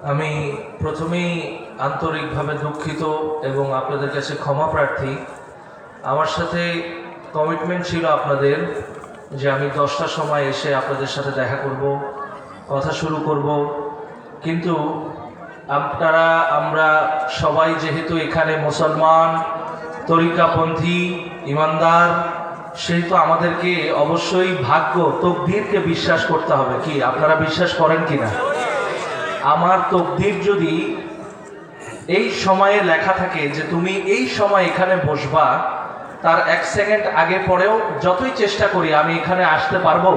আমি প্রথমেই আন্তরিকভাবে দুঃখিত এবং আপনাদের কাছে ক্ষমা প্রার্থী। আমার সাথে কমিটমেন্ট ছিল আপনাদের যে আমি 10টার সময় এসে আপনাদের সাথে দেখা করব, কথা শুরু করব, কিন্তু আমরা সবাই যেহেতু এখানে মুসলমান, তরিকাপন্থী, ইমানদার, সেহেতু আমাদেরকে অবশ্যই ভাগ্য, তকদিরকে বিশ্বাস করতে হবে। কি আপনারা বিশ্বাস করেন কি না? আমার তকদির যদি এই সময়ে লেখা থাকে যে তুমি এই সময় এখানে বসবা, তার 1 সেকেন্ড আগে পরেও যতই চেষ্টা করি আমি এখানে আসতে পারবো?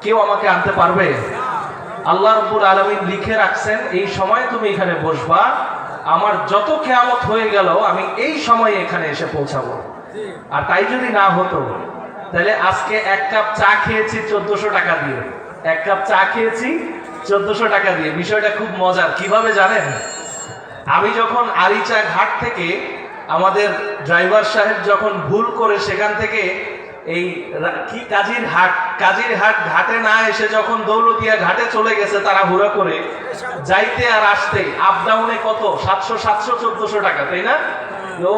কেউ আমাকে আনতে পারবে? আল্লাহ রাব্বুল আলামিন লিখে রাখছেন এই সময় তুমি এখানে বসবা, আমার যত কিয়ামত হয়ে গেল আমি এই সময়ে এখানে এসে পৌঁছাবো। আর তাই যদি না হতো তাহলে আজকে 1 কাপ চা খেয়েছি 1400 টাকা দিয়ে, 1 কাপ চা খেয়েছি 1400 টাকা দিয়ে। বিষয়টা খুব মজার। কিভাবে জানেন? আমি যখন আরিচা ঘাট থেকে, আমাদের ড্রাইভার সাহেব যখন ভুল করে সেখান থেকে এই কি কাজিরহাট ঘাটে না এসে যখন দৌলতিয়া ঘাটে চলে গেছে তারা হুড়া করে, যাইতে আর আসতে আপ ডাউনে কত 700 1400 টাকা, তাই না?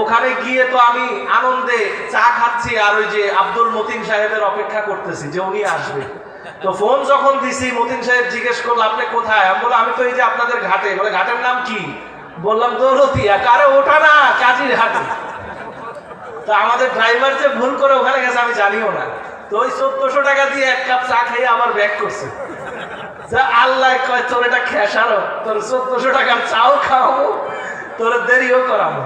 ওখানে গিয়ে তো আমি আনন্দে চা খাচ্ছি আর ওই যে আব্দুল মতিন সাহেবের অপেক্ষা করতেছি যে উনি আসবে। তো ফোন যখন দিছি, মতিন সাহেব জিজ্ঞেস করলো আপনি কোথায়? আমি বললাম আমি তো এই যে আপনাদের ঘাটে। বলে ঘাটের নাম কি? বললাম দৌলতিয়া। কারে ওঠা না, কাজিরহাটে। তো আমাদের ড্রাইভার যে ভুল করে ওখানে গেছে আমি জানিও না। তো ওই 1400 টাকা দিয়ে 1 কাপ চা খাইয়ে আবার ব্যাক করছে। আল্লাহ কয় তোর এটা খেসারো, তোর 1400 টাকার চাও খাওয়াবো, তোর দেরিও করাবো।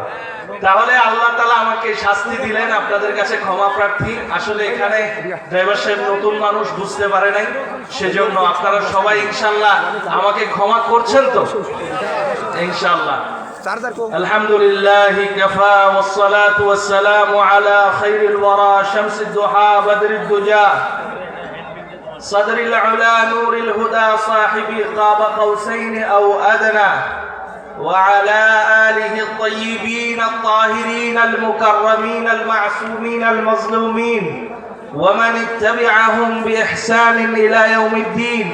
তাহলে আল্লাহ তাআলা আমাকে শাস্তি দিলেন, আপনাদের কাছে ক্ষমা প্রার্থী। আসলে এখানে ড্রাইভার সাহেব নতুন মানুষ, বুঝতে পারে নাই, সেজন্য আপনারা সবাই ইনশাআল্লাহ আমাকে ক্ষমা করছেন তো? ইনশাআল্লাহ। আলহামদুলিল্লাহি কাফা ওয়াস সালাতু ওয়াস সালামু আলা খায়রিল ওয়ারা শামসিদ দুহা বদরিদ দুজা সাদরিল উলা নূরিল হুদা সাহিবি কাবা কাউসাইন আও আদনা وعلى آله الطيبين الطاهرين المكرمين المعصومين المظلومين ومن اتبعهم بإحسان إلى يوم الدين.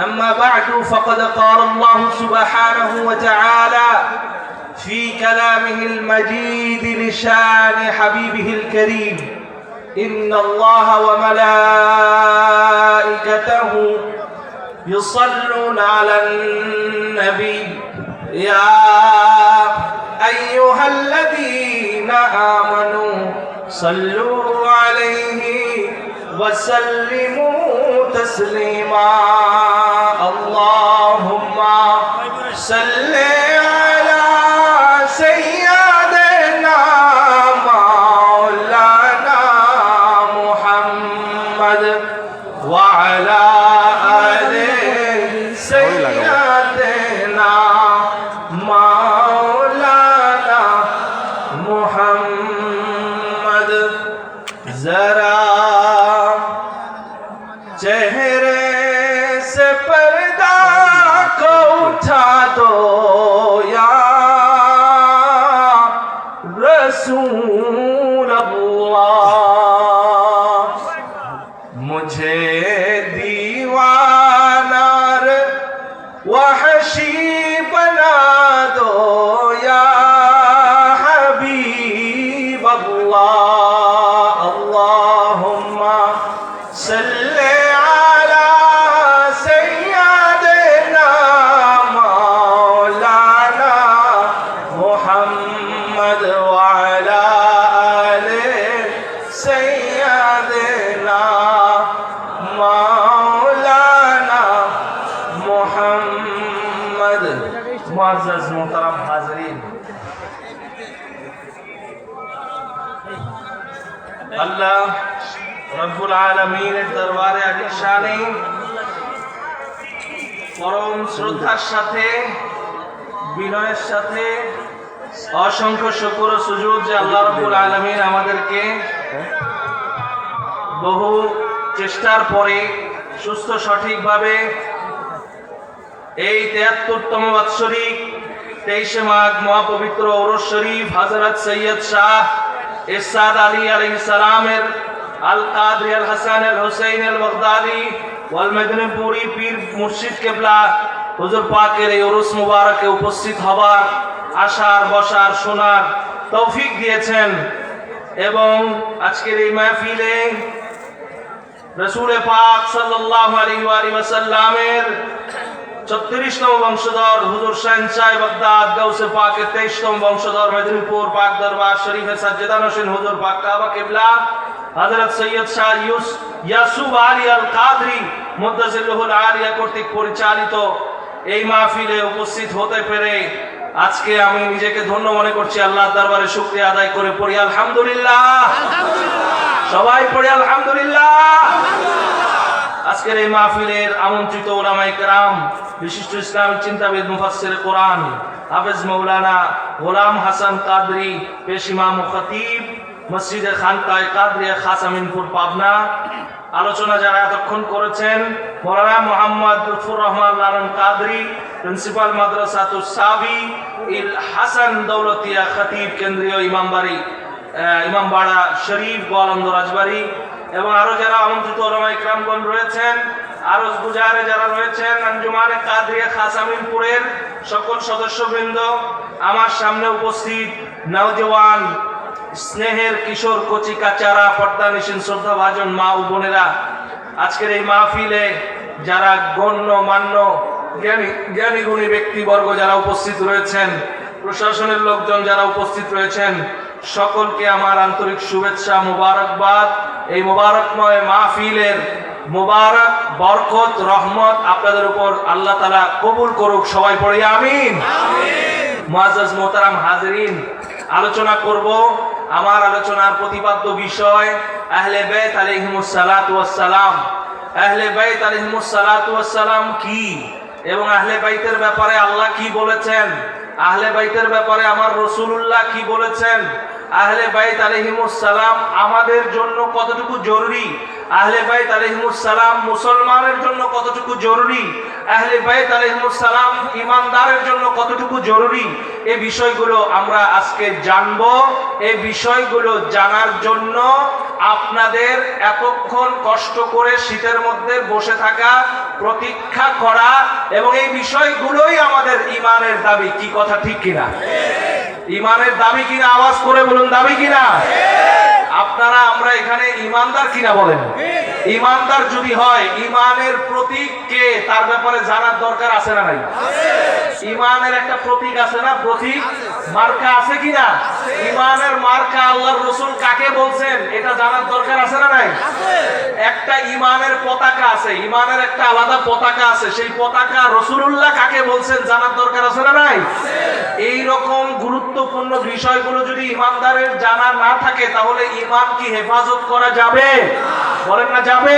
أما بعد، فقد قال الله سبحانه وتعالى في كلامه المجيد لشان حبيبه الكريم: إن الله وملائكته يصلون على النبي يا أيها الذين آمنوا صلوا عليه وسلموا تسليما. اللهم صل على سيدنا مولانا محمد وعلى آل سيدنا مولانا محمد. जरा चेहरे से पर्दा को उठा दो या रसूल अल्लाह, मुझे दीवाना वहशी बना दो या हबीब अल्लाह. अल्लाहुम्मा सल्ले अला सय्यिदना मौलाना मुहम्मद व अला आले सय्यिदना मौलाना मुहम्मद. मुअज़्ज़ज़ मोहतरम हाज़रीन, আল্লাহ রব্বুল আলামিনের দরবারে আলিশানে পরম শ্রদ্ধার সাথে, বিনয়ের সাথে অসংখ্য শুকর ও সুজুদ যে আল্লাহ রব্বুল আলামিন আমাদেরকে বহু চেষ্টার পরে সুস্থ সঠিকভাবে এই ৭৩তম বাৎসরিক 23শে মাঘ মহাপবিত্র ঔরস শরীফ হযরত সৈয়দ শাহ ইরশাদ আলী আলাইহিস সালামের আল কাদরি আল হাসান আল হুসাইন আল বাগদাদি ওয়াল মেদিনীপুরি পীর মুর্শিদ কেবলা হুজুর পাকের এই উরুস মুবারকে উপস্থিত হবার, আসার, বসার, শোনার তৌফিক দিয়েছেন। এবং আজকের এই মাহফিলে রাসূল পাক সাল্লাল্লাহু আলাইহি ওয়া সাল্লামের 36তম বংশধর হুজুর শাহনশাহ বাগদাদ গাউসে পাকের 23তম বংশধর মেদিনীপুর পাক দরবার শরীফে সাজ্জাদা নশীন হুজুর পাক কাবা কিবলা হযরত সৈয়দ শাহ ইয়াসুফ আলী আল কাদরি মুদ্দাজিল্লাহুল আলিয়া কর্তৃক পরিচালিত এই মাহফিলে উপস্থিত হতে পেরে আজকে আমি নিজেকে ধন্য মনে করছি। আল্লাহর দরবারে শুকরিয়া আদায় করে পড়ি আলহামদুলিল্লাহ। সবাই পড়ি আলহামদুলিল্লাহ। আজকের এই মাহফিলের আমন্ত্রিত উলামায়ে কেরাম, বিশিষ্ট ইসলামিক চিন্তাবিদ, মুফাসসির কোরআন হাফেজ মাওলানা গোলাম হাসান কাদরি, পেশ ইমাম ও খতিব, মসজিদে খানকায়ে কাদরিয়া খাস আমিনপুর পাবনা। আলোচনা যারা এতক্ষণ করেছেন, মাওলানা মোহাম্মদ লুৎফুর রহমান লালন কাদরি, প্রিন্সিপাল মাদ্রাসাতুস সাবি ইল হাসান দৌলতিয়া খতিব, কেন্দ্রীয় ইমামবাড়া শরীফ, গোয়ালন্দ রাজবাড়ী, এবং আরো যারা আমন্ত্রিত উলামায়ে কেরামগণ রয়েছেন, আরো গুজারে যারা রয়েছেন, আঞ্জুমানে কাদরিয়া খাস আমিনপুরের সকল সদস্যবৃন্দ, আমার সামনে উপস্থিত নওজওয়ান, স্নেহের কিশোর, কচি কাচারা, পর্দানিশীন, শ্রদ্ধাভাজন মা ও বোনেরা, আজকের এই মাহফিলে যারা গণ্যমান্য জ্ঞানী গুণী ব্যক্তিবর্গ যারা উপস্থিত রয়েছেন, প্রশাসনের লোকজন যারা উপস্থিত রয়েছেন, সকলকে আমার আন্তরিক শুভেচ্ছা, মোবারকবাদ। এই মোবারকময় মাহফিলের মোবারক, বরকত, রহমত আপনাদের উপর আল্লাহ তাআলা কবুল করুক। সবাই পড়ি আমিন। মুআজ্জাজ মোহতারাম হাজিরিন, আলোচনা করব। আমার আলোচনার প্রতিপাদ্য বিষয় আহলে বাইত আলাইহিমুস সালাতু ওয়াস সালাম। আহলে বাইত আলাইহিমুস সালাতু ওয়াস সালাম কি, এবং আহলে বাইতের ব্যাপারে আল্লাহ কি বলেছেন, আহলে বাইতের ব্যাপারে আমার রাসূলুল্লাহ কি বলেছেন, আহলে বাইত আলাইহিমুস সালাম আমাদের জন্য কতটুকু জরুরি, আহলে বাইত আলাইহিমুস সালাম মুসলমানের জন্য কতটুকু জরুরি, আহলে বাইত আলাইহিমুস সালাম ঈমানদারের জন্য কতটুকু জরুরি, এই বিষয়গুলো আমরা আজকে জানব। এই বিষয়গুলো জানার জন্য আপনাদের এতক্ষণ কষ্ট করে শীতের মধ্যে বসে থাকা, প্রতীক্ষা করা, এবং এই বিষয়গুলোই আমাদের ঈমানের দাবি। কি কথা ঠিক কিনা? ঈমানের দাবি কিনা? আওয়াজ করে বলুন, দাবি কিনা? আপনারা আমরা এখানে ঈমানদার কিনা বলেন? ঈমানদার যদি হয়, ঈমানের প্রতীক কে তার ব্যাপারে জানার দরকার আছে না নাই? ঈমানের একটা প্রতীক আছে না? প্রতীক মার্কা আছে কিনা? ঈমানের মার্কা আল্লাহর রাসূল কাকে বলছেন এটা জানার দরকার আছে না নাই? একটা ঈমানের পতাকা আছে, ঈমানের একটা আলাদা পতাকা আছে, সেই পতাকা রাসূলুল্লাহ কাকে বলছেন জানার দরকার আছে না নাই? এই রকম গুরুত্বপূর্ণ বিষয়গুলো যদি ঈমানদারের জানা না থাকে, তাহলে ঈমান কি হেফাজত করা যাবে? বলেন না যাবে?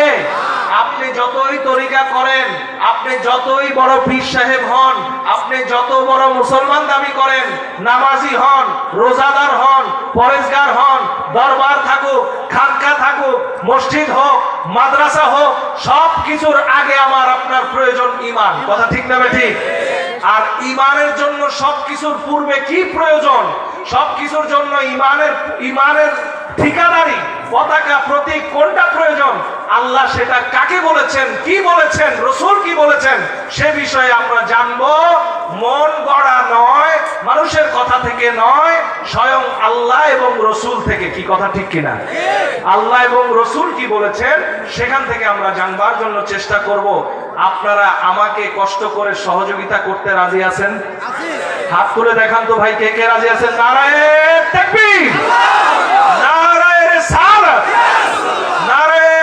আপনি যতই তরিকা করেন, আপনি যতই বড় পীর সাহেব হন, আপনি যত বড় মুসলমান দাবি করেন, নামাজি হন, রোজাদার হন, পরেজগার হন, দরবার থাকুক, খানকা থাকুক, মসজিদ হোক, মাদ্রাসা হোক, সব কিছুর আগে আমার আপনার প্রয়োজন ঈমান। কথা ঠিক না ঠিক? আর ঈমানের জন্য সবকিছুর পূর্বে কি প্রয়োজন? সবকিছুর জন্য ঈমানের ঠিকাদারি, পতাকা, প্রতীক কোনটা প্রয়োজন? আল্লাহ সেটা কাকে বলেছেন, কি বলেছেন, রাসূল কি বলেছেন, সে বিষয়ে আমরা জানবো। মন গড়া নয়, মানুষের কথা থেকে নয়, স্বয়ং আল্লাহ এবং রাসূল থেকে। কি কথা ঠিক কিনা? আল্লাহ এবং রাসূল কি বলেছেন সেখান থেকে আমরা জানবার জন্য চেষ্টা করব। আপনারা আমাকে কষ্ট করে সহযোগিতা করতে রাজি আছেন? হাত তুলে দেখান তো ভাই, কে কে রাজি আছেন? নারায়ে তাকবীর, নারায়ে রিসালাত, নারায়ে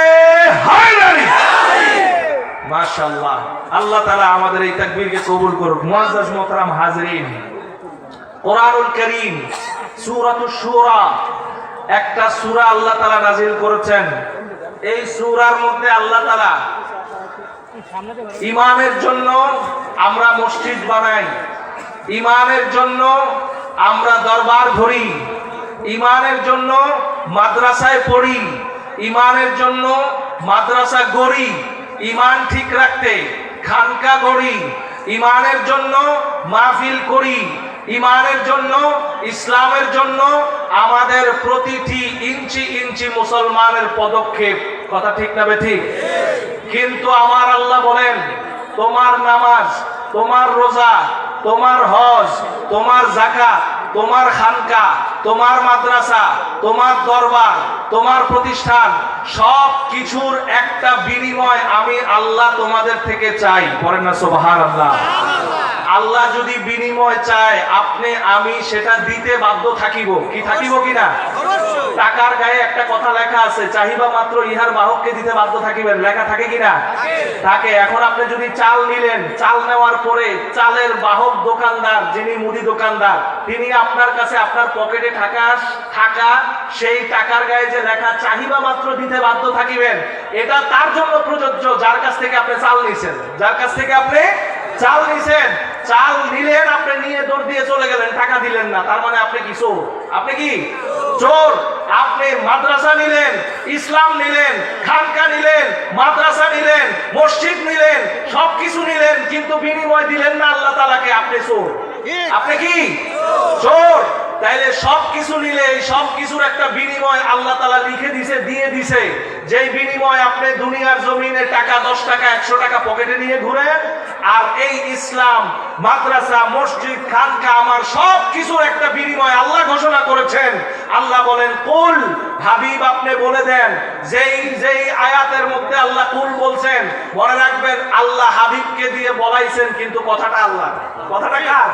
হায়দারি। মাশাআল্লাহ, আল্লাহ তাআলা আমাদের এই তাকবীরকে কবুল করুক। মুআজ্জাজ মুহতারাম হাজিরিন, কোরআনুল কারীম সূরাতুশ শুরা একটা সূরা আল্লাহ তাআলা নাযিল করেছেন। এই সূরার মধ্যে আল্লাহ তাআলা ঈমানের জন্য আমরা মসজিদ বানাই, ঈমানের জন্য আমরা দরবার ধরি, ঈমানের জন্য মাদ্রাসায় পড়ি, ঈমানের জন্য মাদ্রাসা গড়ি, ঈমান ঠিক রাখতে খানকা গড়ি, ঈমানের জন্য মাহফিল করি, ঈমানের জন্য, ইসলামের জন্য আমাদের প্রতিটি ইঞ্চি ইঞ্চি মুসলমানের পদক্ষেপ। কথা ঠিক না ঠিক? কিন্তু আমার আল্লাহ বলেন, তোমার নামাজ, তোমার রোজা, তোমার হজ, তোমার যাকাত, তোমার খানকা, তোমার মাদ্রাসা, তোমার দরবার, তোমার প্রতিষ্ঠান, সব কিছুর একটা বিনিময় আমি আল্লাহ তোমাদের থেকে চাই। বলেন না সুবহানাল্লাহ। আল্লাহ যদি বিনিময় চায় আপনি আমি সেটা দিতে বাধ্য থাকিব। কি থাকিব কিনা? টাকার গায়ে একটা কথা লেখা আছে, চাহিবা মাত্র ইহার বাহককে দিতে বাধ্য থাকিবেন, লেখা থাকে কিনা? থাকে। এখন আপনি যদি চাল নিলেন, চাল নেওয়ার পরে চালের বাহক দোকানদার, যিনি মুদি দোকানদার, তিনি আপনার কাছে আপনার পকেটে থাকা সেই টাকার গায়ে যে লেখা চাহিবা মাত্র দিতে বাধ্য থাকিবেন, এটা তার জন্য প্রযোজ্য যার কাছ থেকে আপনি চাল নিছেন। যার কাছ থেকে আপনি চাল নিছেন, চাল নিলেন, আপনি নিয়ে দৌড় দিয়ে চলে গেলেন, টাকা দিলেন না, তার মানে আপনি কি চোর? আপনি কি চোর? আপনি মাদ্রাসা নিলেন, ইসলাম নিলেন, খানকা নিলেন, মাদ্রাসা নিলেন, মসজিদ নিলেন, সবকিছু নিলেন, কিন্তু বিনিময় দিলেন না আল্লাহ তাআলাকে, আপনি চোর। আপনি কি চোর? তাইলে সবকিছু নিলে এই সবকিছুর একটা বিনিময় আল্লাহ তাআলা লিখে দিছে, দিয়ে দিছে। যেই বিনিময় আপনি দুনিয়ার জমিনে টাকা 10 টাকা 100 টাকা পকেটে নিয়ে ঘুরেন, আর এই ইসলাম, মাদ্রাসা, মসজিদ, খানকা, আমার সব কিছুর একটা বিনিময় আল্লাহ ঘোষণা করেছেন। আল্লাহ বলেন কুল, হাবিব আপনি বলে দেন। যেই আয়াতের মধ্যে আল্লাহ কুল বলছেন, মনে রাখবেন আল্লাহ হাবিবকে দিয়ে বলাইছেন, কিন্তু কথাটা আল্লাহ। কথাটা কার?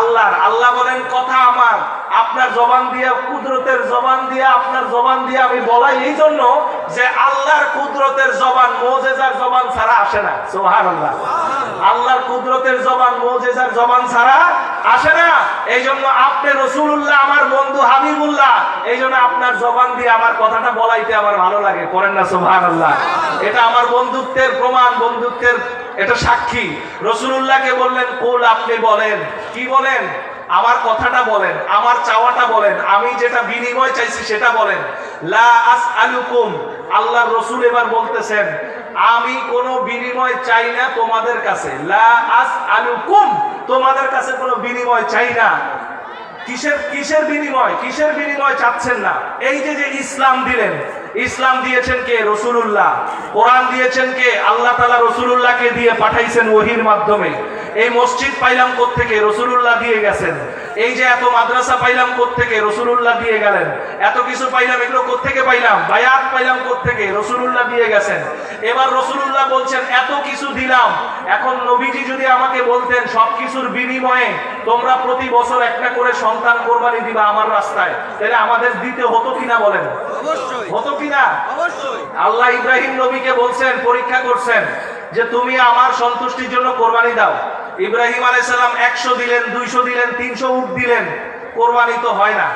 আল্লাহর। আল্লাহ বলেন কথা আমার, আপনার জবান দিয়ে, কুদরতের জবান দিয়ে, আপনার জবান দিয়ে আমি বলাই এই জন্য যে আল্লাহর কুদরতের জবান মুজিজার জবান ছাড়া আসে না। সুবহানাল্লাহ। আল্লাহর কুদরতের জবান মুজিজার জবান ছাড়া আসে না। এই জন্য আপনি রাসূলুল্লাহ, আমার বন্ধু হাবিবুল্লাহ, এই জন্য আপনার জবান দিয়ে আমার কথাটা বলাইতে আমার ভালো লাগে। করেন না সুবহানাল্লাহ। এটা আমার বন্ধুত্বের প্রমাণ, বন্ধুত্বের এটা সাক্ষী। রাসূলুল্লাহকে বললেন কুল, আপনি বলেন। কি বলেন? আমার কথাটা বলেন, আমার চাওয়াটা বলেন, আমি যেটা বিনিময় চাইছি সেটা বলেন। লা আসআলুকুম, আল্লাহর রাসূল এবার বলতেছেন আমি কোনো বিনিময় চাই না তোমাদের কাছে। লা আসআলুকুম, তোমাদের কাছে কোনো বিনিময় চাই না। কিসের বিনিময়? কিসের বিনিময় চাচ্ছেন না? এই যে ইসলাম দিলেন, ইসলাম দিয়েছেন কে? রাসূলুল্লাহ। কোরআন দিয়েছেন কে? আল্লাহ তাআলা রাসূলুল্লাহকে দিয়ে পাঠাইছেন ওহীর মাধ্যমে। এই মসজিদ পাইলাম কোত্থেকে? রাসূলুল্লাহ দিয়ে গেছেন। এই যে এত মাদ্রাসা পাইলাম কোত্থেকে? রাসূলুল্লাহ দিয়ে গেলেন। এত কিছু পাইলাম, এগুলো কোত্থেকে পাইলাম? বায়াত পাইলাম কোত্থেকে? রাসূলুল্লাহ দিয়ে গেছেন। এবার রাসূলুল্লাহ বলছেন এত কিছু দিলাম, এখন নবীজি যদি আমাকে বলতেন সবকিছুর বিনিময়ে তোমরা প্রতি বছর একটা করে সন্তান কোরবানি দিবা আমার রাস্তায়, তাহলে আমাদের দিতে হতো কিনা বলেন? অবশ্যই হতো কিনা? অবশ্যই। আল্লাহ ইব্রাহিম নবীকে বলছেন, পরীক্ষা করছেন যে তুমি আমার সন্তুষ্টির জন্য কোরবানি দাও। ইব্রাহিম আলাইহিস সালাম 100 দিলেন, 200 দিলেন, 300 উট দিলেন, কোরবানি তো হয় না।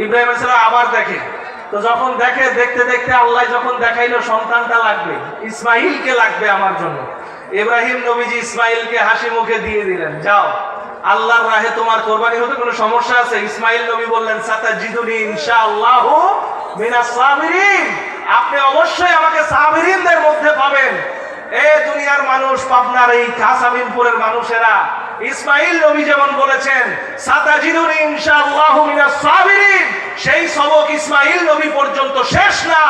ইব্রাহিম আলাইহিস সালাম আবার দেখে, তো যখন দেখে, দেখতে দেখতে আল্লাহ যখন দেখাইলো সন্তানটা লাগবে, ইসমাইলকে লাগবে আমার জন্য, ইব্রাহিম নবীজি ইসমাইলকে হাসি মুখে দিয়ে দিলেন, যাও আল্লাহর রাহে তোমার কোরবানি হতে কোনো সমস্যা আছে? ইসমাইল নবী বললেন সাতাজিদুনি ইনশাআল্লাহু মিনাস সাবিরিন, আপনি অবশ্যই আমাকে সাবিরিনদের মধ্যে পাবেন। এই দুনিয়ার মানুষ, পাবনার এই কাসামিনপুরের মানুষেরা, ইসমাইল নবী যেমন বলেছেন সাতাজিদুনি ইনশাআল্লাহু মিনাস সাবিরিন, সেই সবক ইসমাইল নবী পর্যন্ত শেষ না।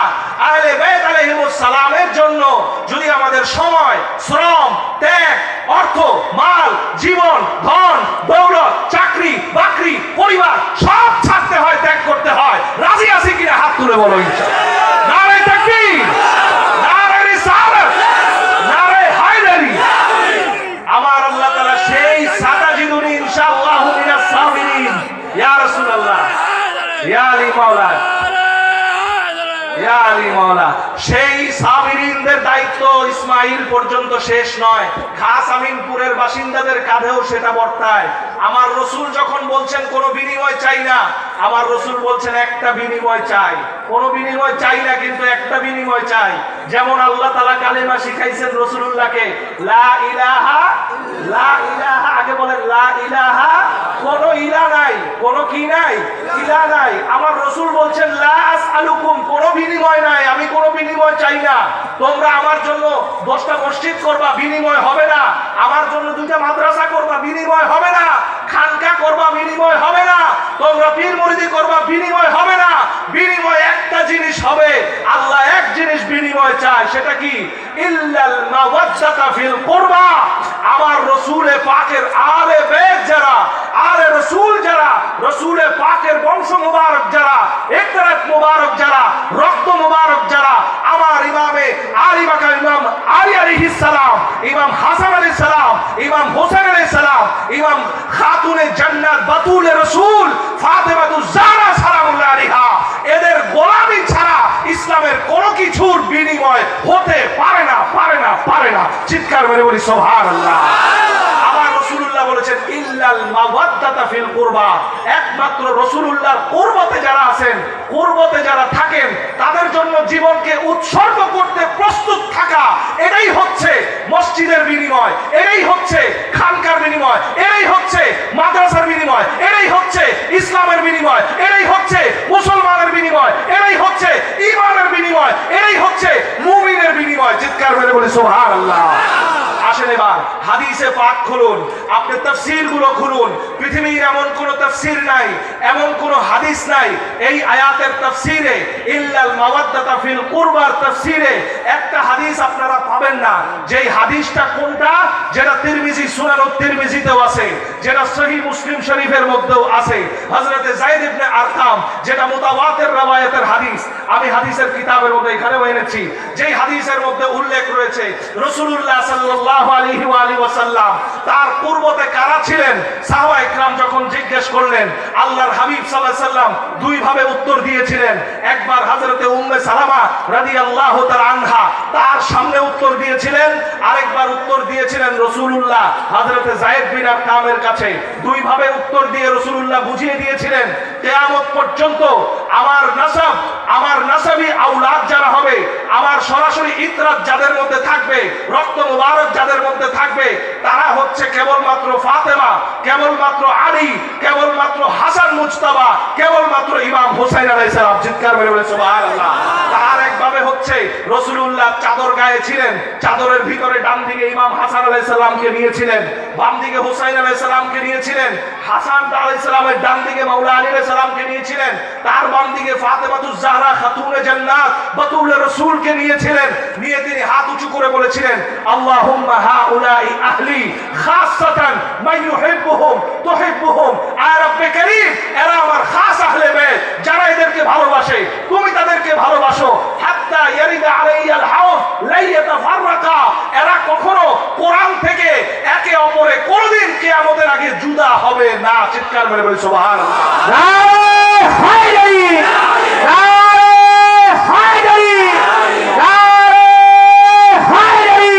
আহলে বাইত আলাইহিমুস সালামের জন্য যদি আমাদের সময়, শ্রম, ত্যাগ, অর্থ, মাল, জীবন, ধন, দৌলত, চাকরি বাকরি, পরিবার সব ছাড়তে হয়, ত্যাগ করতে হয়, রাজি আছি কিনা হাত তুলে বলো ইনশাআল্লাহ। নারে তাকবীর, নারে রিসালাত, নারে হায়দারি। আমার আল্লাহ তাআলা সেই সাতাজিদুনি ইনশাআল্লাহু মিনাস সাবিরিন, ইয়া রাসূলুল্লাহ, ইয়া আলী মাওলা, ইয়া আলী মাওলা, সেই সাবিরিনদের দায়িত্ব ইসমাইল পর্যন্ত শেষ নয়, খাস আমিনপুরের বাসিন্দাদের কাঁধেও সেটা বর্তায়। আমার রাসূল যখন বলছেন কোনো বিনিময় চাই না, আমার রাসূল বলছেন একটা বিনিময় চাই। কোনো বিনিময় চাই না, কিন্তু একটা বিনিময় চাই। যেমন আল্লাহ তাআলা কালেমা শিখাইছেন রাসূলুল্লাহকে, লা ইলাহা, লা ইলাহা, আগে বলেন লা ইলাহা, কোনো ইলা নাই, কোনো কি নাই? ইলা নাই। আমার রাসূল বলছেন লা আসআলুকুম, কোনো বিনিময় নাই, আমি কোনো বিনিময় চাই না। তোমরা আমার জন্য 10টা মসজিদ করবা, বিনিময় হবে না। আমার জন্য 2টা মাদ্রাসা করবা, বিনিময় হবে না। খানকা করবা, বিনিময় হবে না। তোমরা পীর মুরিদি করবা, বিনিময় হবে না। বিনিময় একটা জিনিস হবে, আল্লাহ এক জিনিস বিনিময় চায়, সেটা কি? ইল্লাল মাওয়াদ্দাতা ফিল কুরবা। আমার রসুলে পাকের আলে বেত যারা, আলে রসুল যারা, রসুলে পাকের বংশ মুবারক যারা, ইকরাত মুবারক যারা, রক্ত মুবারক যারা, আমার ইমামে আলী বাকা ইমাম আলী আলাইহিস সালাম, ইমাম হাসান আলাইহিস সালাম, ইমাম হোসেন আলাইহিস সালাম, ইমাম খাতুনে জান্নাত বাতুলে রসুল ফাতেমাতুজ জাহরা সালামুল্লাহ আলাইহা, এদের গোলামি ছাড়া ইসলামের কোনো কিছুর বিনিময় হতে পারে না, পারে না, পারে না। চিৎকার মেরে বলি সুবহানাল্লাহ। আমার রাসূলুল্লাহ বলেছেন ইল্লাল মাওয়াদ্দাতা ফিল কুরবা। একমাত্র রাসূলুল্লাহর কুরবতে যারা আছেন, কুরবতে যারা থাকেন, তাদের জন্য জীবনকে উৎসর্গ করতে প্রস্তুত থাকা, এটাই হচ্ছে মসজিদের বিনিময়, এটাই হচ্ছে খানকার বিনিময়, এটাই হচ্ছে মাদ্রাসার বিনিময়, এটাই হচ্ছে ইসলামের বিনিময়, এটাই হচ্ছে মুসলমানের বিনিময়, এটাই হচ্ছে ঈমানের বিনিময়, এটাই হচ্ছে মুমিনের বিনিময়। চিৎকার করে বলি সুবহানাল্লাহ। আসেন এবার হাদিসে পাক খুলুন, আপনি তাফসীর গুলো খুলুন। পৃথিবীর এমন কোন তাফসীর নাই, এমন কোন হাদিস নাই, এই আয়াতের তাফসীরে ইল্লাল মাওয়াদ্দাতা ফিল কুরবার তাফসীরে একটা হাদিস আপনারা পাবেন না। যেই হাদিসটা কোনটা? যেটা তিরমিজি, সুনানুত তিরমিজিতেও আছে, যেটা সহিহ মুসলিম শরীফের মধ্যেও আছে, হযরতে যায়েদ ইবনে আরকাম, যেটা মুতাওয়াতির রওয়ায়াতের হাদিস। আমি হাদিসের কিতাবের মধ্যে এখানেও এনেছি, যেই হাদিসের মধ্যে উল্লেখ রয়েছে রাসূলুল্লাহ সাল্লাল্লাহু আলাইহি ওয়া আলিহি ওয়াসাল্লাম তার পূর্বতে কারা ছিলেন। সাহাবা ইকরাম যখন জিজ্ঞেস করলেন, আল্লাহর হাবিব সাল্লাল্লাহু আলাইহি ওয়াসাল্লাম দুই ভাবে উত্তর দিয়েছিলেন। একবার হযরতে উম্মে সালামা রাদিয়াল্লাহু তাআলা আনহা তার সামনে উত্তর দিয়েছিলেন, আরেকবার উত্তর দিয়েছিলেন রাসূলুল্লাহ হযরতে যায়েদ বিন আরকামের কাছে। দুই ভাবে উত্তর দিয়ে রাসূলুল্লাহ বুঝিয়ে দিয়েছিলেন, কিয়ামত পর্যন্ত আমার নাসাব, আমার নাসাবী আওলাদ যারা হবে, আমার সরাসরি ইতরাত যাদের মধ্যে থাকবে, রক্ত মুবারক যাদের মধ্যে থাকবে, তারা হচ্ছে কেবলমাত্র ফাতেমা, কেবলমাত্র আলী, কেবলমাত্র হাসান মুজতাবা, কেবলমাত্র ইমাম হোসেন আলাইহিস সালাম। চিৎকার করে বলে সুবহানাল্লাহ। তার একভাবে হচ্ছে রাসূলুল্লাহ চাদর গায়ে ছিলেন, চাদরের ভিতরে ডান দিকে ইমাম হাসান আলাইহিস সালামকে নিয়েছিলেন, বাম দিকে হোসেন আলাইহিস সালামকে নিয়েছিলেন, হাসান আলাইহিস সালামের ডান দিকে মাওলা আলী আলাইহিস সালামকে নিয়েছিলেন, তার বাম দিকে ফাতেমাতুজ জাহরা খাতুনে জান্নাত বাতুল রাসূলকে নিয়েছিলেন। নিয়ে তিনি হাত উঁচু করে বলেছিলেন, আল্লাহুম্মা হাউলাই আহলি খাসসাতান মান ইউহিব্বুহুম তুহিব্বুহুম। আয় রব্বে কারীম, এরা আমার খাস আহলে বাইত, যারা এদেরকে ভালোবাসে তুমি তাদেরকে ভালোবাসো। হাত্তা ইয়ারিদা আলাইয়াল হাউজ লা ইয়াতাফাররাকা, এরা কখনো কোরআন থেকে একে অপরে কোনদিন কিয়ামতের আগে জুদা হবে না। চিৎকার করে বলি সুবহানাল্লাহ। নারে হায়দারি, নারে হায়দারি, নারে হায়দারি।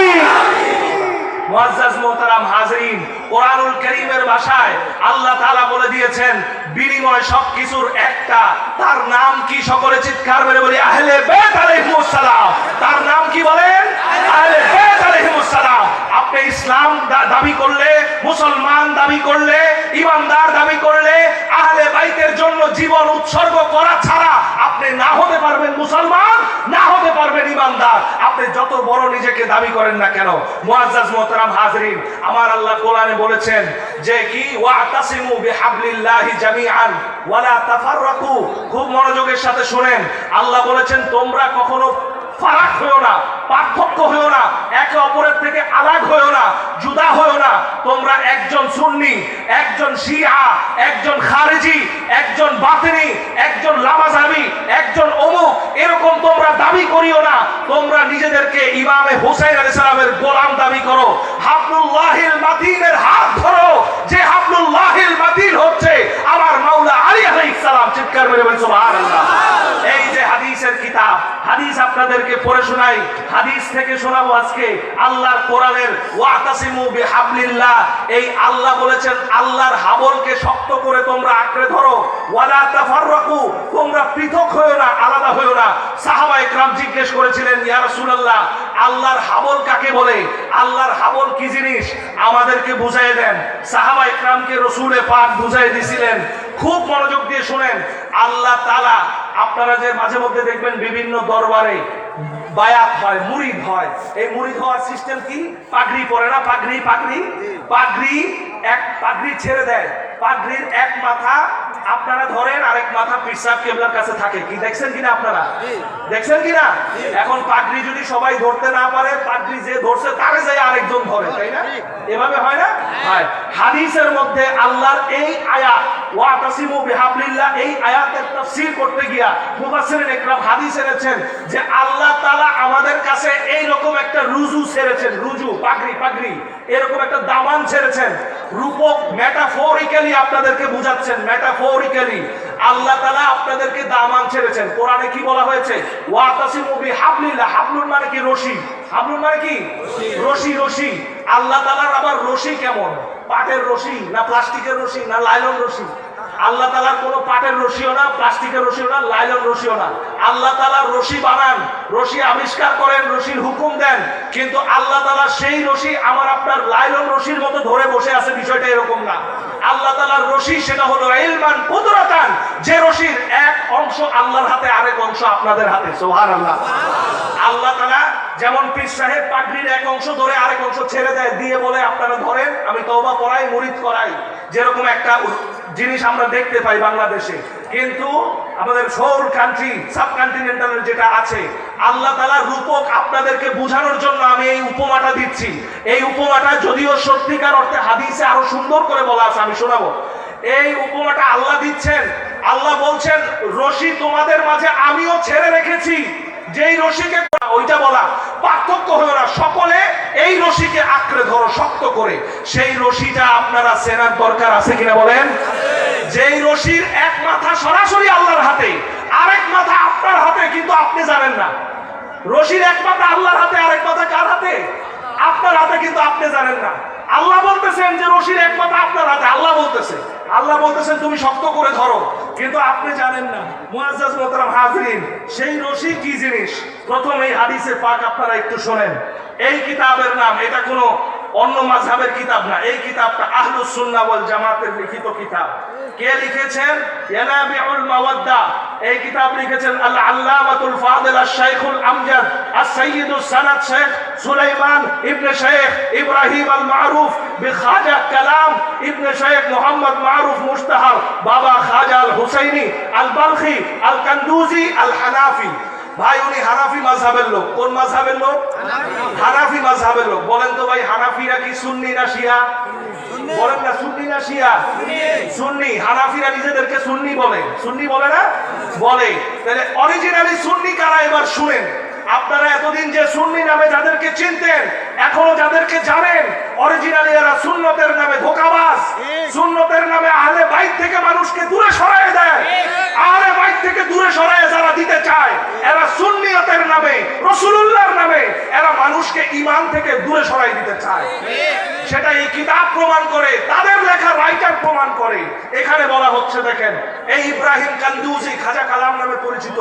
মুআজ্জাজ মুহতারাম হাজিরিন, কোরআনুল কারীমের ভাষায় আল্লাহ তাআলা বলে দিয়েছেন বিনিময় সবকিছুর একটা, তার নাম কি? সকলে চিৎকার করে বলি আহলে বাইত আলাইহিমুস সালাম। তার নাম কি বলেন? আহলে বাইত আলাইহিমুস সালাম। আপনি ইসলাম দাবি করলে, মুসলমান দাবি করলে, ইমানদার দাবি করলে, আহলে বাইতের জন্য জীবন উৎসর্গ করা ছাড়া আপনি না হতে পারবেন মুসলমান, না হতে পারবেন ইমানদার, আপনি যত বড় নিজেকে দাবি করেন না কেন। মুআজ্জাজ মুহতারাম হাজিরিন, আমার আল্লাহ কোরআনে বলেছেন যে কি ওয়াতাসিমু বিহাবলিল্লাহি জামিআন ওয়ালা তাফাররাকু। খুব মনোযোগের সাথে শুনেন, আল্লাহ বলেছেন তোমরা কখনো ফারাক হয়েও না, পার্থক্য হয়েও না, একে অপরের থেকে আলাদা হয়েও না, জুদা হয়েও না। তোমরা একজন সুন্নি, একজন শিয়া, একজন খারিজি, একজন বাতিনি, একজন লামাজাবি, একজন অমুক, এরকম তোমরা দাবি করিও না। তোমরা নিজেদেরকে ইমামে হোসেন আলাইহিস সালামের গোলাম দাবি করো। হাবলুল্লাহিল মাতিনের হাত ধরো, যে হাবলুল্লাহিল মাতিন হচ্ছে আমার মাওলা আলী আলাইহিস সালাম। চিৎকার করে বলেন সুবহানাল্লাহ। এই যে হাদিসের কিতাব, হাদিস আপনাদেরকে পড়ে শোনাই, হাদিস থেকে শোনাবো আজকে আল্লাহর কোরআনের ওয়াতাসিমু বিহাবলিল্লাহ। এই আল্লাহ বলেছেন আল্লাহর হাবলকে শক্ত করে তোমরা আঁকড়ে ধরো, ওয়ালা তাফাররাকু, তোমরা পৃথক হয়ো না, আলাদা হয়ো না। সাহাবা ইকরাম জিজ্ঞেস করেছিলেন, ইয়া রাসূলুল্লাহ, আল্লাহর হাবল কাকে বলে? আল্লাহর হাবল কি জিনিস আমাদেরকে বুঝাই দেন। সাহাবা ইকরামকে রাসূলে পাক বুঝাই দিয়েছিলেন। খুব মনোযোগ দিয়ে শুনেন, আল্লাহ তাআলা, আপনারা যে মাঝে মধ্যে দেখবেন বিভিন্ন দরবারে বায়াত হয়, মুরিদ হয়। এই মুরিদ হওয়ার সিস্টেম কি? পাগড়ি পরে না, পাগড়ি পাগড়ি পাগড়ি, এক পাগড়ি ছেড়ে দেয়, পাগড়ির এক মাথা আপনারা ধরেন, আরেক মাথা পীর সাহেব কেবলার কাছে থাকে। কি দেখছেন কিনা আপনারা? দেখছেন কিনা? এখন পাগড়ি যদি সবাই ধরতে না পারে, পাগড়ি যে ধরছে তারে যায় আরেকজন ধরে, তাই না? এভাবে হয় না? হয়। হাদিসের মধ্যে আল্লাহর এই আয়াত ওয়াতাসিমু বিহাবলিল্লাহ, এই আয়াতের তাফসীর করতে গিয়া মুফাসসিরিন ইকরাম হাদিস এনেছেন যে আল্লাহ তাআলা আমাদের কাছে এই রকম একটা রুজু ছেড়েছেন, রুজু পাগড়ি পাগড়ি এরকম একটা দামান ছেড়েছেন। রূপক মেটাফরিক্যালি আপনাদেরকে বুঝাচ্ছেন, মেটাফরিক্যালি আল্লাহ তাআলা আপনাদেরকে দামান ছেড়েছেন। কোরআনে কি বলা হয়েছে? ওয়াতাসিমু বিহাবলিল্লাহ। হাবলুন মানে কি? রশি। হাবলুন মানে কি? রশি। রশি। আল্লাহ তাআলার আবার রশি কেমন? পাটের রশি না প্লাস্টিকের রশি না লাইলন রশি? আল্লাহ তাআলার কোনো পাটের রশিও না, প্লাস্টিকের রশিও না, লাইলন রশিও না। আল্লাহ তাআলা রশি বানান, রশি আবিষ্কার করেন, রশির হুকুম দেন, কিন্তু আল্লাহ তাআলা সেই রশি আমার আপনার লাইলন রশির মতো ধরে বসে আছে, বিষয়টা এরকম না। আল্লাহ তাআলার রশি সেটা হলো ইলমান কুদরাতান, যে রশির এক অংশ আল্লাহর হাতে, আরেক অংশ আপনাদের হাতে। সুবহানাল্লাহ। আল্লাহ তাআলা যেমন পীর সাহেব পাগড়ির এক অংশ ধরে আরেক অংশ ছেড়ে দেয়, দিয়ে বলে আপনারা ধরেন, আমি তওবা করাই, মুরিদ করাই, যেরকম একটা জিনিস আমরা দেখতে পাই বাংলাদেশে। কিন্তু আমাদের সোল কান্ট্রি, সাবকন্টিনেন্টালের যেটা আছে, আল্লাহ তাআলা রূপক আপনাদেরকে বোঝানোর জন্য আমি এই উপমাটা দিচ্ছি। এই উপমাটা যদিও সত্যিকার অর্থে হাদিসে আরো সুন্দর করে বলা আছে, আমি শোনাবো। এই উপমাটা আল্লাহ দিচ্ছেন। আল্লাহ বলছেন, রশি তোমাদের মাঝে আমিও ছেড়ে রেখেছি, যেই রশিকে ওইটা বলা, পার্থক্য হলো না, সকলে এই রশিকে আঁকড়ে ধরো শক্ত করে। সেই রশিটা আপনারা চেনার দরকার আছে কিনা বলেন? যেই রশির এক মাথা সরাসরি আল্লাহর হাতে, আরেক মাথা আপনার হাতে, কিন্তু আপনি জানেন না। রশির এক মাথা আল্লাহর হাতে, আরেক মাথা কার হাতে? আপনার হাতে, কিন্তু আপনি জানেন না। আল্লাহ বলতেছেন যে রশির এক মাথা আপনার হাতে, আল্লাহ বলতেছেন তুমি শক্ত করে ধরো, কিন্তু আপনি জানেন না। মুআজ্জাজ মোহতারাম হাজিরিন, সেই রশি কি জিনিস? প্রথম এই হাদিসে পাক আপনারা একটু শোনেন। এই কিতাবের নাম, এটা কোনো অন্য মাযহাবের কিতাব না, এই কিতাবটা আহলুস সুন্নাহ ওয়াল জামাতের লিখিত কিতাব। কে লিখেছেন? ইয়ানাবিউল মাওয়াদ্দা। এই কিতাব লিখেছেন আল আল্লামাতুল ফাদিল আশ-শাইখুল আমজাদ আস-সাইয়্যিদুস সানাদ শেখ সুলাইমান ইবনে শেখ ইব্রাহিম আল মারুফ বিখাজা কালাম ইবনে শেখ মুহাম্মদ মারুফ মুস্তাহার বাবা খাজা আল হুসাইনি আল বালখি আল কান্দুজি আল হানাফি। ভাই উনি হানাফি মাযহাবের লোক। কোন মাযহাবের লোক? হানাফি মাযহাবের লোক। বলেন তো ভাই, হানাফিরা কি সুন্নি না শিয়া? বলেন না, সুন্নি না শিয়া? সুন্নি। হানাফিরা নিজেদেরকে সুন্নি বলে, সুন্নি বলে না? বলে। তাহলে অরিজিনালি সুন্নি কারা এবার শুনেন। আপনারা এতদিন যে সুন্নি নামে যাদেরকে চিনতেন, এখনো যাদেরকে জানেন, অরিজিনালি এরা সুন্নতের নামে ধোঁকাবাজ, সুন্নতের নামে আহলে বাইত থেকে মানুষকে দূরে সরায় দেয়। আহলে বাইত থেকে দূরে সরায় যারা দিতে চায়, এরা সুন্নিয়তের নামে, রাসূলুল্লাহর নামে এরা মানুষকে ঈমান থেকে দূরে সরাই দিতে চায়। সেটা এই কিতাব প্রমাণ করে, তাদের লেখা রাইটার প্রমাণ করে। এখানে বলা হচ্ছে, দেখেন, এই ইব্রাহিম কান্দুজি, খাজা কালাম নামে পরিচিত,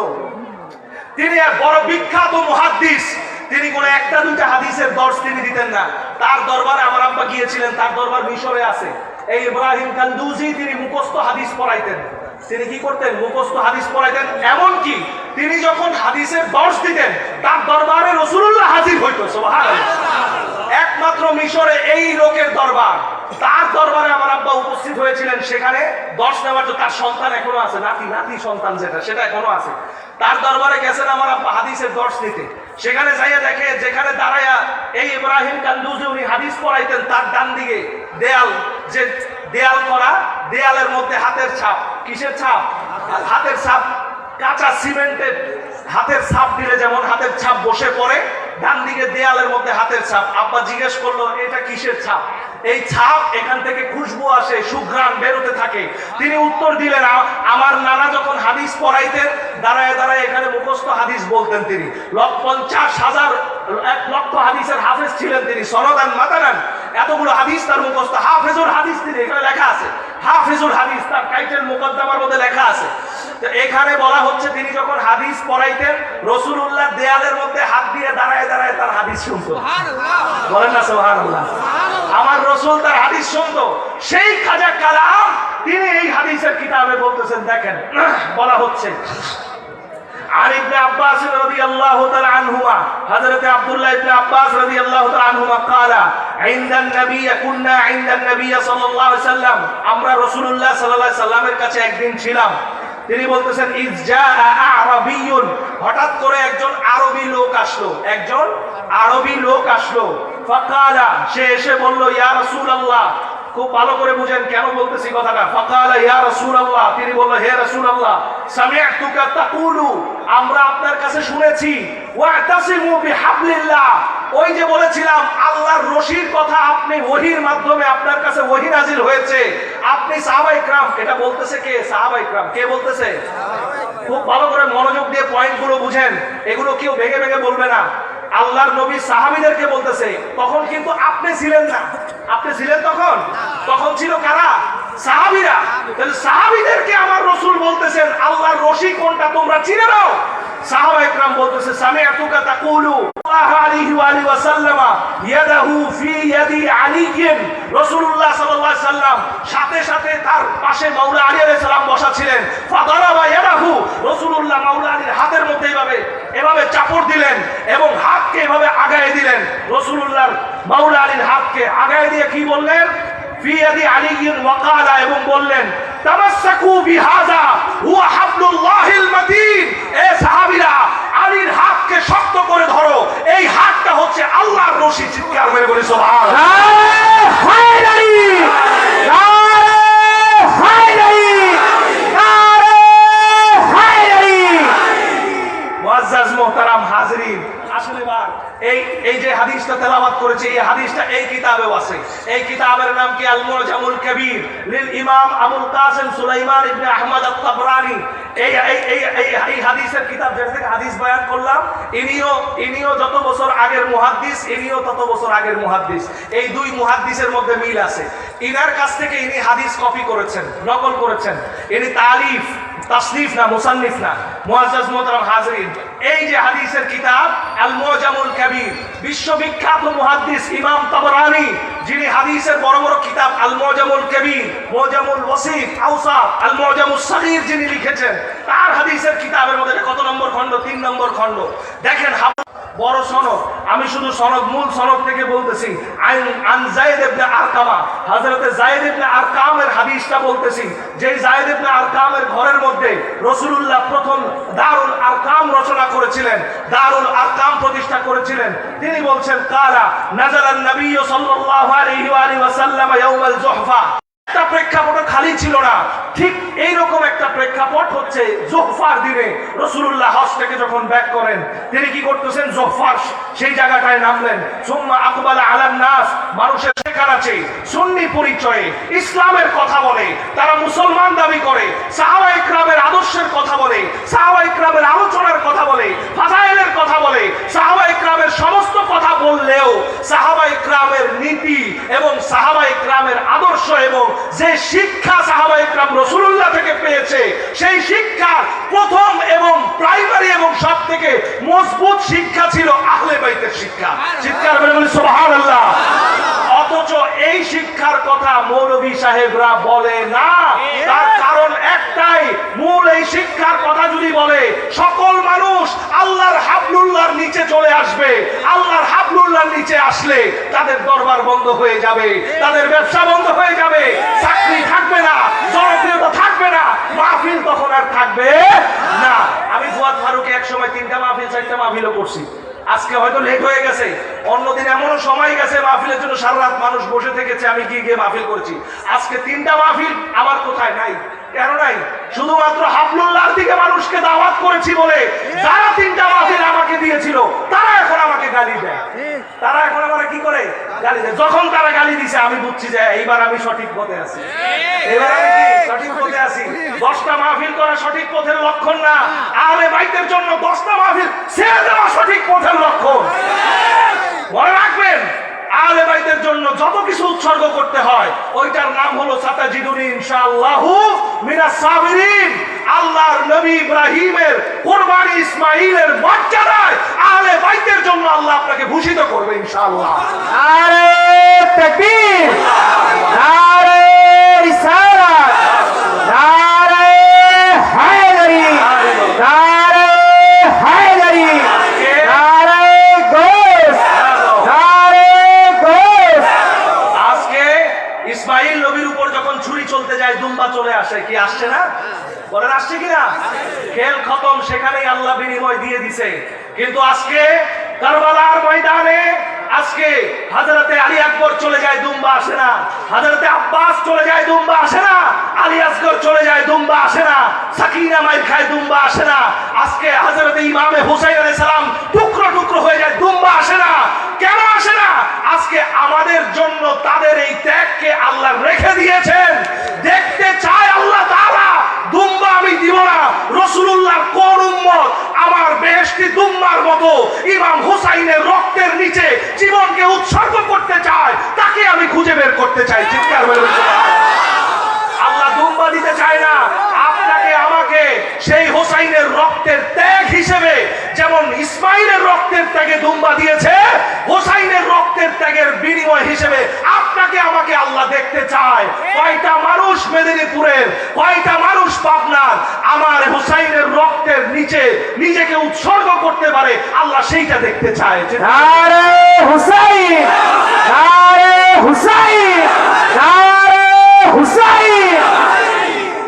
তিনি এক বড় বিখ্যাত মুহাদ্দিস। তিনি কোনো একটা দুইটা হাদিসের দর্শ তিনি দিতেন না। তার দরবারে আমার আব্বা গিয়েছিলেন, তার দরবার মিশরে আছে। এই ইব্রাহিম কান্দুজি তিনি মুখস্থ হাদিস পড়াইতেন। তিনি কি করতেন? মুখস্থ হাদিস পড়াইতেন। এমন কি তিনি যখন হাদিসের দর্শ দিতেন, তার দরবারে রাসূলুল্লাহ হাজির হইতো। সুবহানাল্লাহ। একমাত্র মিশরে এই লোকের দরবার, তার দরবারে আমার আব্বা উপস্থিত হয়েছিলেন। সেখানে দর্শ নেওয়ার জন্য তার সন্তান এখনো আছে, নাতি সন্তান সেটা এখনো আছে। তার দরবারে গেছেন আমার আব্বা হাদিসের দর্শ নিতে। সেখানে যাইয়া দেখে, যেখানে দাঁড়াইয়া এই ইব্রাহিম কান্দুজি উনি হাদিস পড়াইতেন, তার ডান দিকে দেয়াল, যে দেয়াল করা, দেয়ালের মধ্যে হাতের ছাপ। কিসের ছাপ? হাতের ছাপ। কাঁচা সিমেন্টের হাতের ছাপ দিলে যেমন হাতের ছাপ বসে পড়ে, ডান দিকে দেয়ালের মধ্যে হাতের ছাপ। আব্বা জিজ্ঞেস করলো, এটা কিসের ছাপ? এই ছাপ, এখান থেকে খুশবু আসে, সুঘ্রাণ বেরোতে থাকে। তিনি উত্তর দিলেন, আমার নানা যখন হাদিস পড়াইতেন, দাঁড়ায় দাঁড়ায় এখানে মুখস্থ হাদিস বলতেন। তিনি 50,000 1 লক্ষ হাদিসের হাফেজ ছিলেন তিনি, সনদান মাতানান। এতগুলো হাদিস তার মুখস্থ। হাফেজুল হাদিস তিনি, এখানে লেখা আছে হাফেজুল হাদিস, তার টাইটেল মুকদ্দমার মধ্যে লেখা আছে। তো এখানে বলা হচ্ছে, তিনি যখন হাদিস পড়াইতেন, রাসূলুল্লাহ দেয়ালের মধ্যে হাত দিয়ে দাঁড়ায় দাঁড়ায় তার হাদিস শুনতো। বলেন না সুবহানাল্লাহ। আমার রাসূল তার হাদিস শুনতো। সেই খাজা কালাম তিনি এই হাদিসের কিতাবে বলতেছেন, দেখেন বলা হচ্ছে, আর ইবনে আব্বাস রাদিয়াল্লাহু তাআলা আনহুমা, হযরত আব্দুল্লাহ ইবনে আব্বাস রাদিয়াল্লাহু তাআলা আনহুমা قالا عند النبي كنا عند النبي صلى الله عليه وسلم, আমরা রাসূলুল্লাহ সাল্লাল্লাহু আলাইহি সাল্লামের কাছে একদিন ছিলাম। তিনি বলতেছেন ইজা আরাবিয়ুন, হঠাৎ করে একজন আরবি লোক আসলো, একজন আরবি লোক আসলো। ফাকালা, সে এসে বলল ইয়া রাসূলুল্লাহ, খুব ভালো করে বুঝেন কেন বলতেছি কথাটা। ফাকালা ইয়া রাসূলুল্লাহ, তিনি বলল হে রাসূলুল্লাহ, সামি'তুকা তাকুলু, আমরা আপনার কাছে শুনেছি ওয়াতাসিমু বিহাবলিল্লাহ, ওই যে বলেছিলাম আল্লাহর রশির কথা, আপনি ওহীর মাধ্যমে আপনার কাছে ওহী নাজিল হয়েছে, আপনি সাহাবায়ে کرام, এটা বলতেছে কে? সাহাবায়ে کرام। কে বলতেছে? খুব ভালো করে মনোযোগ দিয়ে পয়েন্টগুলো বুঝেন, এগুলো কেউ ভেঙে ভেঙে বলবে না। আল্লাহর নবী সাহাবীদেরকে বলতেছে, তখন কিন্তু আপনি ছিলেন না। আপনি ছিলেন তখন? তখন ছিল কারা? সাহাবীরা। তাহলে সাহাবীদেরকে আমার রাসূল বলতেছেন আল্লাহর রশি কোনটা তোমরা চিনে নাও। সাহাবায়ে کرام বলতেছে সামি'তুকা তাকুলু সাল্লাল্লাহু আলাইহি ওয়া আলিহি ওয়াসাল্লাম ইয়াদাহু ফি ইয়াদি আলিয়্যিন, রাসূলুল্লাহ সাল্লাল্লাহু আলাইহি সাল্লাম সাথে সাথে তার পাশে মাওলা আলী আলাইহিস সালাম বসা ছিলেন। ফাদারাবা ইয়াদাহু, রাসূলুল্লাহ মাওলা আলীর হাতের মধ্যে এভাবে চাপড় দিলেন এবং হাতকে এভাবে আগায় দিলেন। রাসূলুল্লাহর মাওলা আলীর হাতকে আগায় দিয়ে কি বললেন? ফি ইয়াদি আলিয়্যিন ওয়া ক্বালা, এবং বললেন তামাসসাকু বিহাযা হুয়া হাবলুল্লাহিল মাতিন, এ সাহাবীরা আলীর হাতকে শক্ত করে ধরো, এই হাতটা হচ্ছে আল্লাহর রশি। চিৎকার করে বলি সুবহানাল্লাহ। মুআজ্জাজ মুহতারাম হাজিরিন, আসলে এই যে হাদিসটা তেলাওয়াত করেছে, এই হাদিসটা এই কিতাবেও আছে। এই কিতাবের নাম কি? আল মুআজামুল কবির লিল ইমাম আবুল কাসিম সুলাইমান ইবনে আহমদ আত-তাবরানী। এই হাদিসের কিতাব, যেটা থেকে হাদিস বয়ান করলাম, ইনিও যত বছর আগের মুহাদ্দিস, ইনিও তত বছর আগের মুহাদ্দিস। এই দুই মুহাদ্দিসের মধ্যে মিল আছে। ইনার কাছ থেকে ইনি হাদিস কপি করেছেন, নকল করেছেন। ইনি তালিফ, তাসনিফ না, মুসান্নিফ না। মুআজ্জাজ মুহতারাম হাজিরিন, এই যে হাদিসের কিতাব আল মুআজামুল কবির, বিশ্ববিখ্যাত মুহাদ্দিস ইমাম তাবরানী, যিনি হাদিসের বড় বড় কিতাব আল মুআজামুল কবির, মুআজামুল ওয়াসিত, আওসাত, আল মুআজামুস সাগীর যিনি লিখেছেন, তার হাদিসের কিতাবের মধ্যে কত নম্বর খণ্ড? 3 নম্বর খণ্ড। দেখেন বড় সনদ, আমি শুধু সনদ, মূল সনদ থেকে বলতেছি। আন যায়েদ ইবনে আরকামা, হযরত যায়েদ ইবনে আরকামের হাদিসটা বলতেছি। যে যায়েদ ইবনে আরকামের ঘরের মধ্যে রাসূলুল্লাহ প্রথম দারুল আরকাম রচনা করেছিলেন, দারুল আরকাম প্রতিষ্ঠা করেছিলেন। তিনি বলছেন কালা নাযালান নবী সাল্লাল্লাহু আলাইহি ওয়া আলিহি ওয়াসাল্লাম ইয়াউমাল জুহফা, একটা প্রেক্ষাপট খালি ছিল না। ঠিক এইরকম একটা প্রেক্ষাপট হচ্ছে জুহফার দিনে রাসূলুল্লাহ হজ থেকে যখন ব্যাক করেন, তিনি কি করতেছেন? জুহফার সেই জায়গাটায় নামলেন। সুম্মা আকবালা আলান নাস, মানুষের শেখার আছে, সুন্নি পরিচয়ে ইসলামের কথা বলে, তারা মুসলমান দাবি করে, সাহাবায়ে কেরামের আদর্শের কথা বলে, সাহাবায়ে কেরামের আলোচনার কথা বলে, ফাজাইলের কথা বলে, সাহাবায়ে কেরামের সমস্ত কথা বললেও সাহাবায়ে কেরামের নীতি এবং সাহাবায়ে কেরামের আদর্শ এবং যে শিক্ষা সাহাবায়ে কেরাম রাসূলুল্লাহ থেকে পেয়েছে, সেই শিক্ষা প্রথম এবং প্রাইমারি এবং সবথেকে মজবুত শিক্ষা ছিল আহলে বাইতের শিক্ষা। চিৎকার করে বলি সুবহানাল্লাহ। অথচ এই শিক্ষার কথা মৌলভী সাহেবরা বলে না। তার কারণ একটাই, মূল এই শিক্ষার কথা যদি বলে, সকল মানুষ আল্লাহর হাবলুল্লাহর নিচে চলে আসবে। আল্লাহর হাবলুল্লাহর নিচে আসলে তাদের দরবার বন্ধ হয়ে যাবে, তাদের ব্যবসা বন্ধ হয়ে যাবে, চাকরি থাকবে না, জনপ্রিয়তা থাকবে না, মাহফিল তখন আর থাকবে না। আমি ফুয়াদ ফারুকে এক সময় 3টা মাহফিল 4টা মাহফিলও করছি। আজকে হয়তো লেট হয়ে গেছে, অন্যদিন এমনও সময় গেছে মাহফিলের জন্য সারা রাত মানুষ বসে থেকেছে, আমি গিয়ে মাহফিল করেছি। আজকে 3টা মাহফিল আমার কোথায় নাই, কেন নাই? শুধুমাত্র হাবলুল্লাহর দিকে মানুষকে দাওয়াত করেছি বলে যারা 3টা মাহফিল আমাকে দিয়েছিল তারা এখন আমাকে গালি দেয়। তারা এখন আমাকে কি করে? গালি দেয়। যখন তারা গালি দিছে আমি বুঝছি যে এইবার আমি সঠিক পথে আছি, এবার আমি কি সঠিক পথে আছি। 10টা মাহফিল করা সঠিক পথের লক্ষণ না। আহলে বাইতের জন্য 10টা মাহফিল ছেড়ে দেওয়া সঠিক পথের লক্ষণ। মনে রাখবেন, আহলে বাইতের জন্য যত কিছু উৎসর্গ করতে হয় ওইটার নাম হলো সাতাজিদুনি ইনশাআল্লাহু মিনাস সাবিরিন। আল্লাহর নবী ইব্রাহিমের কুরবানি ইসমাঈলের মর্যাদায় আহলে বাইতের জন্য আল্লাহ আপনাকে ভূষিত করবে ইনশাআল্লাহ। নারে তাকবীর, নারে রিসালাত, নারে হায়দারি, নারে যায় দুম্বা চলে আসে, কি আসছে না? বলেন আসছে কিনা? খেল খতম, সেখানেই আল্লাহ বিনিময় দিয়ে দিছে। কিন্তু আজকে কারবালার ময়দানে আজকে হযরতে আলী আকবর চলে যায়, দুম্বা আসে না। হযরতে আব্বাস চলে যায়, দুম্বা আসে না। আলী আসগর চলে যায়, দুম্বা আসে না। সাকিনা মাইর খায়, দুম্বা আসে না। আজকে হযরতে ইমামে হুসাইন আলাইহিস সালাম টুকরো টুকরো হয়ে যায়, দুম্বা আসে না। কেন আসে না? আজকে আমাদের জন্য তাদের এই ত্যাগকে আল্লাহ রেখে দিয়েছেন। দেখতে চায় আল্লাহ তাআলা দুম্বা আমি দিব না। রাসূলুল্লাহর কোন উম্মত আমার বেহেশতি দুম্বার মতো ইমাম হুসাইনের রক্তের নিচে জীবনকে উৎসর্গ করতে চায়, তাকে আমি খুঁজে বের করতে চাই। চিৎকার বলুন সুবহানাল্লাহ। আল্লাহ দুম্বা দিতে চায় না আপনাকে আমাকে সেই হুসাইনের রক্তের ত্যাগ হিসেবে, যেমন ইসমাইলের রক্তের ত্যাগে দুম্বা দিয়েছে, হুসাইনের রক্তের ত্যাগের বিনিময় হিসেবে আপনাকে আমাকে আল্লাহ দেখতে চায়। কয়টা মানুষ মেদিনীপুরের, কয়টা মানুষ পাবনার আমার হুসাইনের রক্তের নিচে নিজেকে উৎসর্গ করতে পারে, আল্লাহ সেইটা দেখতে চায়। নারে হুসাইন, নারে হুসাইন, নারে হুসাইন।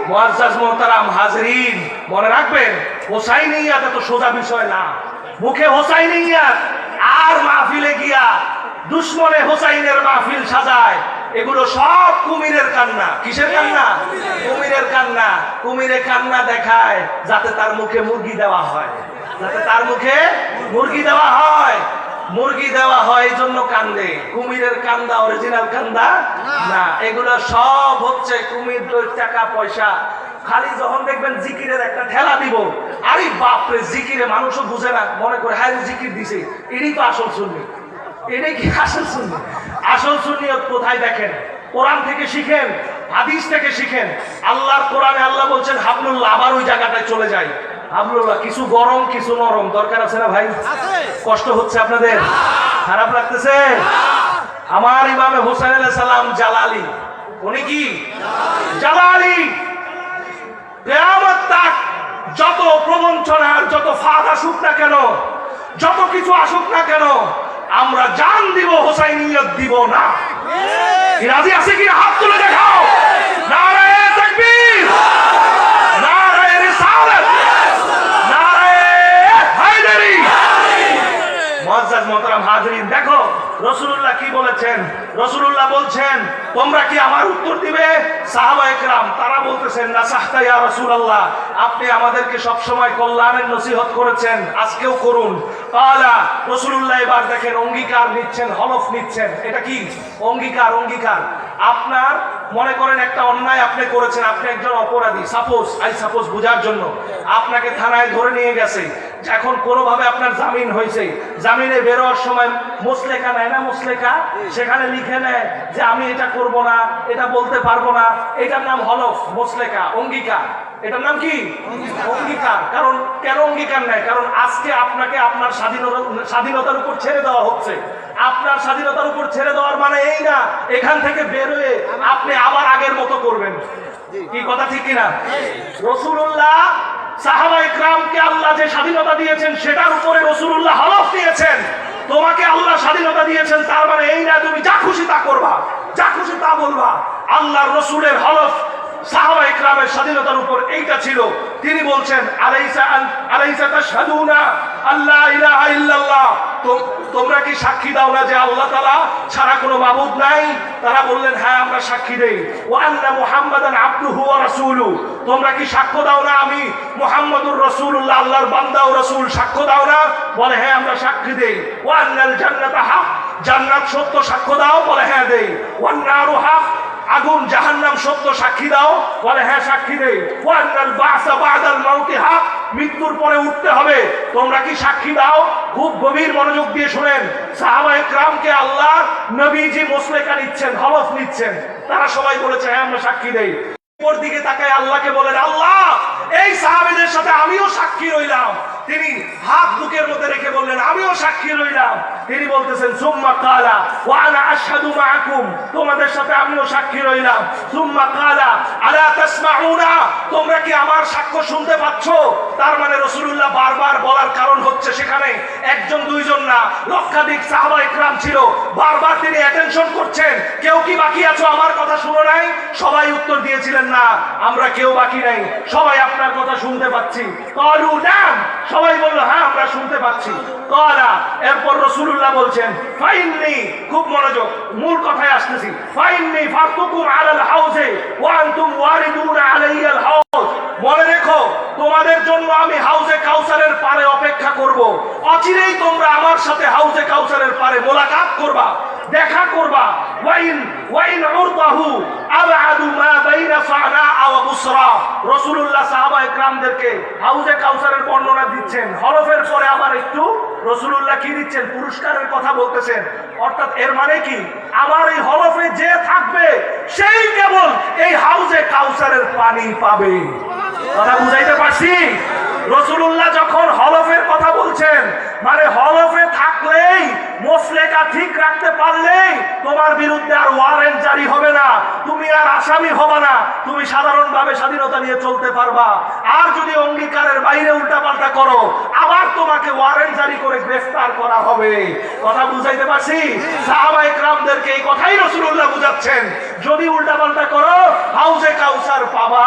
মুআজ্জাজ মোহতারাম হাজরিন, মনে রাখবেন হোসাইনিয়াত এত সোজা বিষয় না। মুখে হোসাইনিয়াত আর মাহফিলে গিয়া দুশ্মনে হোসাইনের মাহফিল সাজায়, এগুলো সব কুমিরের কান্না। কিসের কান্না? কুমিরের কান্না। কুমিরে কান্না দেখায় যাতে তার মুখে মুরগি দেওয়া হয়, যাতে তার মুখে মুরগি দেওয়া হয়। মুরগি দেওয়া হয় এই জন্য কান্দে। কুমিরের কান্দা অরিজিনাল কান্দা না। এগুলো সব হচ্ছে কুমির, টাকা পয়সা। খালি যখন দেখবেন জিকিরের একটা ঠেলা দিব, আরে বাপরে জিকিরে মানুষও বুঝে না, মনে করে হ্যাঁ জিকির দিছে, এটাই তো আসল সুন্নি। এটাই কি আসল সুন্নি? আসল সুন্নিয়ত কোথায় দেখেন? কোরআন থেকে শিখেন, হাদিস থেকে শিখেন। আল্লাহর কোরআনে আল্লাহ বলছেন হাবলুল্লাহ, আবার ওই জায়গাটায় চলে যায়। হাবলুল্লাহ কিছু গরম কিছু নরম, দরকার আছে না ভাই? কষ্ট হচ্ছে আপনাদের? খারাপ লাগতেছে? আমার ইমামে হোসেন আলাইহিস সালাম জালালি, উনি কি জালালি। কিয়ামত তাক যত প্রবঞ্চনার যত ফাঁদ আসুক না কেন, যত কিছু আসুক না কেন, আমরা জান দিব, হোসাইনিয়ত দিব না। রাজি আছে কি? হাত তুলে দেখাও। নারায়ে তাকবীর, নারায়ে রিসালাত, নারায়ে হায়দারি। মুআজ্জাজ মুহতারাম হাজরিন, দেখো রাসূলুল্লাহ কি বলেছেন। রাসূলুল্লাহ বলছেন তোমরা কি আমার উত্তর দিবে? সাহাবায়ে কেরাম তারা বলতেছেন নাসাহতা ইয়া রাসূলুল্লাহ, আপনি আমাদেরকে সব সময় কল্যাণের নসিহত করেছেন, আজকেও করুন। কালা, রাসূলুল্লাহ এবার দেখেন অঙ্গীকার নিচ্ছেন, হলফ নিচ্ছেন। এটা কি? অঙ্গীকার। অঙ্গীকার আপনার মনে করেন একটা অন্যায় আপনি করেছেন, আপনি একজন অপরাধী, সাপোজ বোঝার জন্য আপনাকে থানায় ধরে নিয়ে গেছে। এখন কোনোভাবে আপনার জামিন হয়েছে, জামিনে বেরোয়ার সময় মুসলেখা নেয় না, মুসলেখা, সেখানে লিখে নেয় যে আমি এটা করব না, এটা বলতে পারবো না। এটার নাম হলফ, মুসলেখা, অঙ্গীকার। এটার নাম কি? অঙ্গীকার। কারণ কেন অঙ্গীকার নেয়? কারণ আজকে আপনাকে আপনার স্বাধীনতার উপর ছেড়ে দেওয়া হচ্ছে। আপনার স্বাধীনতার উপর ছেড়ে দেওয়ার মানে এই না এখান থেকে বেরোয় আপনি আবার আগের মতো করবেন। কি কথা ঠিক কিনা? রাসূলুল্লাহ সাহাবায়ে কেরামকে আল্লাহ যে স্বাধীনতা দিয়েছেন সেটার উপরে রাসূলুল্লাহ হলফ দিয়েছেন। তোমাকে আল্লাহ স্বাধীনতা দিয়েছেন, তার মানে এই না তুমি যা খুশি তা করবা, যা খুশি তা বলবা। আল্লাহর রাসূলের হলফ সাহাবায়ে কেরামের স্বাধীনতার উপর এইটা ছিল। তিনি বলছেন আলাইসা তাশহাদুনা আল্লা ইলাহা ইল্লাল্লাহ, তোমরা কি সাক্ষী দাও না যে আল্লাহ তাআলা ছাড়া কোনো মাবুদ নাই? তারা বললেন হ্যাঁ আমরা সাক্ষী দেই। ওয়া আন্না মুহাম্মাদান আবদুহু ওয়া রাসূলুহু, তোমরা কি সাক্ষ্য দাও না আমি মুহাম্মদুর রাসূলুল্লাহ আল্লাহর বান্দা ও রাসূল? সাক্ষ্য দাও না? বলে হ্যাঁ আমরা সাক্ষী দেই। ওয়া আন্নাল জান্নাতা হক, জান্নাত সত্য, সাক্ষ্য দাও? বলে হ্যাঁ দেই। ওয়ান নারু হক, আগুন জাহান্নাম সত্য, সাক্ষী দাও? বলে হ্যাঁ সাক্ষী দেই। ওয়া আন্নাল বা'সা বা'দাল মাউতি হক, মৃত্যুর পরে উঠতে হবে, তোমরা কি সাক্ষী দাও? খুব গভীর মনোযোগ দিয়ে শুনেন। সাহাবায়ে কেরামকে আল্লাহ নবীজি মুসলেকা নিচ্ছেন, হলফ নিচ্ছেন। তারা সবাই বলেছে হ্যাঁ আমরা সাক্ষী দেই। উপর দিকে তাকায় আল্লাহকে বলেন আল্লাহ এই সাহাবীদের সাথে আমিও সাক্ষী রইলাম। তিনি হাত বুকের মধ্যে রেখে বললেন আমিও সাক্ষী রইলাম। তিনি বলতেছেন সুম্মা কালা ওয়া আনা আশহাদু মাআকুম, তোমাদের সাথে আমিও সাক্ষী রইলাম। সুম্মা কালা আলা তাসমাউনা, তোমরা কি আমার সাক্ষ্য শুনতে পাচ্ছ? তার মানে রাসূলুল্লাহ বারবার বলার কারণ হচ্ছে সেখানে একজন দুইজন না, লক্ষাধিক সাহাবা ইকরাম ছিল, বারবার তিনি অ্যাটেনশন করছেন, কেউ কি বাকি আছো আমার কথা শুনো নাই? সবাই উত্তর দিয়েছিলেন না, আমরা কেউ বাকি নাই, সবাই আপনার কথা শুনতে পাচ্ছি। ক্বালু নাম, সবাই বলল হ্যাঁ আমরা শুনতে পাচ্ছি। ক্বালা, এরপর রাসূলুল্লাহ বলছেন ফাইন্নি, খুব মনোযোগ, মূল কথায় আসতেছি, ফাইন্নি ফারতুকুম আলাল হাউজে ওয়া আনতুম ওয়ারিদুনা আলাইয়াল হাউজ, মনে রেখো তোমাদের জন্য আমি হাউজে কাউসারের পারে অপেক্ষা করব, অচিরেই তোমরা আমার সাথে হাউজে কাউসারের পারে মোলাকাত করবা, দেখা করবা। ওয়াইন উরদাহু আবআদু মা বাইনা সানা ওয়া বুসরা, রাসূলুল্লাহ সাহাবা ইকরামদেরকে হাউজে কাউসারের বর্ণনা দিচ্ছেন, হরফের পরে আবার একটু রাসূলুল্লাহ কি দিচ্ছেন, পুরস্কারের কথা বলতেছেন। অর্থাৎ এর মানে কি, আমার এই হরফে যে থাকবে সেই কেবল এই হাউজে কাউসারের পানি পাবে। কথা বুঝাইতে পারছি? রাসূলুল্লাহ যখন হলফের কথা বলছেন, মানে হলফে থাকলেই, মসলেকা ঠিক রাখতে পারলেই তোমার বিরুদ্ধে আর ওয়ারেন্ট জারি হবে না, তুমি আর আসামি হবে না, তুমি সাধারণভাবে স্বাধীনতা নিয়ে চলতে পারবা। আর যদি অঙ্গীকারের বাইরে উল্টাপাল্টা করো, আবার তোমাকে ওয়ারেন্ট জারি করে গ্রেফতার করা হবে। কথা বুঝাইতে পারছি? সাহাবা ইকরামদেরকে এই কথাই রাসূলুল্লাহ বুঝাচ্ছেন, যদি উল্টাপাল্টা করো হাউজে কাউসার পাবা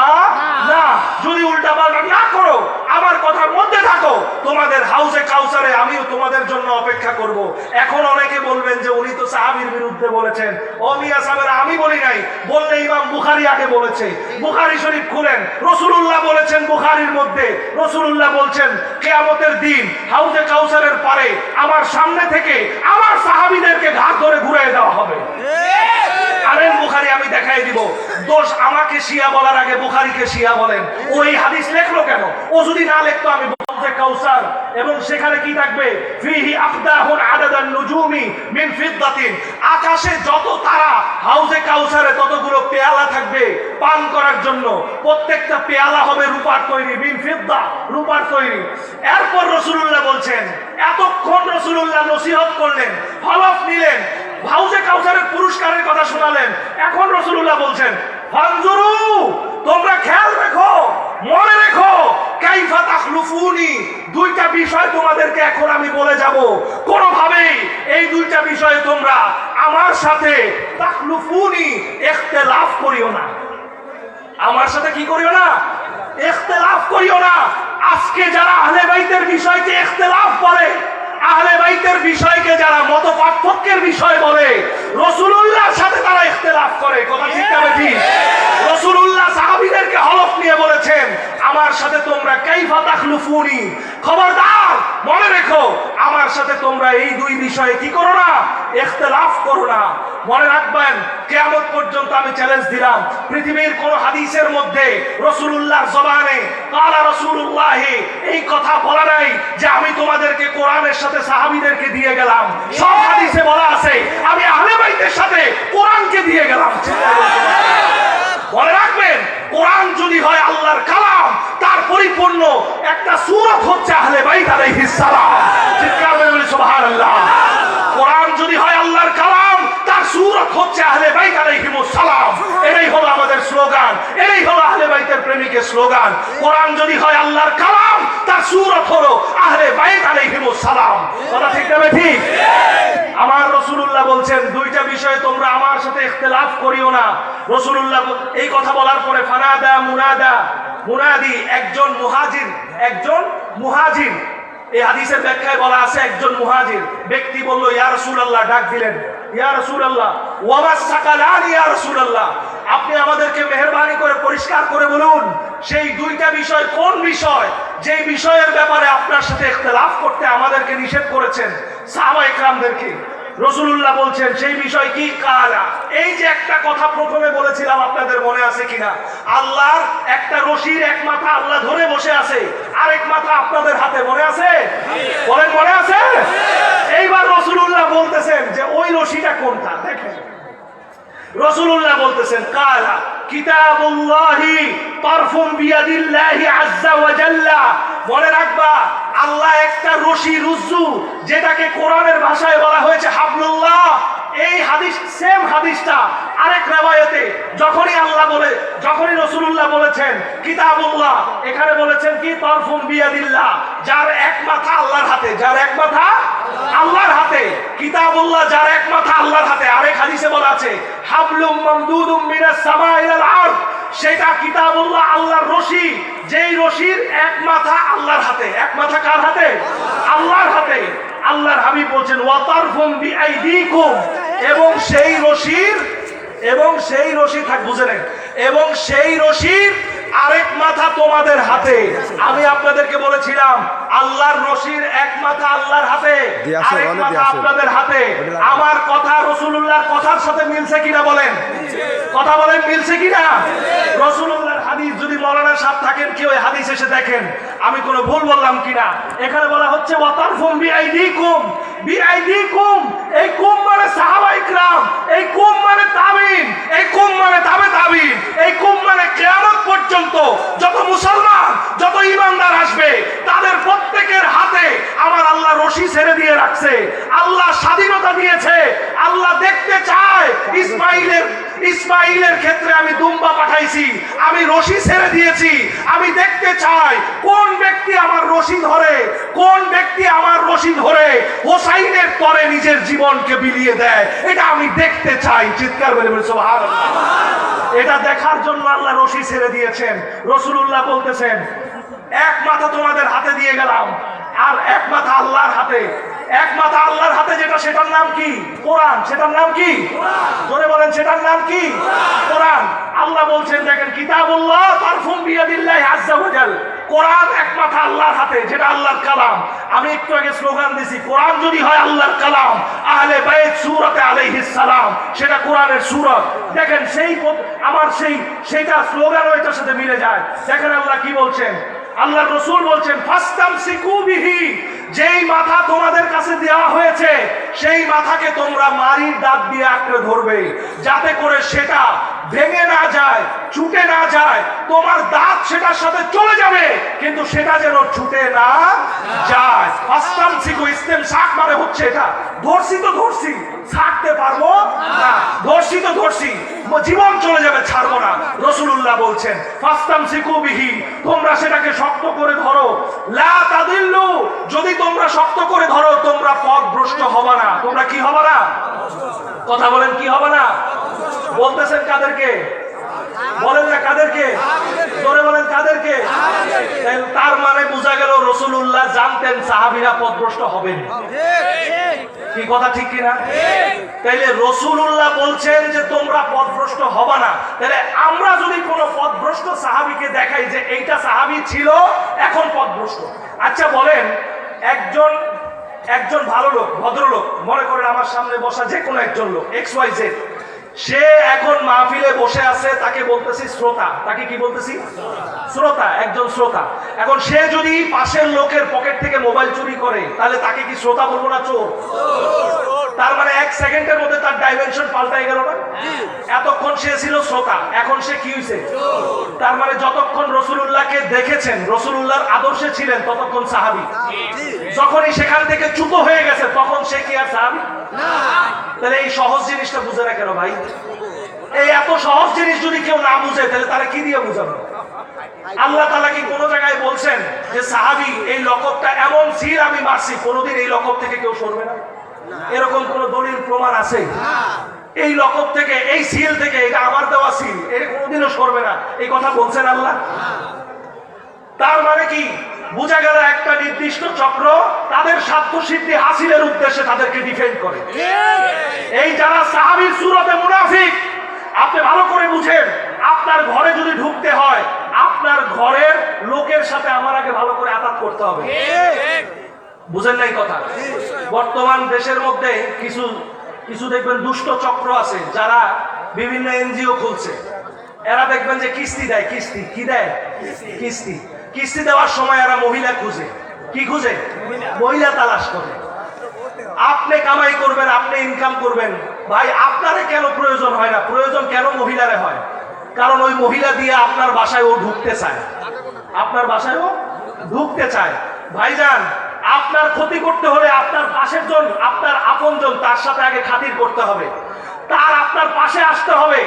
না, যদি উল্টাপাল্টা না করো আমার কথার মধ্যে থাকো, তোমাদের হাউজে কাউসারে আমিও তোমাদের জন্য অপেক্ষা করব। এখন অনেকে বলবেন যে উনি তো সাহাবীর বিরুদ্ধে বলেছেন। ও মিয়া সাহেবেরা, আমি বলি নাই, বললে ইমাম বুখারী আগে বলেছে। বুখারী শরীফ খুলেন, রাসূলুল্লাহ বলেছেন বুখারীর মধ্যে, রাসূলুল্লাহ বলছেন কিয়ামতের দিন হাউজে কাউসারের পারে আমার সামনে থেকে আমার সাহাবীদেরকে ঘাট ধরে ঘুরিয়ে দেওয়া হবে। আলেম বুখারী আমি দেখাই দিব। দোষ আমাকে শিয়া বলার আগে বুখারীকে শিয়া বলেন। ও এই হাদিস লেখলো কেন? ও যদি না লিখতো আমি হাউজে কাউসার, এবং সেখানে কি থাকবে, ফিহি আকদাহুন আদাদান নুজুমি মিন ফিদ্দাতিন, আকাশে যত তারা হাউজে কাউসারে ততগুলো পেয়ালা থাকবে পান করার জন্য, প্রত্যেকটা পেয়ালা হবে রূপার তৈরি, মিন ফিদ্দা, রূপার তৈরি। এরপর রাসূলুল্লাহ বলছেন, এতক্ষণ রাসূলুল্লাহ নসিহত করলেন, হলফ নিলেন, হাউজে কাউসারের পুরস্কারের কথা শোনালেন, এখন রাসূলুল্লাহ বলছেন ফানজুরু, তোমরা খেয়াল রেখো, মনে রেখো, কাইফা তাখলুফুনি, দুইটা বিষয় তোমাদেরকে এখন আমি বলে যাব, কোনোভাবেই এই দুইটা বিষয়ে তোমরা আমার সাথে তাখলুফুনি, ইখতিলাফ করিও না। আমার সাথে কি করিও না? ইখতিলাফ করিও না। আজকে যারা আহলে বাইতের বিষয়কে ইখতিলাফ বলে, আহলে বাইতের বিষয়কে যারা মত পার্থক্যের বিষয় বলে, রাসূলুল্লাহর সাথে তারা ইখতিলাফ করে। কথা ঠিক না ঠিক? রাসূলুল্লাহ সাহাবীদেরকে হলফ নিয়ে বলেছেন আমার সাথে তোমরা কাইফা তাখলুফুনি, খবরদার মনে রেখো আমার সাথে তোমরা এই দুই বিষয়ে কি করো না, ইখতিলাফ করো না। মনে রাখবেন, কিয়ামত পর্যন্ত আমি চ্যালেঞ্জ দিলাম, পৃথিবীর কোন হাদিসের মধ্যে রাসূলুল্লাহর জবানে কালা রাসূলুল্লাহ এই কথা বলা নাই যে আমি তোমাদেরকে কোরআনের সাথে সাহাবীদেরকে দিয়ে গেলাম। সব হাদিসে বলা আছে আমি আহলে বাইতের সাথে কোরআনকে দিয়ে গেলাম। মনে রাখবেন, কোরআন যদি হয় আল্লাহর কালাম, তার পরিপূর্ণ একটা সূরত হচ্ছে আহলে বাইত আলাইহিস সালাম। চিৎকার করে বলি সুবহানাল্লাহ। কোরআন যদি হয় আল্লাহর কালাম, তার সূরত হচ্ছে আহলে বাইত আলাইহিমুস সালাম। এটাই হলো আমাদের স্লোগান, এটাই হলো আহলে বাইতের প্রেমিকের স্লোগান। কোরআন যদি হয় আল্লাহর কালাম, তার সূরত হলো আহলে বাইত আলাইহিমুস সালাম। কথা ঠিক না ঠিক? আমার রাসূলুল্লাহ বলছেন দুইটা বিষয়ে তোমরা আমার সাথে ইখতিলাফ করিও না। রাসূলুল্লাহ এই কথা বলার পরে ফানাদা মুনাদা, মুনাদি একজন মুহাজির, একজন মুহাজির, এই হাদিসের ব্যাখ্যায় বলা আছে একজন মুহাজির ব্যক্তি বলল ইয়া রাসূলুল্লাহ, ডাক দিলেন ইয়া রাসূলুল্লাহ, ওয়া মাসাকালানি ইয়া রাসূলুল্লাহ, আপনি আমাদেরকে মেহেরবানি করে পরিষ্কার করে বলুন সেই দুইটা বিষয় কোন বিষয়, যেই বিষয়ের ব্যাপারে আপনার সাথে ইখতিলাফ করতে আমাদেরকে নিষেধ করেছেন সাহাবা ইকরামদেরকে। রাসূলুল্লাহ বলছেন সেই বিষয় কি? কালা, এই যে একটা কথা প্রথমে বলেছিলাম আপনাদের মনে আছে কিনা, আল্লাহর একটা রশির এক মাথা আল্লাহ ধরে বসে আছে, আরেক মাথা আপনাদের হাতে, মনে আছে? বলেন মনে আছে? এইবার রাসূলুল্লাহ বলতেছেন যে ওই রশিটা কোনটা, দেখেন রাসূলুল্লাহ বলতেছেন কালা কিতাবুল্লাহি তারফুম বিয়াদিল্লাহি আজ্জা ওয়া জাল্লা, মনে রাখবা আল্লাহ একটা রশি রুজ্জু, যেটাকে কোরআনের ভাষায় বলা হয়েছে হাবলুল্লাহ। এই হাদিস, সেম হাদিসটা আরেক রিওয়ায়াতে যখনই রাসূলুল্লাহ বলেছেন কিতাবুল্লাহ, এখানে বলেছেন কি তারফুম বিয়াদিল্লাহ, যার এক মাথা আল্লাহর হাতে, যার এক মাথা আল্লাহর হাতে। কিতাবুল্লাহ যার এক মাথা আল্লাহর হাতে। আরেক হাদিসে বলা আছে হাবলুম মামদুদুম মিনাস সামা ইলাল আরদ, সেটা কিতাবুল্লাহ আল্লাহর রশি, যেই রশির এক মাথা আল্লাহর হাতে। এক মাথা কার হাতে? আল্লাহর হাতে। আল্লাহর হাবিব বলছেন ওয়াতারফুম বিআইদিকুম, এবং সেই রশি থাক, বুঝে নেন, এবং সেই রশির আরেক মাথা তোমাদের হাতে। আমি আপনাদেরকে বলেছিলাম আল্লাহর রশির এক মাথা আল্লাহর হাতে, আরেক মাথা আপনাদের হাতে। আমার কথা রাসূলুল্লাহর কথার সাথে মিলছে কিনা বলেন? কথা বলেন, মিলছে কিনা? রাসূলুল্লাহর হাদিস যদি মাওলানা সাহেব থাকেন, কি ওই হাদিস এসে দেখেন আমি কোনো ভুল বললাম কিনা। এখানে বলা হচ্ছে ওয়াতারফুম বিআইদিকুম, বিআইদিকুম, এই কুম মানে সাহাবায়ে কিরাম, এই কুম মানে তাবিঈন, এই কুম মানে তাবে তাবিঈন, এই কুম মানে কিয়ামত পর্যন্ত যত মুসলমান, যত ঈমানদার আসবে তাদের প্রত্যেকের হাতে আমার আল্লাহ রশি ছেড়ে দিয়ে রাখছে। আল্লাহ স্বাধীনতা দিয়েছে। আল্লাহ দেখতে চায় ইসমাইলের ক্ষেত্রে আমি দুম্বা পাঠাইছি, আমি রশি ছেড়ে দিয়েছি। আমি দেখতে চাই কোন ব্যক্তি আমার রশি ধরে, কোন ব্যক্তি আমার রশি ধরে হোসাইনের তরে নিজের জীবনকে বিলিয়ে দেয়। এটা আমি দেখতে চাই। চিৎকার করে বলে সুবহানাল্লাহ। এটা দেখার জন্য আল্লাহ রশি ছেড়ে দিয়েছেন। রাসূলুল্লাহ বলতেছেন এক মাথা তোমাদের হাতে দিয়ে গেলাম, আর এক মাথা আল্লাহর হাতে। এক মাথা আল্লাহর হাতে যেটা, সেটার নাম কি? কোরআন। সেটার নাম কি? জোরে বলেন, সেটার নাম কি? কোরআন। আল্লাহ বলছেন দেখেন কিতাবুল্লাহ তারফুম বিয়াদিল্লাহি আযজা ওয়া জাল, কোরআন এক মাথা আল্লাহর হাতে, যেটা আল্লাহর কালাম। আমি একটু আগে স্লোগান দিছি, কোরআন যদি হয় আল্লাহর কালাম, আহলে বাইত সূরাতে আলাইহিস সালাম, সেটা কোরআনের সূরত। দেখেন সেইটা স্লোগানও এটার সাথে মিলে যায়। দেখেন আল্লাহ কি বলছেন, আল্লাহর রাসূল বলছেন ফাস্তামসিকু বিহি, যেই মাথা তোমাদের কাছে দেওয়া হয়েছে সেই মাথাকে তোমরা মারির দাঁত দিয়ে আঁকড়ে ধরবে, যাতে করে সেটা ভেঙে না যায়, ছুটে না যায়। তোমার দাঁত সেটার সাথে চলে যাবে, কিন্তু সেটা যেন ছুটে না যায়। ফাস্তামসিকু, ইসতিমসাক মানে হচ্ছে এটা, ধরছি তো ধরছি, ছাড়তে পারবো না, ধরছি তো ধরছি, জীবন চলে যাবে, ছাড়বো না। রাসূলুল্লাহ বলছেন ফাস্তামসিকু বিহি, তোমরা সেটাকে শক্ত করে ধরো। লা তাদিল্লু, যদি তোমরা শক্ত করে ধরো তোমরা পথভ্রষ্ট হবে না। তোমরা কি হবে না? কথা বলেন, কি হবে না? বলতেছেন কাদেরকে? বলেন না কাদেরকে? জোরে বলেন কাদেরকে? তার মানে বোঝা গেল রাসূলুল্লাহ জানতেন সাহাবীরা পথভ্রষ্ট হবেন। কি কথা ঠিক কিনা? তাইলে রাসূলুল্লাহ বলছেন যে তোমরা পথভ্রষ্ট হবে না, তাহলে আমরা যদি কোনো পথভ্রষ্ট সাহাবীকে দেখাই যে এইটা সাহাবী ছিল এখন পথভ্রষ্ট। আচ্ছা বলেন, একজন ভালো লোক, ভদ্রলোক, মনে করেন আমার সামনে বসা যে কোনো একজন লোক XYZ, সে এখন মাহফিলে বসে আছে, তাকে বলতেছি শ্রোতা। তাকে কি বলতেছি? শ্রোতা, একজন শ্রোতা। এখন সে যদি পাশের লোকের পকেট থেকে মোবাইল চুরি করে, তাহলে তাকে কি শ্রোতা বলবো না চোর? তার মানে 1 সেকেন্ডের মধ্যে তার ডাইমেনশন পাল্টাই গেল না? এতক্ষণ সে ছিল শ্রোতা, এখন সে কি হয়েছে? তার মানে যতক্ষণ রাসূলুল্লাহকে দেখেছেন, রাসূলুল্লাহর আদর্শে ছিলেন, ততক্ষণ সাহাবী। যখনই সেখান থেকে চ্যুত হয়ে গেছে, তখন সে কি আর সাহাবী না? তাহলে এই সহজ জিনিসটা বুঝে না কেন ভাই? এই এত সহজ জিনিস যদি কেউ না বুঝে, তাহলে তারা কি দিয়ে বুঝাবে? আল্লাহ তাআলা কি কোন জায়গায় বলছেন যে সাহাবী এই লকবটা এমন ছিল আমি মারছি, কোনদিন এই লকব থেকে কেউ সরবে না? এরকম কোন দলিল প্রমাণ আছে? এই লকব থেকে, এই সিল থেকে, এটা আমার দেওয়া সিল, এর কোনদিনও সরবে না, এই কথা বলছেন আল্লাহ? তার মানে কি বোঝা গেল একটা নির্দিষ্ট চক্র তাদের স্বার্থ সিদ্ধি হাসিলের উদ্দেশ্যে তাদেরকে ডিফেন্ড করে। এই যারা সাহাবীর সূরতে মুনাফিক, আপনি ভালো করে বুঝেন, আপনার ঘরে যদি ঢুকতে হয়, আপনার ঘরের লোকের সাথে আমার আগে ভালো করে আতাত করতে হবে। বুঝেন নাই কথা? বর্তমান দেশের মধ্যে কিছু দেখবেন দুষ্ট চক্র আছে, যারা বিভিন্ন NGO খুলছে। এরা দেখবেন যে কিস্তি দেয়, কিস্তি কি দেয়? কিস্তি দেওয়ার সময় এরা মহিলা খুঁজে। কি খুঁজে? মহিলা তালাশ করে। আপনি কামাই করবেন, আপনি ইনকাম করবেন, ভাই আপনারে কেন প্রয়োজন হয় না? প্রয়োজন কেন মহিলারে হয়? কারণ ওই মহিলা দিয়ে আপনার বাসায় ও ঢুকতে চায়, আপনার বাসায় ও ঢুকতে চায়। ভাইজান, আপনার ক্ষতি করতে হলে আপনার পাশের জন, আপনার আপনজন, তার সাথে আগে খাতির করতে হবে, তার আপনার পাশে আসতে হবে।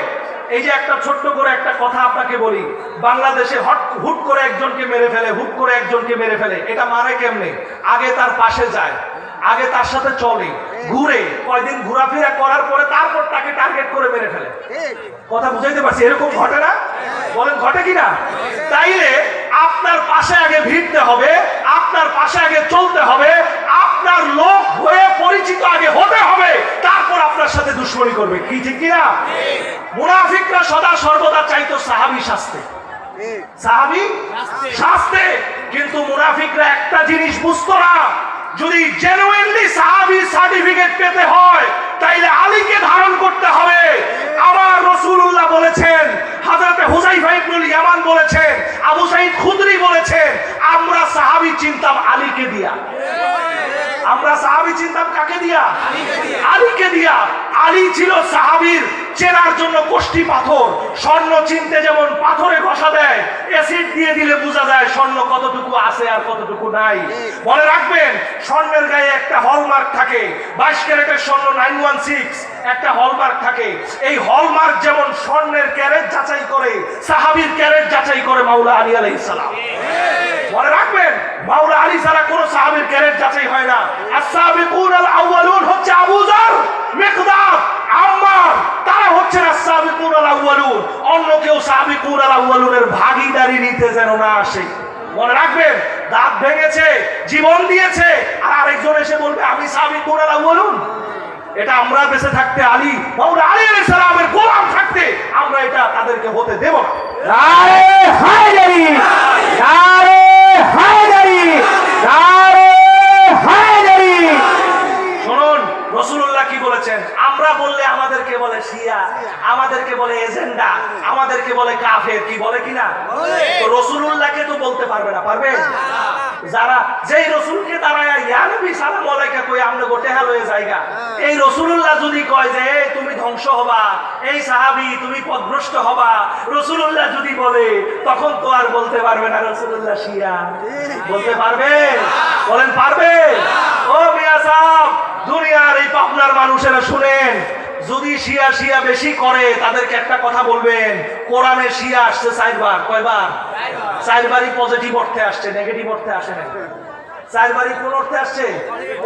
এই যে একটা ছোট্ট করে একটা কথা আপনাকে বলি, বাংলাদেশে হুট করে একজনকে মেরে ফেলে, হুট করে একজনকে মেরে ফেলে, এটা মারে কেমনে? আগে তার পাশে যায়, আগে তার সাথে চলে, ঘুরে, কয়দিন ঘোরাফেরা করার পরে তারপর তাকে টার্গেট করে মেরে ফেলে। কথা বুঝাইতে পারছি? এরকম ঘটে না? বলেন ঘটে কিনা? তাইলে আপনার পাশে আগে ভিড়তে হবে, আপনার পাশে আগে চলতে হবে, আপনার লোক হয়ে পরিচিত আগে হতে হবে, তারপর আপনার সাথে দুশ্মনী করবে। কি ঠিক কিনা? মুনাফিকরা সদা সর্বদা চাইতো সাহাবী শাস্তে, সাহাবী শাস্তে, কিন্তু মুনাফিকরা একটা জিনিস বুঝতো না, যদি জেনুইনলি সাহাবী সার্টিফিকেট পেতে হয় তাইলে আলীকে ধারণ করতে হবে। আমার রাসূলুল্লাহ বলেছেন, হযরত হুযায়ফা ইবনুল ইয়ামান বলেছেন, আবু সাঈদ খুদরি বলেছেন, আমরা সাহাবী চিনতাম আলীকে দিয়া। আমরা সাহাবী চিনতাম কাকে দিয়া? আলীকে দিয়া। আলী ছিল সাহাবীর চেনার জন্য কোষ্ঠী পাথর। স্বর্ণ চিনতে যেমন পাথরে ঘষা দেয়, অ্যাসিড দিয়ে দিলে বোঝা যায় স্বর্ণ কতটুকু আছে আর কতটুকু নাই। মনে রাখবেন, স্বর্ণের গায়ে একটা হলমার্ক থাকে, 22 ক্যারেটের স্বর্ণ 916 একটা হলমার্ক থাকে। এই হলমার্ক যেমন স্বর্ণের ক্যারেট যাচাই করে, সাহাবীর ক্যারেট যাচাই করে মাওলা আলী আলাইহিস সালাম। মনে রাখবেন, মাওলা আলী ছাড়া কোন সাহাবীর ক্যারেট যাচাই হয় না। আস-সাবিকুন আল-আউয়ালুন হচ্ছে আবু যর, মিকদাদ, আম্মার, তারা হচ্ছে আস-সাবিকুন আল-আউয়ালুন। অন্য কেউ সাবিকুন আল-আউয়ালুনের ভাগীদারি নিতে যেন না আসে। মনে রাখবেন, দাঁত ভেঙেছে, জীবন দিয়েছে, আর আরেকজন এসে বলবে আমি সাবিকুন আল-আউয়ালুন। এটা আমরা বেঁচে থাকতে, আলী মাওলা আলী আলাইহিস সালামের গোলাম থাকতে আমরা এটা তাদেরকে হতে দেব না। নারে হায়দারি, নারে হায়দারি, নারে হায়দারি। শুনুন, রাসূলুল্লাহ কি বলেছেন? আমরা বললে আমাদেরকে বলে শিয়া, আমাদেরকে বলে এজেন্ডা, আমাদেরকে বলে কাফের, কি বলে কিনা? তো রাসূলুল্লাহকে তো বলতে পারবে না, পারবে? যারা যেই রাসূলকে দাঁড়ায় ইয়া নবী সালাম আলাইকা কই আমরা গোটে হাল হয়ে যায়গা, এই রাসূলুল্লাহ যদি কয় যে তুমি ধ্বংস হবা, এই সাহাবী তুমি পথভ্রষ্ট হবা, রাসূলুল্লাহ যদি বলে, তখন তো আর বলতে পারবে না রাসূলুল্লাহ শিয়া। বলতে পারবে? বলেন পারবে? ও মিয়া সাহেব, দুনিয়ার এই পাবনার মানুষেরা শুনেন, যদি শিয়া শিয়া বেশি করে তাদেরকে একটা কথা বলবেন, কোরআনে শিয়া আসছে 4 বার। কয়বার? 4 বারই পজিটিভ অর্থে আসছে, নেগেটিভ অর্থে আসে নাই। 4 বারই কোন অর্থে আসছে?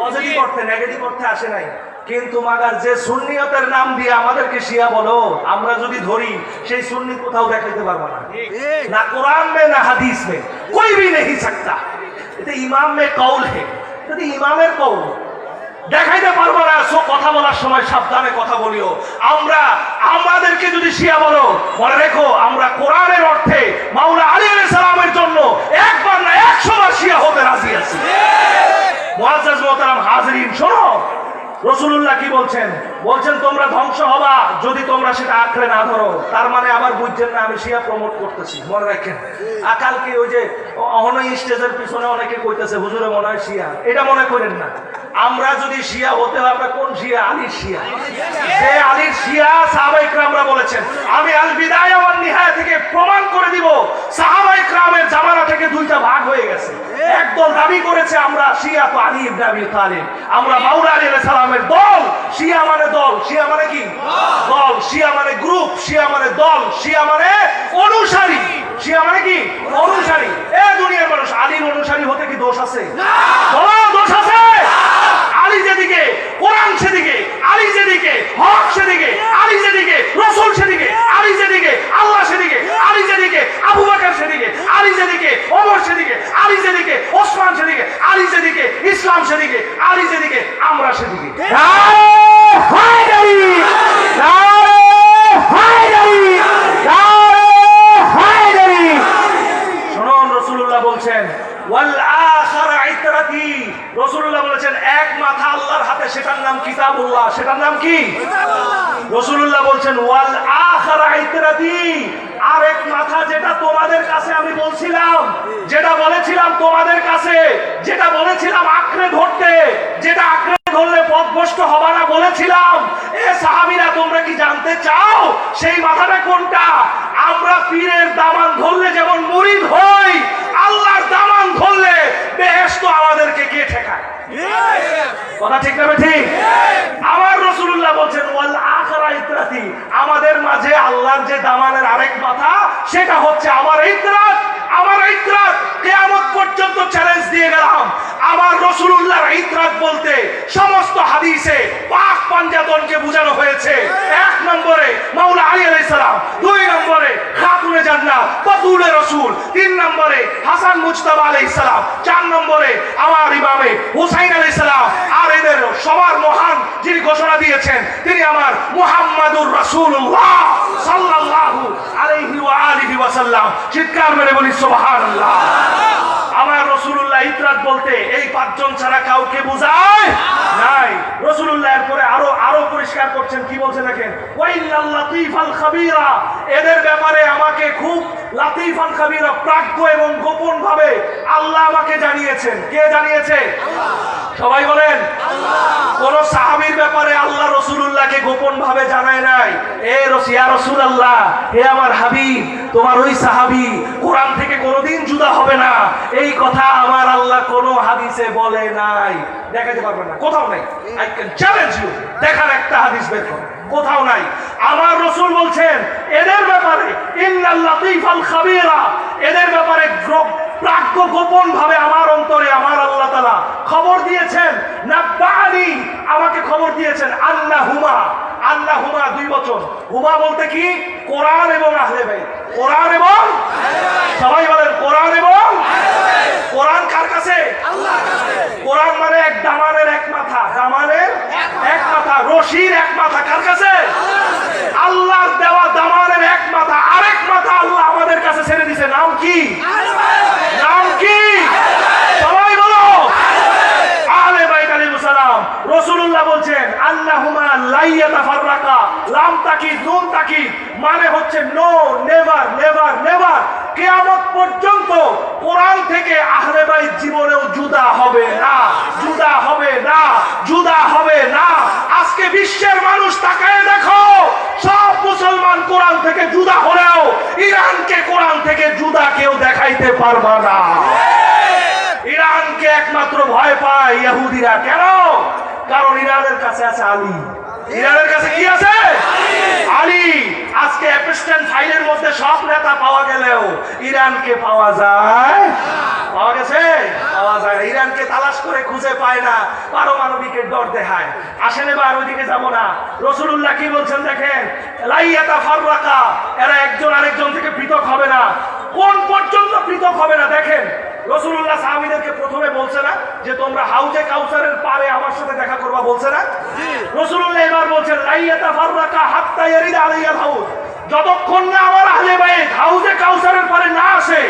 পজিটিভ অর্থে, নেগেটিভ অর্থে আসে নাই। কিন্তু মাগার যে সুন্নিয়তের নাম দিয়ে আমাদেরকে শিয়া বলো, আমরা যদি ধরি সেই সুন্নি কোথাও দেখাইতে পারবো না, না কোরআন মে না হাদিস মে, कोई भी नहीं सकता। এটা ইমাম মে কৌল হে, এটা ইমামের কৌল, দেখাইতে পারবো না। সো কথা বলার সময় সাবধানে কথা বলিও। আমরা আমাদেরকে যদি শিয়া বলো, মনে রেখো আমরা কোরআনের অর্থে মাওলা আলী আলাইহিস সালামের জন্য একবার না 100 বার শিয়া হতে রাজি আছি। মুআজ্জাজ মুহতারাম হাজিরিন, শোনো রাসূলুল্লাহ কি বলছেন? বলছেন তোমরা ধ্বংস হবা যদি তোমরা সেটা আঁকড়ে না ধরো। তার মানে আবার বুঝছেন না আমি শিয়া প্রমোট করতেছি, মনে রাখেন। কালকে ওই যে অহনই স্টেজের পিছনে অনেকে কইতেছে হুজুরে মনে হয় শিয়া, এটা মনে করেন না। আমরা যদি শিয়া হতে হয়, আমরা কোন শিয়া? আলীর শিয়া। যে আলীর শিয়া সাহাবায়ে ইকরামরা বলেছেন, আমি আল বিদায়া ওয়ান নিহায়া থেকে প্রমাণ করে দিব সাহাবায়ে ইকরামের জামানা থেকে 2টা ভাগ হয়ে গেছে। একদল দাবি করেছে আমরা শিয়া তো আলী ইবনে আবি তালিব, আমরা মাওলা আলী আলাইহিস সালামের দল। শিয়া মানে দল, শিয়া মানে কি? দল। শিয়া মানে গ্রুপ, শিয়া মানে দল, শিয়া মানে অনুসারী। শিয়া মানে কি? অনুসারী। এ দুনিয়ার মানুষ, আলীর অনুসারী হতে কি দোষ আছে? বলো দোষ আছে? আলী যেদিকে, কোরআন সেদিকে, আলী যেদিকে, হক সেদিকে, আলী যেদিকে, রাসূল সেদিকে, আলী যেদিকে, আল্লাহ সেদিকে, আলী যেদিকে, আবু বকর সেদিকে, আলী যেদিকে, ওমর সেদিকে, আলী যেদিকে, ওসমান সেদিকে, আলী যেদিকে, ইসলাম সেদিকে, আলী যেদিকে, আমরা সেদিকে। নারে হায়দারি, নারে হায়দারি, নারে হায়দারি। শুনুন, রাসূলুল্লাহ বলছেন ওয়াল আখির ইতরাতি, রাসূলুল্লাহ বলেছেন এক মাথা আল্লাহর হাতে, সেটার নাম কিতাবুল্লাহ। সেটার নাম কি? রাসূলুল্লাহ বলছেন ওয়াল আখির ইতরাতি, আরেক মাথা যেটা তোমাদের কাছে আমি বলছিলাম, যেটা বলেছিলাম তোমাদের কাছে, যেটা বলেছিলাম আঁকড়ে ধরতে, যেটা আঁকড়ে ধরলে পথভ্রষ্ট হবে না বলেছিলাম। এ সাহাবীরা, তোমরা কি জানতে চাও সেই মাথাটা কোনটা? আমরা পীরের দামান ধরলে যেমন মুরিদ হই, আল্লাহর দামান ধরলে বেহেশত আমাদেরকে কে ঠেকায়? কথা ঠিক না ঠিক? আমার রাসূলুল্লাহ বলছেন ওয়াল আখিরা ইতরাতি, আমাদের মাঝে আল্লাহর যে দামানের আরেক মাথা সেটা হচ্ছে আমার ইতরাত। আমার ইতরাত কিয়ামত পর্যন্ত চ্যালেঞ্জ দিয়ে গেলাম। আমার রাসূলুল্লাহর ইতরাত বলতে সমস্ত হাদিসে পাক পাঞ্জাতনকে বোঝানো হয়েছে। 1 নম্বরে মাওলা আলী আলাইহিস সালাম, 2 নম্বরে খাতুনে জান্নাত বাতুলে রাসূল, 3 নম্বরে হাসান মুজতাবা আলাইহিস সালাম, 4 নম্বরে আমার ইমামে হুসাইন আলাইহিস সালাম, আর এদের সবার মহান যিনি ঘোষণা দিয়েছেন তিনি আমার মুহাম্মাদুর রাসূলুল্লাহ সাল্লাল্লাহু আলাইহি ওয়া আলিহি ওয়াসাল্লাম। চিৎকার মেরে বলি সুবহানাল্লাহ। আমার রাসূলুল্লাহ ইতরাত বলতে এই 5 জন ছাড়া কাউকে বোঝায় নাই। রাসূলুল্লাহ এরপরে আরো পরিষ্কার করছেন, কি বলছেন দেখেন, ওয়াইনাল লাতীফাল খাবীরা, এদের ব্যাপারে আমাকে খুব লাতীফাল খাবীরা, প্রাজ্ঞ এবং গোপন ভাবে আল্লাহ আমাকে জানিয়েছেন। কে জানিয়েছে? সবাই বলেন আল্লাহ। কোন সাহাবীর ব্যাপারে আল্লাহ রাসূলুল্লাহকে গোপন ভাবে জানায় নাই। ইয়া রাসূলুল্লাহ, হে আমার হাবিব, তোমার ওই সাহাবী কোরআন থেকে কোনোদিন জুদা হবে না, এই কথা আমার আল্লাহ কোন হাদিসে বলে নাই। দেখাতে পারবেন না, কোথাও নাই। আই ক্যান চ্যালেঞ্জ ইউ, দেখার একটা হাদিস বের করুন, কোথাও নাই। আমার রাসূল বলছেন এদের ব্যাপারে ইন্নাল লাতীফাল খাবীরা, এদের ব্যাপারে প্রাজ্ঞ গোপন ভাবে আমার অন্তরে আমার আল্লাহ তাআলা খবর দিয়েছেন। নাব্বানি, আমাকে খবর দিয়েছেন। আল্লাহুমা, আল্লাহুমা 2 বচন। হুমা বলতে কি? কোরআন এবং আহলে বাইত। কোরআন এবং সবাই বলেন কোরআন এবং কোরআন কার কাছে? আল্লাহর কাছে। কোরআন মানে এক দামানের এক মাথা, দামানের এক মাথা, রশির এক মাথা কার কাছে? আল্লাহর দেওয়া দামানের এক মাথা, আরেক মাথা আল্লাহ আমাদের কাছে ছেড়ে দিয়েছে। নাম কি? নাম কি? সবাই বলো আহলে বাইত আলাইহিস সালাম। রাসূলুল্লাহ বলছেন আল্লাহুমা লা ইয়াতাফাররাকা, লাম তাকিদ নুন তাকিদ, মানে হচ্ছে নো, নেভার নেভার নেভার, কিয়ামত পর্যন্ত কোরআন থেকে আহলে বাইত জীবনেও জুদা হবে না, জুদা হবে না, জুদা হবে না। আজকে বিশ্বের মানুষ তাকায় দেখো, সব মুসলমান কোরআন থেকে জুদা হলেও ইরানকে কোরআন থেকে জুদা কেউ দেখাইতে পারবে না। ইরানকে একমাত্র ভয় পায় ইহুদিরা। কেন? কারণ ইরানের কাছে আছে আলী। ইরানের কাছে কি আছে? আলী। আজকে অ্যাপস্টেন ফাইলের মধ্যে সব নেতা পাওয়া গেলেও ইরানকে পাওয়া যায়? পাওয়া গেছে? পাওয়া যায় না। ইরানকে তালাশ করে খুঁজে পায় না, পারমাণবিকের ডর দেখায়। আসেন এবার ওইদিকে যাব না। রাসূলুল্লাহ কি বলছেন দেখেন, লা ইয়াতাফাররাকা, এরা একজন আরেকজন থেকে পৃথক হবে না। কোন পর্যন্ত পৃথক হবে না? দেখেন রাসূলুল্লাহ সাহাবীদেরকে প্রথমে বলছে না যে তোমরা হাউজে কাউসারের পারে আমার সাথে দেখা করবা, বলছে না? রাসূলুল্লাহ এবার বলছেন লা ইয়াতাফাররাকা হাত্তা ইয়ারিদা আলাইয়াল হাউজ, যতক্ষণ না আমার আহলে বাইত হাউজে কাউসারের পারে না আসে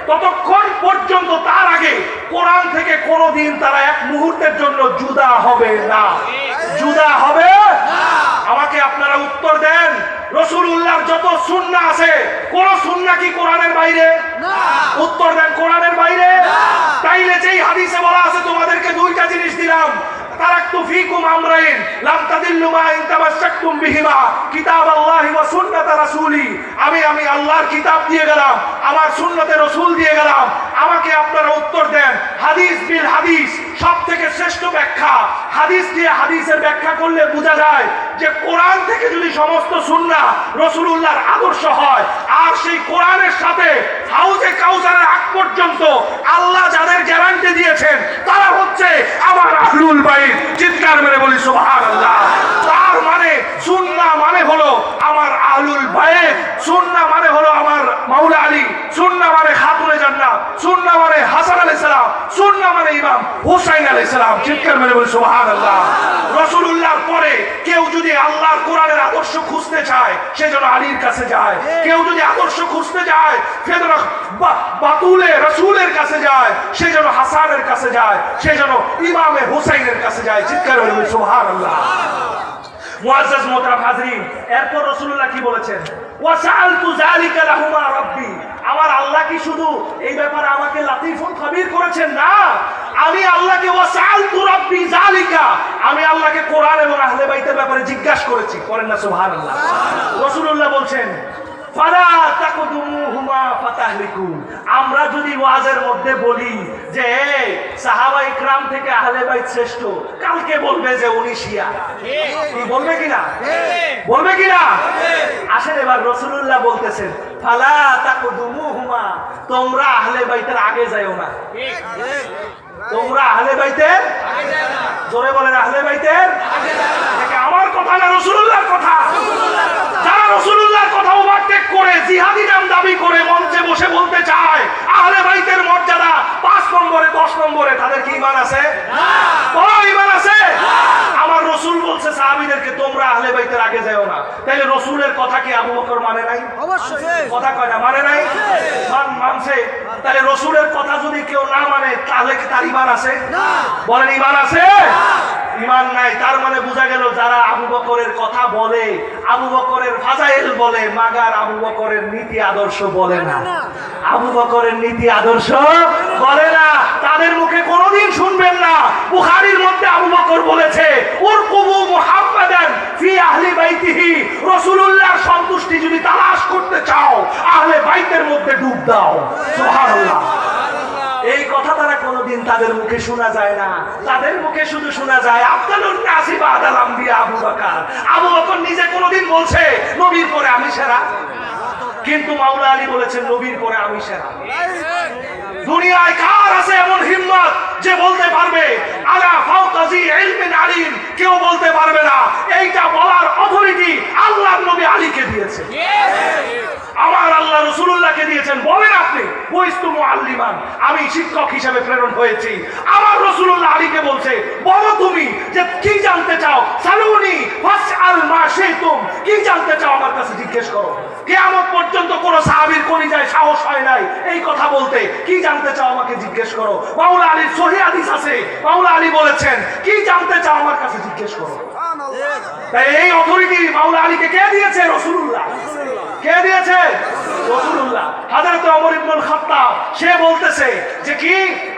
ততক্ষণ পর্যন্ত, তার আগে কোরআন থেকে কোনোদিন তারা এক মুহূর্তের জন্য জুদা হবে না। জুদা হবে না। আমাকে আপনারা উত্তর দেন, রাসূলুল্লাহর যত সুন্নাহ আছে কোন সুন্নাহ কি কোরআনের বাইরে? না। উত্তর দেন, কোরআনের বাইরে? না। তাইলে যেই হাদিসে বলা আছে তোমাদেরকে 2টা জিনিস দিলাম, তারাকতু ফীকুম আমরাইন লাম তাদিল্লু মা ইন তামাসসাকতুম বিহিমা কিতাবাল্লাহি ওয়া সুন্নাত রাসূলি, আমি আল্লাহর কিতাব দিয়ে গেলাম, আমার সুন্নতে রাসূল দিয়ে গেলাম। আমাকে আপনারা উত্তর দেন, হাদিস বিল হাদিস, সবথেকে শ্রেষ্ঠ ব্যাখ্যা হাদিস দিয়ে। হাদিসের ব্যাখ্যা করলে বোঝা যায় যে কোরআন থেকে যদি সমস্ত সুন্নাহ রাসূলুল্লাহর আদর্শ হয়, আর সেই কোরআনের সাথে হাউজে কাউসারের আগ পর্যন্ত আল্লাহ যাদের গ্যারান্টি দিয়েছেন তারা হচ্ছে আমার আহলুল বাইত। চিৎকার মেরে বলি সুবহানাল্লাহ। তার মানে সুন্নাহ মানে হলো আমার আহলুল বাইত, সুন্নাহ মানে হলো আমার মাওলা আলী, সুন্নাহ মানে খাতুনে জান্নাত, সুন্নাহ মানে হাসান আলাইহিস সালাম, সুন্নাহ মানে ইমাম হুসাইন আলাইহিস সালাম। চিৎকার মেরে বলি সুবহানাল্লাহ। রাসূলুল্লাহর পরে কেউ যদি আল্লাহর কোরআনের আদর্শ খুঁজতে চায় সে যেন আলীর কাছে যায়, কেউ যদি আদর্শ খুঁজতে যায় সে যেন বাতুলে রাসূলের কাছে যায়, সে যেন হাসানের কাছে যায়, সে যেন ইমামে হুসাইনের কাছে যায়। চিৎকার মেরে বলি সুবহানাল্লাহ। মুআজ্জাজ মোহতারাম হাজরিন, এরপর রাসূলুল্লাহ কি বলেছেন? ওয়াসালতু যালিকা লাহুমা রাব্বি, আমার আল্লাহ কি শুধু এই ব্যাপারে আমাকে লাতীফুল খাবীর করেছেন? না, আমি আল্লাহকে ওয়াসালতু রাব্বি যালিকা, আমি আল্লাহকে কোরআন এবং আহলে বাইতের ব্যাপারে জিজ্ঞাসা করেছি। করেন না সুবহানাল্লাহ। রাসূলুল্লাহ বলছেন ফালা তাকদুমুহুমা ফাতাহলিকু। আমরা যদি ওয়াজের মধ্যে বলি যে সাহাবায়ে ইকরাম থেকে আহলে বাইত শ্রেষ্ঠ, কালকে বলবে যে উনি শিয়া। কি বলবে কিনা? বলবে কিনা? আসেন এবার রাসূলুল্লাহ বলতেছেন ফালা তাকদুমুহুমা, তোমরা আহলে বাইতের আগে যাও না। তোমরা আহলে বাইতের আগে যাও না। জোরে বলেন আহলে বাইতের আগে যাও না। এটা আমার কথা না, রাসূলুল্লাহর কথা। যারা রাসূলুল্লাহর কথা ওভারটেক করে জিহাদি নাম দাবি করে মঞ্চে বসে বলতে চায় আহলে বাইতের মর্যাদা 5 নম্বরে 10 নম্বরে, তাদের কি ঈমান আছে? না। কোনো ঈমান আছে? না। আমার রাসূল বলছে সাহাবীদেরকে তোমরা আহলে বাইতের আগে যাও না। তাহলে রাসূলের কথা কি আবু বকর মানে নাই? অবশ্যই। কথা কয় না, মানে নাই? মানছে। তাহলে রাসূলের কথা যদি কেউ না মানে তাহলে কি তার ঈমান আছে? না। বলেন ঈমান আছে? না। ঈমান নাই। তার মানে বোঝা গেল যারা আবু বকরের কথা বলে, আবু বকরের ফাজাইল বলে, মাগার আবু বকরের নীতি আদর্শ বলে না। আবু বকরের নীতি আদর্শ বলে না, তাদের মুখে কোনোদিন শুনবেন না। বুখারীর মধ্যে আবু বকর বলেছে উরকুবু মুহাম্মাদান ফি আহলি বাইতিহি, রাসূলুল্লাহর সন্তুষ্টি যদি তালাশ করতে চাও আহলে বাইতের মধ্যে ডুব দাও। সুবহানাল্লাহ। এই কথা তারা কোনোদিন তাদের মুখে শোনা যায় না। তাদের মুখে শুধু শোনা যায় আফদালুন নাসি বাদাল আম্বিয়া আবু বকর। আবু বকর নিজে কোনোদিন বলছে নবীর পরে আমি সেরা? কিন্তু মাওলা আলী বলেছেন নবীর পরে আমি সেরা। দুনিয়ায় কার আছে এমন হিম্মত যে বলতে পারবে আলা ফাওকাজি ইলমিন আলিম? কেউ বলতে পারবে না। এইটা বলার অথরিটি আল্লাহর নবী আলীকে দিয়েছে। আমার আল্লাহ রাসূলুল্লাহকে দিয়েছেন। বলেন আপনি ওয়াইস্তু মুআল্লিমান, আমি শিক্ষক হিসেবে প্রেরণ হয়েছি। আমার রাসূলুল্লাহ আলীকে বলছে বলো তুমি যে কি জানতে চাও, সালুনি ফাসআল মা শাইতুম, কি জানতে চাও আমার কাছে জিজ্ঞেস করো। কিয়ামত পর্যন্ত কোন সাহাবীর কলিজায় সাহস হয় নাই এই কথা বলতে, কি জানতে চাও আমাকে জিজ্ঞেস করো। মাওলা আলীর সহিহ হাদিস আছে, মাওলা আলী বলেছেন কি জানতে চাও আমার কাছে জিজ্ঞেস করো। তাই এই অথরিটি মাওলা আলীকে কে দিয়েছে? রাসূলুল্লাহ। কে দিয়েছে? রাসূলুল্লাহ। হযরত ওমর ইবনে খাত্তাব সে বলতেছে যে কি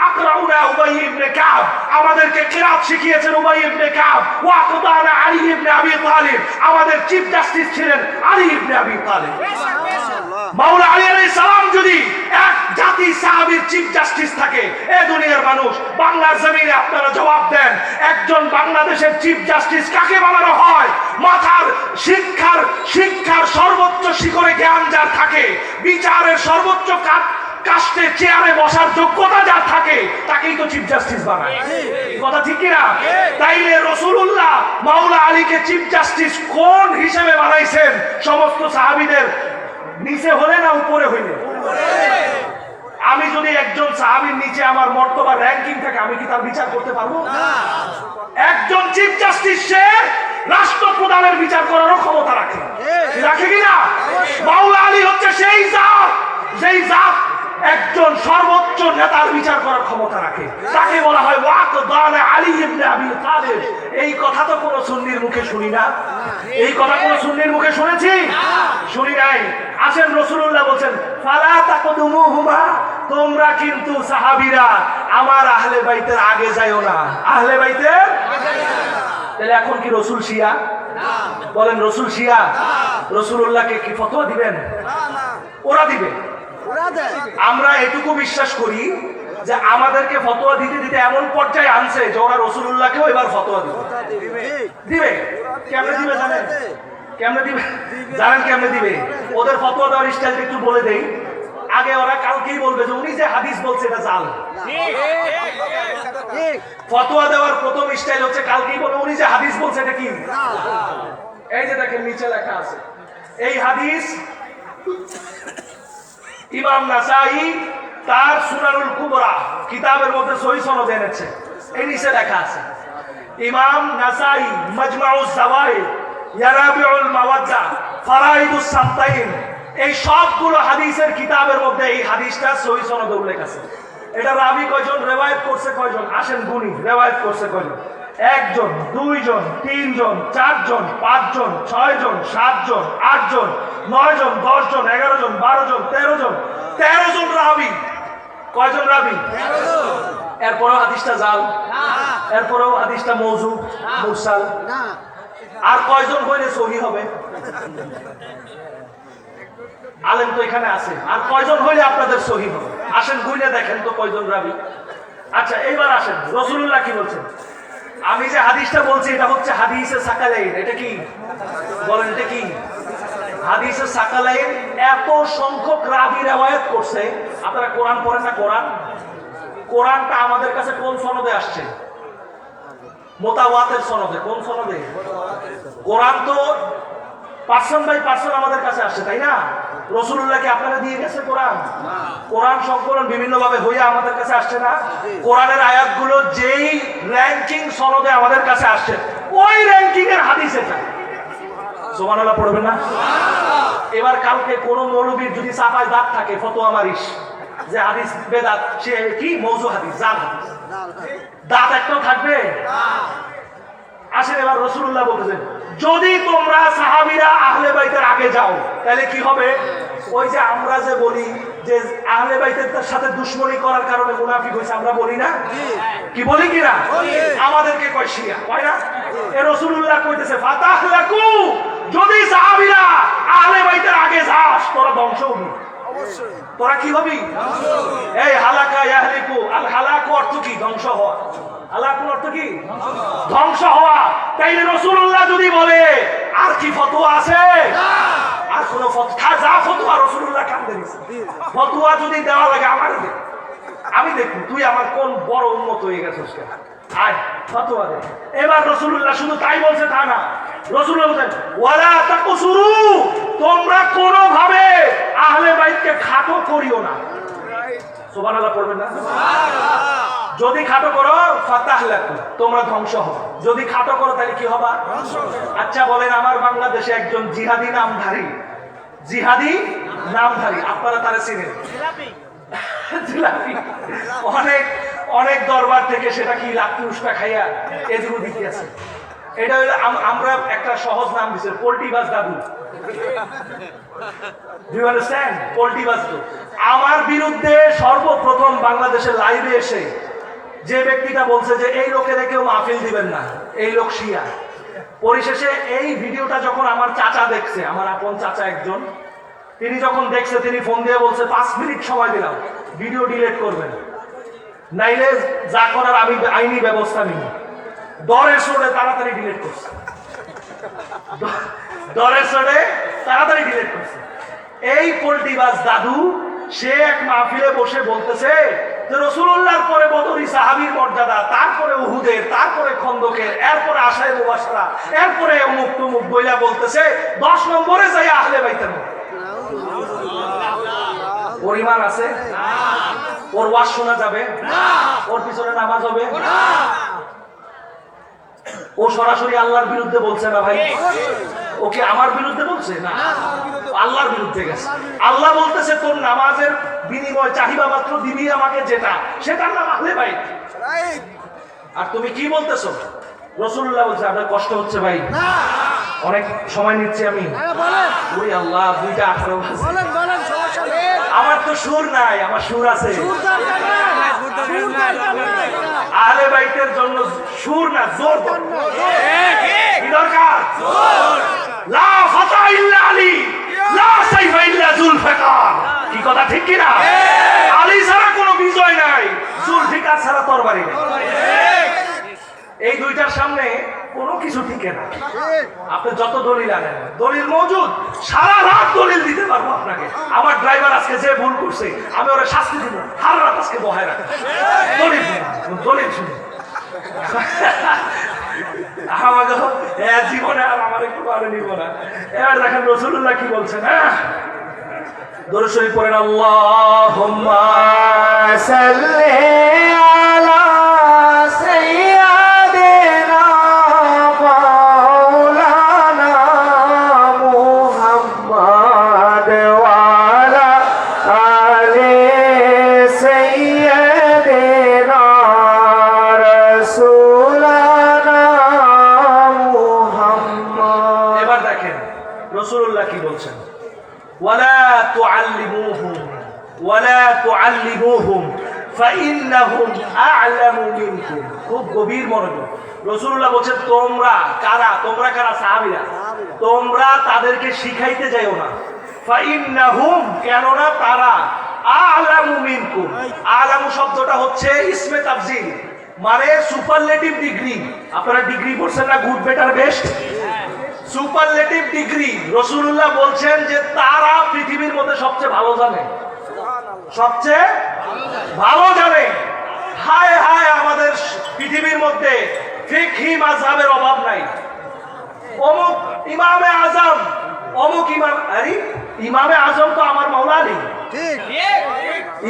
আকরাউনা উবাই ইবনে কাব, আমাদেরকে কিরাত শিখিয়েছেন উবাই ইবনে কাব। ওয়া আকদানা আলী ইবনে আবি তালিব, আমাদের চিফ জাস্টিস ছিলেন আলী ইবনে আবি তালিব। মাওলা আলী আলাইহিস সালাম যদি এক জাতি সাহাবীর চিফ জাস্টিস থাকে, এই দুনিয়ার মানুষ বাংলার জমিনে আপনারা জবাব দেন একজন বাংলাদেশের চিফ জাস্টিস কাকে বানানো হয়? মাথার শিক্ষার সর্বোচ্চ শিখরে জ্ঞান যার থাকে, বিচারের সর্বোচ্চ কাস্টে চেয়ারে বসার যোগ্যতা যার থাকে, তাকেই তো চিফ জাস্টিস বানায়। কথা ঠিক কিনা? তাইলে রাসূলুল্লাহ মাওলা আলীকে চিফ জাস্টিস কোন হিসেবে বানাইছেন? সমস্ত সাহাবীদের নিচে হলে না উপরে হইলে? আমি যদি একজন সাহাবীর নিচে আমার মর্তবা র‍্যাঙ্কিং থাকে, আমি কি তার বিচার করতে পারবো? না। একজন চিফ জাস্টিস সে রাষ্ট্রপ্রধানের বিচার করারও ক্ষমতা রাখে, রাখে কিনা? মাওলা আলী হচ্ছে সেই জাত একজন সর্বোচ্চ নেতার বিচার করার ক্ষমতা রাখে, তাকে বলা হয় ওয়াকদানা আলী ইবনে আবি তালিব। এই কথা তো কোন সুন্নির মুখে শুনি না। এই কথা কোন সুন্নির মুখে শুনেছি? শুনি নাই। আসেন রাসূলুল্লাহ বলেন ফালা তাকদুমুহুমা, তোমরা কিন্তু সাহাবীরা আমার আহলে বাইতের আগে যাও না। আহলে বাইতের আগে যাও না। তাহলে এখন কি রাসূল শিয়া? না। বলেন রাসূল শিয়া? না। রাসূলুল্লাহকে কি ফতোয়া দিবেন? না না, ওরা দিবে। আমরা এটুকু বিশ্বাস করি যে আমাদেরকে ফতোয়া দিতে দিতে এমন পর্যায়ে আনছে যে ওরা রাসূলুল্লাহকেও এবার ফতোয়া দিবে। কেমনে দিবে জানেন? কেমনে দিবে জানেন? কেমনে দিবে? ওদের ফতোয়া দেওয়ার স্টাইল একটু বলে দেই। আগে ওরা কালকেই বলবে যে উনি যে হাদিস বলছে এটা জাল। ফতোয়া দেওয়ার প্রথম স্টাইল হচ্ছে কালকেই বলবে উনি যে হাদিস বলছে এটা কি? এই যে দেখেন নিচে লেখা আছে এই হাদিস ইমাম নাসাই তার সুনানুল কুবরা কিতাবের মধ্যে সহিহ সনদ এনেছে। এই নিচে লেখা আছে ইমাম নাসাই মাজমাউজ যাওয়াইদ, ইয়ারাবিউল মাওয়াজ্জা, ফারাইদুস সামতাইন, এই সবগুলো হাদিসের কিতাবের মধ্যে এই হাদিসটা সহিহ সনদে উল্লেখ আছে। এটা রাবি কয়জন রিওয়ায়াত করছে? কয়জন? আসেন গুনি। রিওয়ায়াত করছে কয়জন? 1 জন, 2 জন, 3 জন, 4 জন, 5 জন, 6 জন, 7 জন, 8 জন, 9 জন, 10 জন, 11 জন, 12 জন, 13 জন, 13 জন রাবি। কয়জন রাবি? 13 জন। এরপরেও হাদিসটা জাল? না। এরপরেও হাদিসটা মওযূ, মুরসাল? না। আর কয়জন হইলে সহিহ হবে? আলেম তো এখানে আছে, আর কয়জন হইলে আপনাদের সহি হবে? আসেন গুইলে দেখেন তো কয়জন রাবি। আচ্ছা এইবার আসেন, রাসূলুল্লাহ কি বলছেন? আমি যে হাদিসটা বলছি এটা হচ্ছে হাদিসে সাকালাইন। এটা কি বলেন? এটা কি হাদিসে সাকালাইন? এত সংখ্যক রাবি রিওয়ায়াত করছে। আপনারা কোরআন পড়েন না? কোরআনটা আমাদের কাছে কোন সনদে আসছে? মুতাওয়াতির সনদে। কোন সনদে? কোরআন তো পার্সন বাই পার্সন আমাদের কাছে আসছে, তাই না? রাসূলুল্লাহকে আপনারা দিয়ে গেছে কোরআন? কোরআন সংকলন বিভিন্ন ভাবে হইয়া আমাদের কাছে আসছে না? কোরআনের আয়াতগুলো যেই র‍্যাঙ্কিং সনদে আমাদের কাছে আসছে, ওই র‍্যাঙ্কিং এর হাদিস এটা। সুবহানাল্লাহ পড়বে না? এবার কালকে কোন মৌলবীর যদি চাপায় দাঁত থাকে, ফতোয়া মারিস যে হাদিস বেদাত, সে কি মওযু হাদিস, জাল হাদিস, দাঁত একটাও থাকবে? আসেন এবার রাসূলুল্লাহ বলতেছেন, যদি তোমরা সাহাবীরা আহলে বাইতের আগে যাও তাহলে কি হবে? ওই যে আমরা যে বলি যে আহলে বাইতের সাথে দুশমনি করার কারণে মুনাফিক হইছে, আমরা বলি না? কি বলি কিনা? আমাদেরকে কয় শিয়া, কয় না? এ রাসূলুল্লাহ কইতেছে ফাতাহলাকু, যদি সাহাবীরা আহলে বাইতের আগে যাস তোরা ধ্বংস হবি। তোরা কি হবি? এই হালাকা ইয়াহলিকু, আল হালাকু অর্থ কি? ধ্বংস হওয়া। হালাকুর অর্থ কি? ধ্বংস হওয়া। তাইলে রাসূলুল্লাহ যদি বলে আর কি ফতোয়া আছে? আর কোন ফতোয়া? যা ফতোয়া রাসূলুল্লাহ কান্দে দিছে। ফতোয়া যদি দেওয়া লাগে আমার দে, আমি দেখব তুই আমার কোন বড় উম্মত হয়ে গেছিস। আয় ফতোয়া দে। এবার রাসূলুল্লাহ শুধু তাই বলছে তা না, রাসূলুল্লাহ বলেন ওয়ালা তাকসুরু, তোমরা কোন ভাবে আহলে বাইতকে খাটো করিও না। সুবহানাল্লাহ পড়বেন না? যদি খাটো করো ফাতাহলাকু, তোমরা ধ্বংস হবে। যদি খাটো করো তাহলে কি হবে? আচ্ছা বলেন, আমার বাংলাদেশে একজন জিহাদি নামধারী, আপনারা তারা চিনেন? জিলাপি। অনেক অনেক দরবার থেকে সেটা কি লাত্তি উস্কা খাইয়া এদিকে দিতে আছে। এটা আমরা একটা সহজ নাম দিছি, পোল্টিবাজ দাদু। Do you understand? পোল্টিবাজ দাদু। আমার বিরুদ্ধে সর্বপ্রথম বাংলাদেশের লাইভে এসে যে ব্যক্তিটা বলছে যে এই লোকের কেউ মাহফিল দিবেন না, এই লোক শিয়া। পরিশেষে এই ভিডিওটা যখন আমার চাচা দেখছে, আমার আপন চাচা একজন, তিনি যখন দেখছে তিনি ফোন দিয়ে বলছে 5 মিনিট সময় দিলাম, ভিডিও ডিলিট করবেন, নাইলে যা করার আমি আইনি ব্যবস্থা নিব। দরের সোডে তাড়াতাড়ি ডিলিট করছে, দরের সোডে তাড়াতাড়ি ডিলিট করছে। এই পোল্টিবাজ দাদু সে এক মাহফিলে বসে বলতেছে যে রাসূলুল্লাহর পরে বদরি সাহাবীর মর্যাদা, তারপরে উহুদের, তারপরে খন্দকের, এরপরে আশায়ে মুবাশশারা, এরপরে অমুক তমুক বইলা বলতেছে 10 নম্বরে যাই আহলে বাইতের মত। পরিমাণ আছে? ওর ওয়াজ শোনা যাবে? ওর পিছনে নামাজ হবে? ও সরাসরি আল্লাহর বিরুদ্ধে বলছে না ভাই? ওকে আমার বিরুদ্ধে বলছে না, আল্লাহর বিরুদ্ধে গেছে। আল্লাহ বলতেছে তোর নামাজের বিনিময় চাহিদা মাত্র দিবি আমাকে যেটা, সেটার নাম আহলে বাইত। আর তুমি কি বলতেছো? রাসূলুল্লাহ বলছে আপনার কষ্ট হচ্ছে ভাই, অনেক সময় নিচ্ছি আমি। ওই আল্লাহ, 2:18 বাজে। আমার তো সুর নাই, আমার সুর আছে। আহলে বাইতের জন্য সুর না, জোর দরকার। লা ফাতা ইল্লা আলী, লা সাইফা ইল্লা জুলফিকার। কি কথা ঠিক কি না? আলী ছাড়া কোনো বিজয় নাই, জুলফিকার ছাড়া তরবারি নাই। এই দুইটার সামনে কোনো কিছু টিকে না। আপনি যত দলিল আনেন, দলিল মজুদ, সারা রাত দলিল দিতে পারবো আপনাকে। আমার ড্রাইভার আজকে যে ভুল করছে আমি ওরা শাস্তি দিব, সারা রাত আজকে বহায় রাখবো। দলিল শুনে আমাকে জীবনে আর আমার একটু আরে নিব না। এবার দেখেন রাসূলুল্লাহ কি বলছেন। হ্যাঁ, দরুদ শরীফ পড়েন, আল্লাহুম্মা সাল্লি আলা সাইয়্যিদিনা মাওলানা মুহাম্মদ ওয়া আলা আলি সাইয়্যিদিনা রাসূলানা মুহাম্মদ। এবার দেখেন রাসূলুল্লাহ কি বলছেন, ওয়ালা তুআল্লিমুহুম ফাইন্নাহুম আ'লামু মিনকুম। খুব গভীর মনোযোগ। রাসূলুল্লাহ বলেন তোমরা কারা? সাহাবীরা। তোমরা তাদেরকে শিখাইতে যাইও না, ফাইন্নাহুম, কেননা তারা, আ'লামু মিনকুম। আ'লামু শব্দটা হচ্ছে ইসমে তাফজিল, মানে সুপারলেটিভ ডিগ্রি। আপনারা ডিগ্রি পড়ছেন না, good better best, superlative degree. রাসূলুল্লাহ বলছেন যে তারা পৃথিবীর মধ্যে সবচেয়ে ভালো জানে, সবচেয়ে ভালো জানে। হায় হায়, আমাদের পৃথিবীর মধ্যে ফিকহি মাযহাবের অভাব নাই। অমুক ইমামে আজম, অমুক ইমাম, আরে ইমামে আজম তো আমার মাওলা আলী।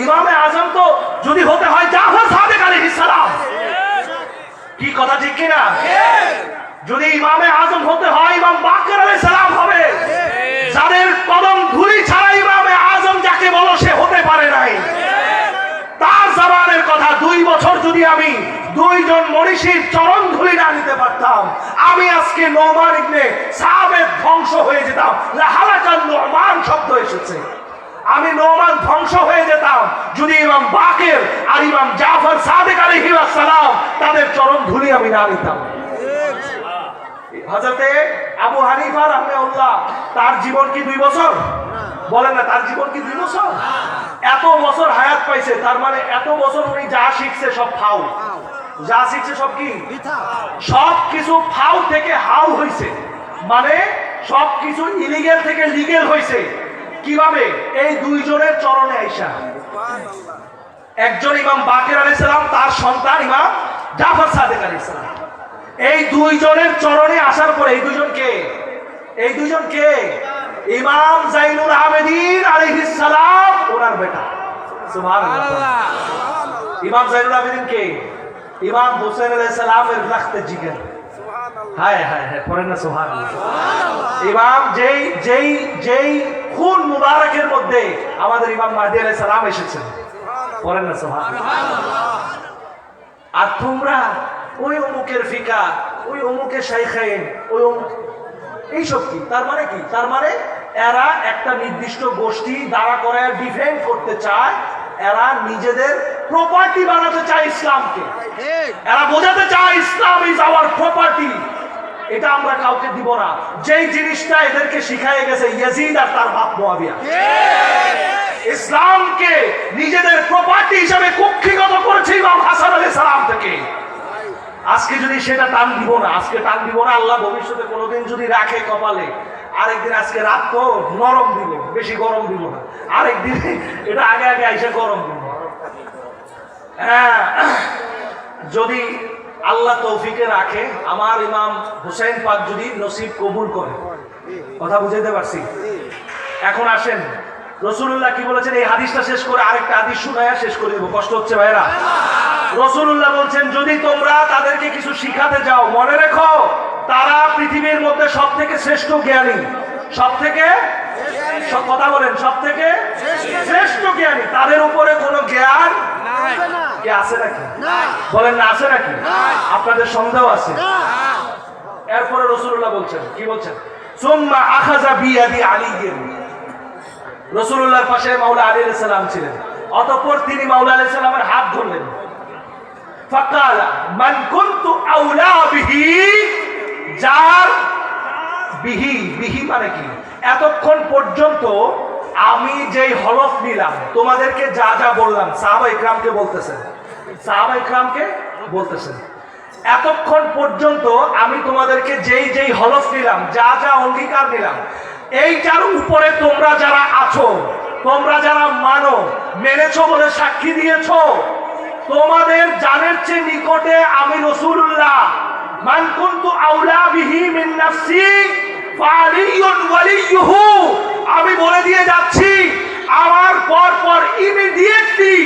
ইমামে আজম তো যদি হতে হয় জাফর সাদিক আলাইহিস সালাম। কি কথা ঠিক কিনা? যদি ইমামে আজম হতে হয় ইমাম বাকর আলাইহিস সালাম হবে। যাদের কদম ধুলি ছাড়া ইমামে আজম যাকে বলো সে হতে পারে নাই। তার জামানের কথা, 2 বছর যদি আমি 2 জন মনীষীর চরণ ধুলি না নিতে পারতাম, আমি আজকে নোমান ইবনে সাবেত ধ্বংস হয়ে যেতাম। লাহালাকান নোমান শব্দ এসেছে, আমি নোমান ধ্বংস হয়ে যেতাম যদি ইমাম বাকের আর ইমাম জাফর সাদিক আলাইহিস সালাম তাদের চরণ ধুলি আমি না নিতাম। হযরতে আবু হানিফা রাহমাহুল্লাহ, তার জীবন কি 2 বছর? বলেন না, তার জীবন কি 2 বছর? এত বছর হায়াত পাইছে, তার মানে এত বছর উনি যা শিখছে সব ফাউ, যা শিখছে সব কি সব কিছু ফাউ থেকে হাউ হইছে, মানে সব কিছু ইলিগেল থেকে লিগেল হইছে। কিভাবে? এই 2 জনের চরণে আইসা। একজন ইমাম বাকের আলাইহিস সালাম, তার সন্তান ইমাম জাফর সাদিক আলাইহিস সালাম। এই 2 জনের চরণে আসার পরে, এই 2 জন কে? এই 2 জন কে? ইমাম জাইনুল আবেদিন আলাইহিস সালাম, ওনার বেটা। সুবহানাল্লাহ। ইমাম জাইনুল আবেদিন কে? ইমাম হোসেন আলাইহিস সালামের রক্তে জিগর। হায় হায় হায়, পড়েন না সুবহানাল্লাহ। ইমাম যেই খুন মুবারকের মধ্যে আমাদের ইমাম মাহদী আলাইহিস সালাম এসেছেন, পড়েন না সুবহানাল্লাহ। আর তোমরা ওই অমুকের ফিকা, ওই অমুকের শাইখাইন, ওই এইসব কি? তার মানে কি? তার মানে এরা একটা নির্দিষ্ট গোষ্ঠী দাঁড়া করে ডিফেন্ড করতে চায়, এরা নিজেদের প্রপার্টি বানাতে চায় ইসলামকে। এরা বোঝাতে চায় ইসলাম ইজ আওয়ার প্রপার্টি, এটা আমরা কাউকে দিব না। যেই জিনিসটা এদেরকে শিখায় গেছে ইয়াজিদ আর তার বাপ মুয়াবিয়া, ইসলামকে নিজেদের প্রপার্টি হিসেবে কুক্ষিগত করেছে ইমাম হাসান আলাইহিস সালাম থেকে। আজকে যদি সেটা টান দিব না, আজকে টান দিব না, আল্লাহ ভবিষ্যতে কোনোদিন যদি রাখে কপালে, আরেকদিন, আজকে রাত তো নরম দিব, বেশি গরম দিব না, আরেকদিন এটা আগে আগে আইসা গরম দিব। হ্যাঁ, যদি আল্লাহ তৌফিকে রাখে, আমার ইমাম হুসাইন পাক যদি নসিব কবুল করে। কথা বুঝাইতে পারছি? এখন আসেন, রাসূলুল্লাহ কি বলেছেন এই হাদিসটা শেষ করে আরেকটা হাদিস শুনায়া শেষ করে দেব। কষ্ট হচ্ছে ভাইরা? রাসূলুল্লাহ বলছেন, যদি তোমরা তাদেরকে কিছু শিখাতে যাও, মনে রেখো তারা পৃথিবীর মধ্যে সবথেকে শ্রেষ্ঠ জ্ঞানী, সবথেকে, কথা বলেন, সবথেকে শ্রেষ্ঠ জ্ঞানী। তাদের উপরে কোনো জ্ঞান কি আছে নাকি? বলেন না, আছে নাকি? আপনাদের সন্দেহ আছে? এরপরে রাসূলুল্লাহ বলছেন, কি বলছেন? সুম্মা আখাযা বিয়াদি আলীয়্যিন। রাসূলুল্লাহর পাশে মাওলা আলী আলাইহিস সালাম ছিলেন, অতঃপর তিনি মাওলা আলাইহিস সালামের হাত ধরলেন। ফাকালা মান কুনতু আউলা বিহি, যার বিহি মানে কি? এতক্ষণ পর্যন্ত আমি যেই হলফ নিলাম, তোমাদেরকে যা যা বললাম, সাহাবা ইকরামকে বলতেছেন, সাহাবা ইকরামকে বলতেছেন, এতক্ষণ পর্যন্ত আমি তোমাদেরকে যেই হলফ নিলাম, যা যা অঙ্গীকার নিলাম, এইটার উপরে তোমরা যারা আছো, তোমরা যারা মানো, মেনেছো বলে সাক্ষী দিয়েছো, তোমাদের জানের চেয়ে নিকটে আমি রাসূলুল্লাহ, মান কুনতু আউলা বিহি মিন নাফসি ফালিয়ুন ওয়ালিয়ুহু, আমি বলে দিয়ে যাচ্ছি, আমার পর ইমিডিয়েটলি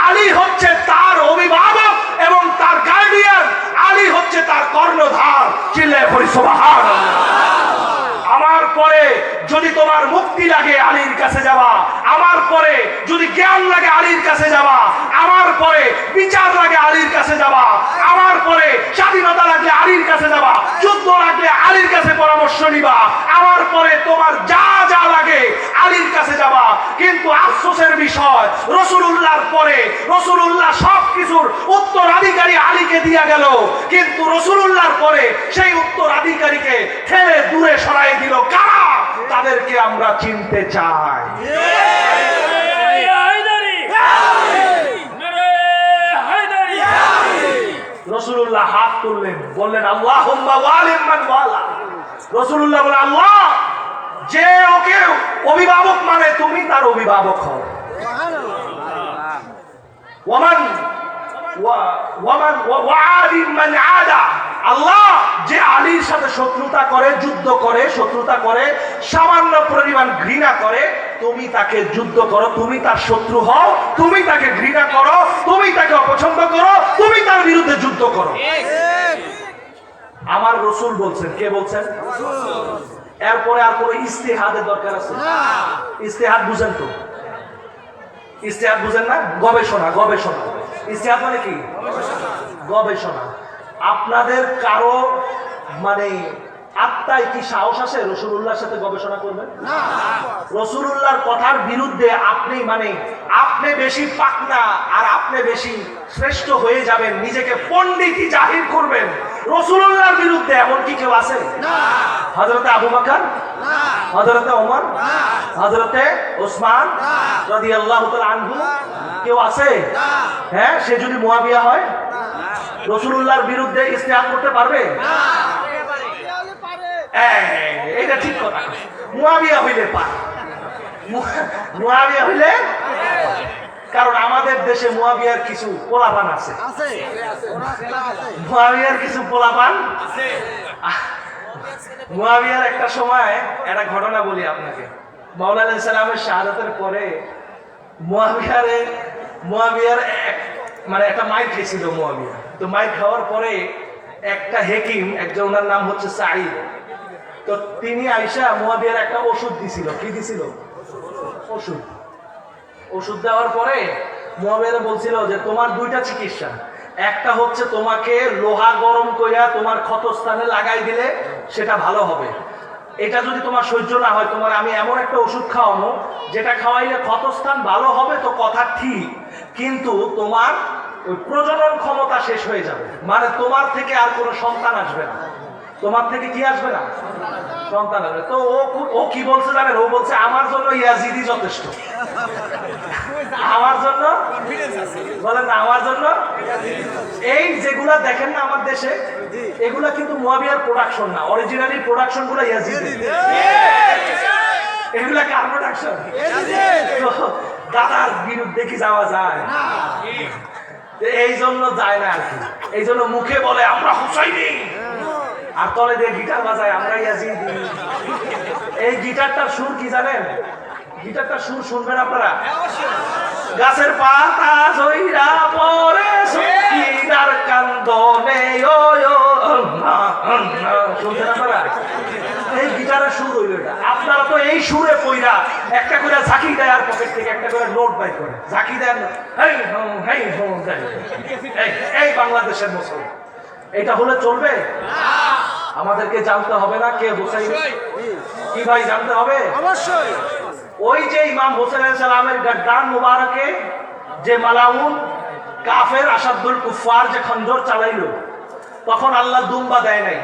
আলী হচ্ছে তার অভিভাবক এবং তার গার্ডিয়ান, আলী হচ্ছে তার কর্ণধার। চিল্লায়ে পড়ি সুবহানাল্লাহ। আমার পরে যদি তোমার মুক্তি লাগে আলীর কাছে যাবা, আমার পরে যদি জ্ঞান লাগে আলীর কাছে যাবা, আমার পরে বিচার লাগে আলীর কাছে যাবা, আমার পরে স্বাধীনতা লাগলে আলীর কাছে যাবা, যুদ্ধ লাগলে আলীর কাছে পরামর্শ নিবা, আমার পরে তোমার যা যা লাগে আলীর কাছে যাবা। কিন্তু আফসোসের বিষয় রাসূলুল্লাহর পরে রাসূলুল্লাহ সবকিছুর উত্তরাধিকারী আলীকে দিয়া গেল, কিন্তু রাসূলুল্লাহর পরে সেই উত্তরাধিকারীকে ঠেলে দূরে সরাই দিল কারা? তাদেরকে আমরা চিনতে চাই। রাসূলুল্লাহ হাত তুললেন, বললেন আল্লাহুম্মা ওয়ালিম মান ওয়ালা। রাসূলুল্লাহ বলেন আল্লাহ, যে ওকে অভিভাবক মানে তুমি তার অভিভাবক হও। ওয়ামান ওয়ামান ওয়াআদিম মান আদা, আল্লাহ যে আলীর সাথে শত্রুতা করে, যুদ্ধ করে, শত্রুতা করে, সামান্য পরিমাণ ঘৃণা করে, তুমি তাকে যুদ্ধ করো, তুমি তার শত্রু হও, তুমি তাকে ঘৃণা করো, তুমি তাকে অপছন্দ করো, তুমি তার বিরুদ্ধে যুদ্ধ করো। আমার রাসূল বলছেন। কে বলছেন? এরপরে আর কোনো ইস্তেহাদের দরকার আছে? ইস্তেহাদ বুঝেন তো? ইস্তেহাদ বুঝেন না? গবেষণা। গবেষণা ইস্তেহাদ মানে কি? গবেষণা। আপনাদের কারো মানে আত্মায় কি সাহস আছে রাসূলুল্লাহর সাথে গবেষণা করবেন? না। রাসূলুল্লাহর কথার বিরুদ্ধে আপনি মানে আপনি বেশি পাকনা আর আপনি বেশি শ্রেষ্ঠ হয়ে যাবেন, নিজেকে পণ্ডিতই জাহির করবেন রাসূলুল্লাহর বিরুদ্ধে, এমন কি কেউ আছে? না। হযরতে আবু বকর? না। হযরতে ওমর? না। হযরতে ওসমান রাদিয়াল্লাহু তাআলা আনহু? কেউ আছে? না। হ্যাঁ, সে যদি মুয়াবিয়া হয় রাসূলুল্লাহর বিরুদ্ধে ইস্তেহাদ করতে পারবে? না। এটা ঠিক কথা। মুয়াবিয়া হইলে পারে, মুয়াবিয়া হইলে, কারণ আমাদের দেশে মুয়াবিয়ার কিছু পোলাপান আছে। মুয়াবিয়ার কিছু পোলাপান আছে। মুয়াবিয়ার একটা সময় একটা ঘটনা বলি আপনাকে। মাওলানা আলাইহিস সালামের শাহাদাতের পরে মুয়াবিয়ার মানে একটা মাইর খেয়েছিল মুয়াবিয়া। তো মাইর খাওয়ার পরে একটা হেকিম, একজন, ওনার নাম হচ্ছে সাঈদ, তো তিনি আয়েশা মুয়াবিয়ার একটা ওষুধ দিছিল। কি দিছিল? ওষুধ। ওষুধ দেওয়ার পরে মুয়াবিয়া বলছিল যে তোমার দুইটা চিকিৎসা, একটা হচ্ছে তোমাকে লোহা গরম কইরা তোমার ক্ষতস্থানে লাগাই দিলে সেটা ভালো হবে, এটা যদি তোমার সহ্য না হয় তোমার আমি এমন একটা ওষুধ খাওয়াবো যেটা খাওয়াইলে ক্ষতস্থান ভালো হবে। তো কথা ঠিক, কিন্তু তোমার ওই প্রজনন ক্ষমতা শেষ হয়ে যাবে, মানে তোমার থেকে আর কোনো সন্তান আসবে না। তোমার থেকে কি আসবে না? সন্তান আসবে। তো ও কি বলছে জানেন? ও বলছে আমার জন্য ইয়াজিদি যথেষ্ট। আমার জন্য বলেন না, আমার জন্য। এই যেগুলা দেখেন না আমার দেশে, এগুলা কিন্তু মুয়াবিয়ার প্রোডাকশন না, অরিজিনালি প্রোডাকশন গুলো ইয়াজিদি। এগুলা কার প্রোডাকশন? দাদার বিরুদ্ধে কি যাওয়া যায়? এই জন্য যায় না আর কি। এই জন্য মুখে বলে আমরা হুসাইনি, আর তলে দিয়ে গিটার বাজায় আমরা ইয়াজিদি। এই গিটারটার সুর কি জানেন? গিটারটার সুর শুনবেন আপনারা? গাছের পাতা জইরা পরে সখীরার কান্দনে, ও শুনছেন আপনারা? এই গিটারের সুর হইল এটা। আপনারা তো এই সুরে পইরা একটা করে ঝাঁকি দেয়, আর পকেট থেকে একটা করে নোট বাই করে ঝাঁকি দেন, এই বাংলাদেশের মুসলমান। এটা হলে চলবে? আমাদেরকে জানতে হবে না কে হুসাইন? কি ভাই, জানতে হবে অবশ্যই। ওই যে ইমাম হোসেন আলাইহিস সালামের গান মুবারকে যে মালাউন কাফের আসাদুল কুফার যে খঞ্জর চালাইলো, তখন আল্লাহ দুম্বা দেয় নাই।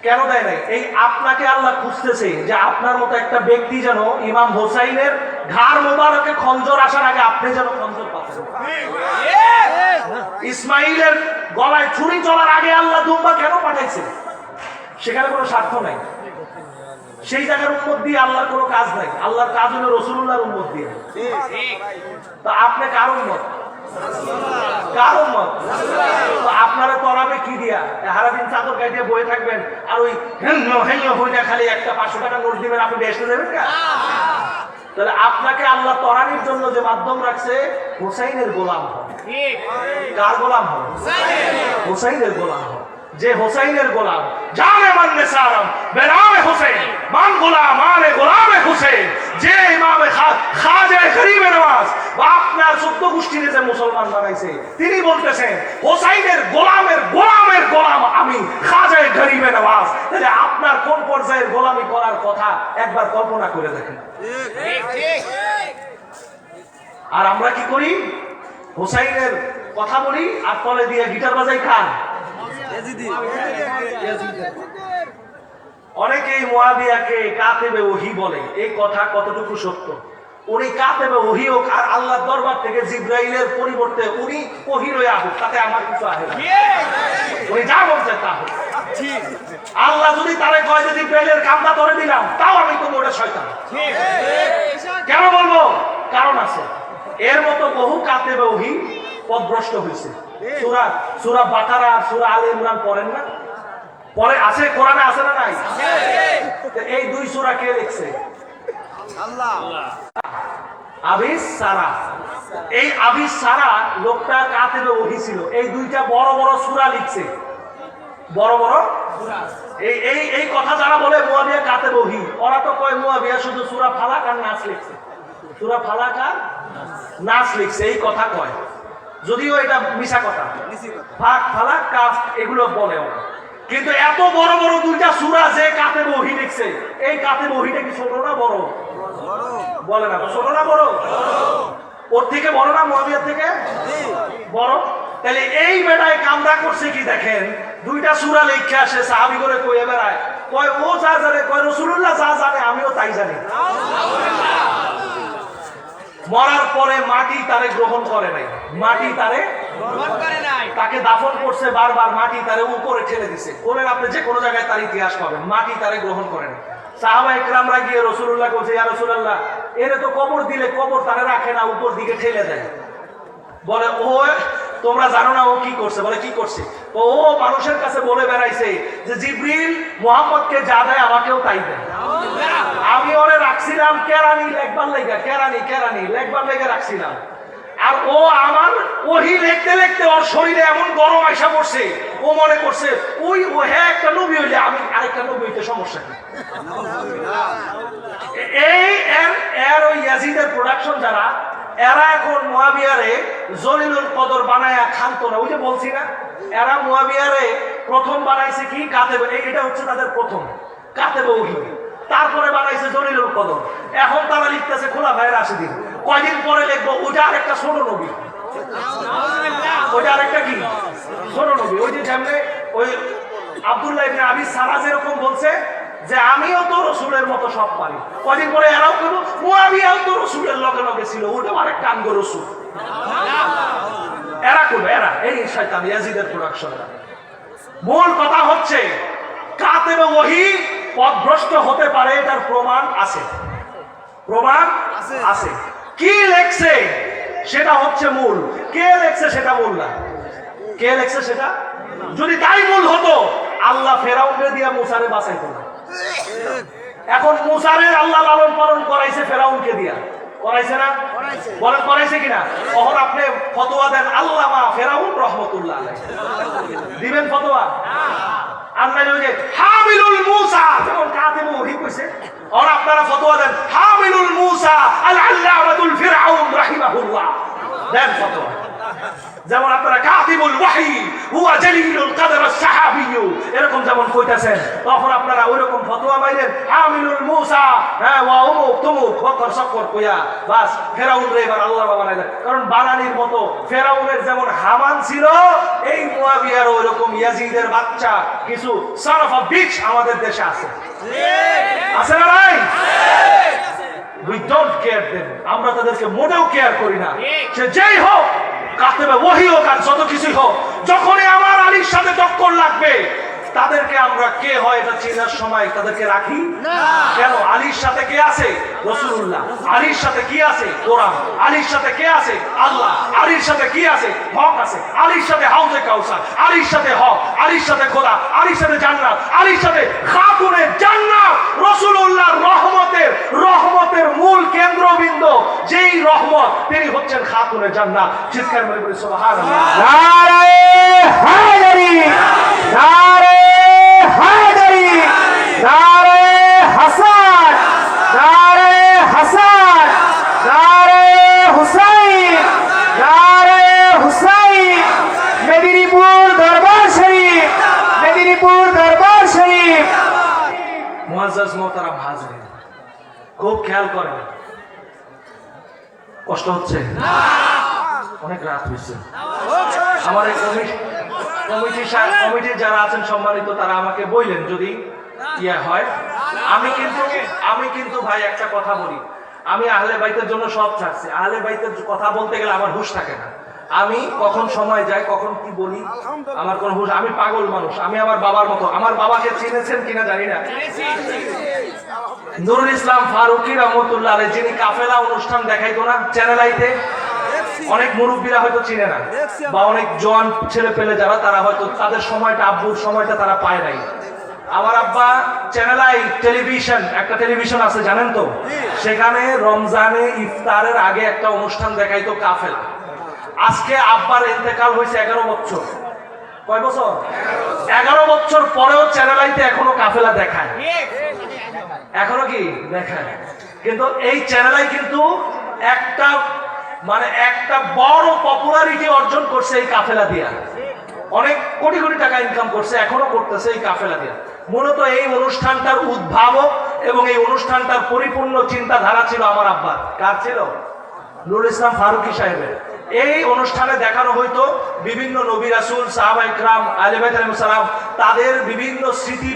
কেন দেয় নাই? এই আপনাকে আল্লাহ খুঁজতেছে যে আপনার মতো একটা ব্যক্তি যেন ইমাম হোসাইনের ঘাড় মুবারকে খঞ্জর আসার আগে আপনি যেন খঞ্জর পাচ্ছেন। ইসমাইলের গলায় ছুরি চলার আগে আল্লাহ দুম্বা কেন পাঠাইছে? সেখানে কোনো স্বার্থ নাই। সেই জায়গার উম্মত দিয়ে আল্লাহর কোনো কাজ নাই। আল্লাহর কাজ হলো রাসূলুল্লাহর উম্মত দিয়ে। তো আপনি কার উম্মত? কার উম্মত? তো আপনারা তরাবে কি দিয়া? সারাদিন চাদর গায়ে দিয়ে বয়ে থাকবেন আর ওই হইনা খালি একটা 500 টাকা নোট দিবেন, আপনি বেহেশতে যাবেন না? তাহলে আপনাকে আল্লাহ তরানির জন্য যে মাধ্যম রাখছে, হুসাইনের গোলাম হন। কার গোলাম হন? হুসাইনের গোলাম হন। যে হুসাইনের গোলাম, জানে মাননে সারাম বেনামে হুসাইন মান গোলাম মানে গোলামে হুসাইন। যে ইমামে খাজা করিমে নওয়াজ আপনার 14 গোষ্ঠীর যে মুসলমান বানাইছে তিনি বলতেছেন হোসাইনের গোলামের গোলাম আমি খাজায়ে গরিবে নওয়াজ। তাহলে আপনার কোন পর্যায়ের গোলামি করার কথা একবার কল্পনা করে দেখেন। আর আমরা কি করি? হোসাইনের কথা বলি আর তলে দিয়ে গিটার বাজাই খান। অনেকেই মুয়াবিয়াকে কাতেবে ওহী বলে, এই কথা কতটুকু সত্য? উনি কাতেবে ওহী হোক আর আল্লাহর দরবার থেকে জিবরাইলের পরিবর্তে উনি ওহী হয়ে আসুক, তাতে আমার কিছু আসে না। উনি যা বলছে তা হোক। আল্লাহ যদি তারে কয় যে জিবরাইলের কামটা ধরে দিলাম, তাও আমি তো ওটা শয়তান। কেন বলবো? কারণ আছে। এর মতো বহু কাতেবে ওহী পথভ্রষ্ট হয়েছে। সূরা বাকারা আর সূরা আলে ইমরান পড়েন না? পরে আছে, কোরআনে আছে না নাই? এই দুই সূরা কে লিখছে? আল্লাহ। আবিস সারা, এই আবিস সারা লোকটা কাতেবে ওহী ছিল। এই দুইটা বড় বড় সূরা লিখছে, বড় বড় সূরা। এই কথা যারা বলে মুয়াবিয়া কাতেবে ওহী, ওরা তো কয় মুয়াবিয়া শুধু সূরা ফালাক আর নাস লিখছে, সূরা ফালাক আর নাস লিখছে, এই কথা কয়। যদিও এটা মিছা কথা, ফাক ফালাক কাফ এগুলো বলে ওরা। কিন্তু এত বড় বড় দুইটা সূরা যে কাতেবে ওহী লিখছে, এই কাতেবে ওহীটা কি ছোট না বড়? বলে না ছোট না বড়? ওর থেকে বড় না মুয়াবিয়া থেকে বড়? তাহলে এই বেটায় কামরা করছে কি দেখেন, দুইটা সূরা লিখে আসে, সাহাবী করে কইয়ে বেড়ায়, কয় ও যা জানে, কয় রাসূলুল্লাহ যা জানে আমিও তাই জানি। মরার পরে মাটি তারে গ্রহণ করে নাই, মাটি তারে গ্রহণ করে নাই, তাকে দাফন করছে বারবার, মাটি তারে উপরে ঠেলে দিছে। কোরআন আপনি যে কোনো জায়গায় তার ইতিহাস পাবেন, মাটি তারে গ্রহণ করে নাই। সাহাবা ইকরামরা গিয়ে রাসূলুল্লাহ বলছে, ইয়া রাসূলুল্লাহ, এরে তো কবর দিলে কবর তারে রাখে না, উপর দিকে ঠেলে দেয়। বলে ও তোমরা জানো না ও কি করছে? বলে কি করছে? ও মানুষের কাছে বলে বেড়াইছে যে জিবরিল মুহাম্মদকে যা দেয় আমাকেও তাই দেয়। আমি ওরে রাখছিলাম কেরানি লেখবার লেগে, কেরানি লেখবার লেগে রাখছিলাম। আর ও আমার ওহী লিখতে লিখতে ওর শরীরে এমন গরম আইসা পড়ছে, ও মনে করছে ওই ও হ্যাঁ একটা নবী হইলে আমি আরেকটা নবী হইতে সমস্যা কি? এই এর ওই ইয়াজিদের প্রোডাকশন যারা, এরা এখন মুয়াবিয়ারে জলিলুল কদর বানায়া খান্ত না। ওই যে বলছি না, এরা মুয়াবিয়ারে প্রথম বানাইছে কি কাতেবে, এটা হচ্ছে তাদের প্রথম কাতেবে ওহী। তারপরে বানাইছে জলিলুল কদর। এখন তারা লিখতেছে খোলাফায়ে রাশিদিন। কয়দিন পরে লিখবো ওটা আরেকটা ছোট নবী, ওটা আরেকটা কি ছোট নবী। ওই যে যেমন ওই আব্দুল্লাহ ইবনে আবি সারা যেরকম বলছে যে আমিও তো রাসূলের মতো সব পারি, কয়দিন পরে এরাও করবো মুয়াবিয়াও তো রাসূলের লগে লগে ছিল, ওটাও আরেকটা আঙ্গ রাসূল। এরা করবে, এরা এই শয়তান ইয়াজিদের প্রোডাকশন। মূল কথা হচ্ছে কাতেবে ওহী পথভ্রষ্ট হতে পারে, এটার প্রমাণ আছে, প্রমাণ আছে। কি লেখছে সেটা হচ্ছে মূল, কে লেখছে সেটা মূল না। কে লেখছে সেটা যদি তাই মূল হতো, আল্লাহ ফেরাউনকে দিয়ে মুসারে বাঁচাইতো না। এখন মুসারে আল্লাহ লালন পালন করাইছে ফেরাউনকে দিয়া, করাইছে না? বলেন করাইছে কিনা? তখন আপনি ফতোয়া দেন আল্লামা ফেরাউন রাহমাতুল্লাহ আলাইহি, দিবেন ফতোয়া? আল্লাহ যে হামিলুল মুসা যেমন কাতেবে ওহী কইছে, আর আপনারা ফতোয়া দেন হামিলুল মুসা আল আল্লামাতুল ফিরআউন রাহিমাহুল্লাহ, দেন ফতোয়া। যেমন আপনারা কাতিবুল ওয়াহী হুয়া জালিলুল কদর আস-সাহাবিয়্যু এরকম যেমন কইতাছেন, তখন আপনারা ওইরকম ফতোয়া বাইরেন হামিলুল মুসা হ্যাঁ ওয়া উমুক তুমুক ফকর সকর কইয়া বাস ফেরাউন রে এবার আল্লাহ বাবা বানাইলেন। কারণ বানানির মতো ফেরাউনের যেমন হামান ছিল, এই মুয়াবিয়ার ওইরকম ইয়াজিদের বাচ্চা কিছু সন অফ আ বিচ আমাদের দেশে আছে, আছে না ভাই? We don't care them, আমরা তাদেরকে মোটেও কেয়ার করি না। সে যেই হোক, কাতেবে ওহী হোক আর যত কিছুই হোক, যখনই আমার আলীর সাথে টক্কর লাগবে তাদেরকে আমরা কে হয় এটা চেনার সময় তাদেরকে রাখি না। কেন? আলীর সাথে কে আছে? রাসূলুল্লাহ। আলীর সাথে কি আছে? কোরআন। আলীর সাথে কে আছে? আল্লাহ। আলীর সাথে কি আছে? হক আছে। আলীর সাথে হাউজে কাউসার, আলীর সাথে হক, আলীর সাথে খোদা, আলীর সাথে জান্নাত, আলীর সাথে খাতুনে জান্নাত, রাসূলুল্লাহর রহমতের মূল কেন্দ্রবিন্দু যেই রহমত, তিনি হচ্ছেন খাতুনে জান্নাত। চিৎকার করে বলি সুবহানাল্লাহ। নারে হায়দারি, নারে হায়দারি, নারে হাসান, নারে হাসান, নারে হুসাইন। খুব খেয়াল করেন। কষ্ট হচ্ছে? অনেক রাত হয়েছে। আমার এই কমিটির যারা আছেন সম্মানিত, তারা আমাকে বললেন যদি ইয়ে হয়। আমি কিন্তু ভাই একটা কথা বলি, আমি আহলে বাইতের জন্য সব ছাড়ছি। আহলে বাইতের কথা বলতে গেলে আমার হুঁশ থাকে না। আমি কখন সময় যাই, কখন কি বলি, আমার কোন হুঁশ। আমি পাগল মানুষ। আমি আমার বাবার মতো। আমার বাবাকে চিনেছেন কিনা জানি না, নুরুল ইসলাম ফারুকী রহমতুল্লাহ আলাইহি, যিনি কাফেলা অনুষ্ঠান দেখাইতো না চ্যানেল আইতে। অনেক মুরব্বীরা হয়তো চিনে না, বা অনেক জোয়ান ছেলে পেলে যারা, তারা হয়তো তাদের সময়টা, আব্বুর সময়টা তারা পায় নাই। আমার আব্বা চ্যানেল আই টেলিভিশন, একটা টেলিভিশন আছে জানেন তো, সেখানে রমজানে ইফতারের আগে একটা অনুষ্ঠান দেখাইতো কাফেলা। আজকে আব্বার ইন্তেকাল হয়েছে 11 বছর। কয় বছর? 11 বছর পরেও চ্যানেল আইতে এখনো কাফেলা দেখায়। এখনো কি দেখায়? কিন্তু এই চ্যানেল আই কিন্তু একটা বড় পপুলারিটি অর্জন করছে এই কাফেলা দিয়া। অনেক কোটি কোটি টাকা ইনকাম করছে, এখনো করতেছে এই কাফেলা দিয়া। মূলত এই অনুষ্ঠানটার উদ্ভাবক এবং এই অনুষ্ঠানটার পরিপূর্ণ চিন্তাধারা ছিল আমার আব্বার। কার ছিল? নুরুল ইসলাম ফারুকী সাহেবের। এই অনুষ্ঠানে দেখানো হইতো বিভিন্ন নবী রাসূল, সাহাবা ইকরাম, আহলে বাইত আলাইহিস সালাম, তাদের বিভিন্ন স্মৃতি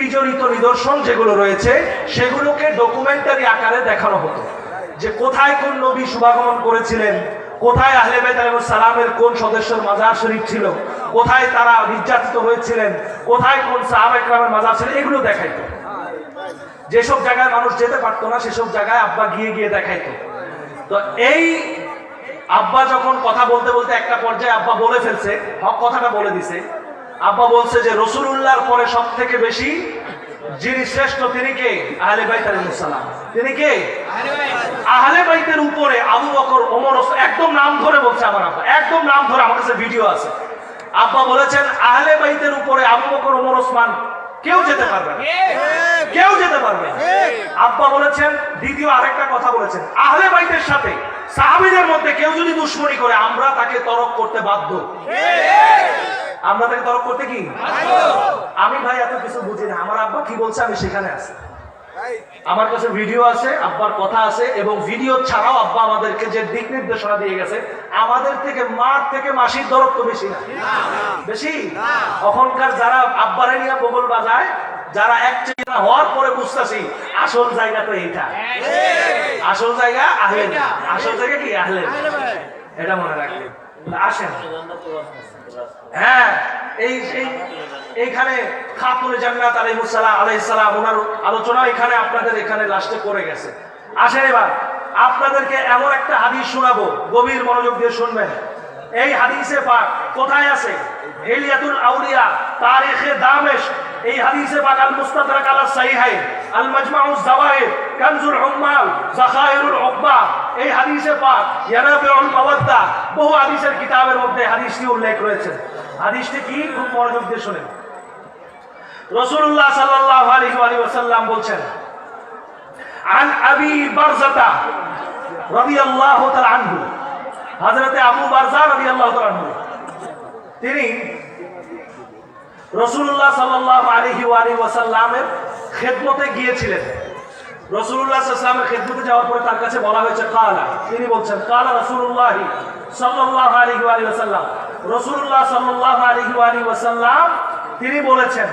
বিজড়িত নিদর্শন যেগুলো রয়েছে, সেগুলোকে ডকুমেন্টারি আকারে দেখানো হতো। যে কোথায় কোন নবী শুভাগমন করেছিলেন, কোথায় আহলে বাইত আলাইহিস সালামের কোন সদস্যের মাজার শরীফ ছিল, কোথায় তারা নির্যাতিত হয়েছিলেন, কোথায় কোন সাহাবা ইকরামের মাজার ছিল, এগুলো দেখাইতো। যেসব জায়গায় মানুষ যেতে পারতো না, সেসব জায়গায় আব্বা গিয়ে দেখাইতো। তো এই আব্বা যখন কথা বলতে বলতে একটা পর্যায়ে আব্বা বলে ফেলছে, হক কথাটা বলে দিছে। আব্বা বলছে যে রাসূলুল্লাহর পরে সব থেকে বেশি যিনি শ্রেষ্ঠ, তিনি কে? আহলে বাইত আলাইহিস সালাম। তিনি কে? আহলে বাইতের উপরে আবু বকর, ওমর, একদম নাম ধরে বলছে আমার আব্বা, একদম নাম ধরে। আমার কাছে ভিডিও আছে। আব্বা বলেছেন আহলে বাইতের উপরে আবু বকর, ওমর, ওসমান কেউ যেতে পারবে না, কেউ যেতে পারবে না। আব্বা বলেছেন, দ্বিতীয় আরেকটা কথা বলেছেন, আহলে বাইতের সাথে সাহাবীদের মধ্যে কেউ যদি দুশমনি করে, আমরা তাকে তরক করতে বাধ্য। আমরা তাকে তরক করতে কি? আমি ভাই এত কিছু বুঝি না। আমার আব্বা কি বলছে আমি সেখানে আছি। আমার কাছে ভিডিও আছে, আব্বার কথা আছে, এবং ভিডিও ছাড়াও আব্বা আমাদেরকে যে দিক নির্দেশনা দিয়ে গেছে, আমাদের থেকে মার থেকে মাসির দরদ তো বেশি না, বেশি। ওখানকার যারা আব্বারে নিয়ে বগল বাজায়, যারা একচেটিয়া হওয়ার পরে বুঝতেছি আসল জায়গা তো এইটা, আসল জায়গা আহলে, আসল জায়গা কি আহলে, এটা মনে রাখবেন। আসেন, হ্যাঁ, এইখানে খাতুনে জান্নাত আলাইহিস সালাম, ওনার আলোচনা এখানে আপনাদের এখানে লাস্টে করে গেছে। আসেন এবার আপনাদেরকে এমন একটা হাদিস শোনাবো, গভীর মনোযোগ দিয়ে শুনবেন। এই হাদিসে পাক কোথায় আছে? হিলিয়াতুল আউলিয়া, তারিখে দামেস্ক। এই হাদিসে পাক আল মুস্তাদরাক আলা সাহিহাইন, আল মাজমাউজ যাওয়াহির, কানজুল উম্মাল, যাখাইরুল উকবা। এই হাদিসে পাক ইয়ানাবিউল মাওয়াদ্দা, বহু হাদিসের কিতাবের মধ্যে হাদিসটি উল্লেখ রয়েছে। হাদিসটি কি? খুব মনোযোগ দিয়ে শুনেন। রাসূলুল্লাহ সাল্লাল্লাহু আলাইহি ওয়াসাল্লাম বলছেন, আন আবি বারজাতা রাদিয়াল্লাহু তাআলা আনহু, হযরতে আবু বারজা রাদিয়াল্লাহু তাআলা আনহু, তিনি রাসূলুল্লাহ সাল্লাল্লাহু আলাইহি ওয়াসাল্লামের খেদমতে গিয়েছিলেন। রাসূলুল্লাহ সাল্লাল্লাহু আলাইহি ওয়াসাল্লামের খেদমতে যাওয়ার পরে তার কাছে বলা হয়েছে কালা, তিনি বলছেন কালা রাসূলুল্লাহ সাল্লাল্লাহু আলাইহি ওয়াসাল্লাম, রাসূলুল্লাহ সাল্লাল্লাহু আলাইহি ওয়াসাল্লাম তিনি বলেছেন,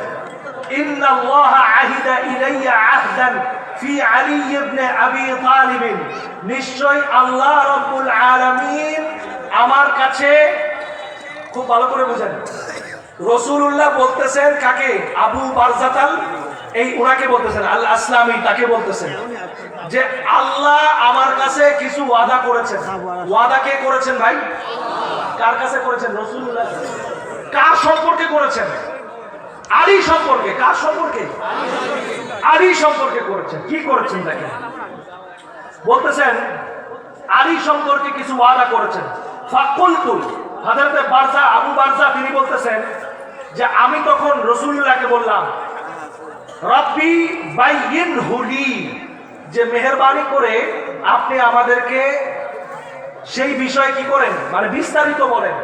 ইন্নাল্লাহা আহিদা ইলাইয়া আহদান ফি আলী ইবনে আবি তালিব, নিশ্চয় আল্লাহ রাব্বুল আলামিন আমার কাছে, খুব ভালো করে বুঝেন, রাসূলুল্লাহ বলতেছেন কাকে? আবু বারজাতাল, এই ওনাকে বলতেছেন, আল আসলামি, তাকে বলতেছেন যে আল্লাহ আমার কাছে কিছু ওয়াদা করেছেন। ওয়াদা কে করেছেন ভাই? কার কাছে করেছেন? রাসূলুল্লাহ। কার সম্পর্কে করেছেন? আলী সম্পর্কে। কার সম্পর্কে? আলী সম্পর্কে করেছেন। কি করেছেন দেখেন, বলতেছেন আলী সম্পর্কে কিছু ওয়াদা করেছেন। ফাকুলতু, হযরতে বারজা, আবু বারজা তিনি বলতেছেন যে আমি তখন রাসূলুল্লাহকে বললাম, রব্বি বাইয়িনহু লি, যে মেহেরবানি করে আপনি আমাদেরকে সেই বিষয় কি করেন, মানে বিস্তারিত বলেন,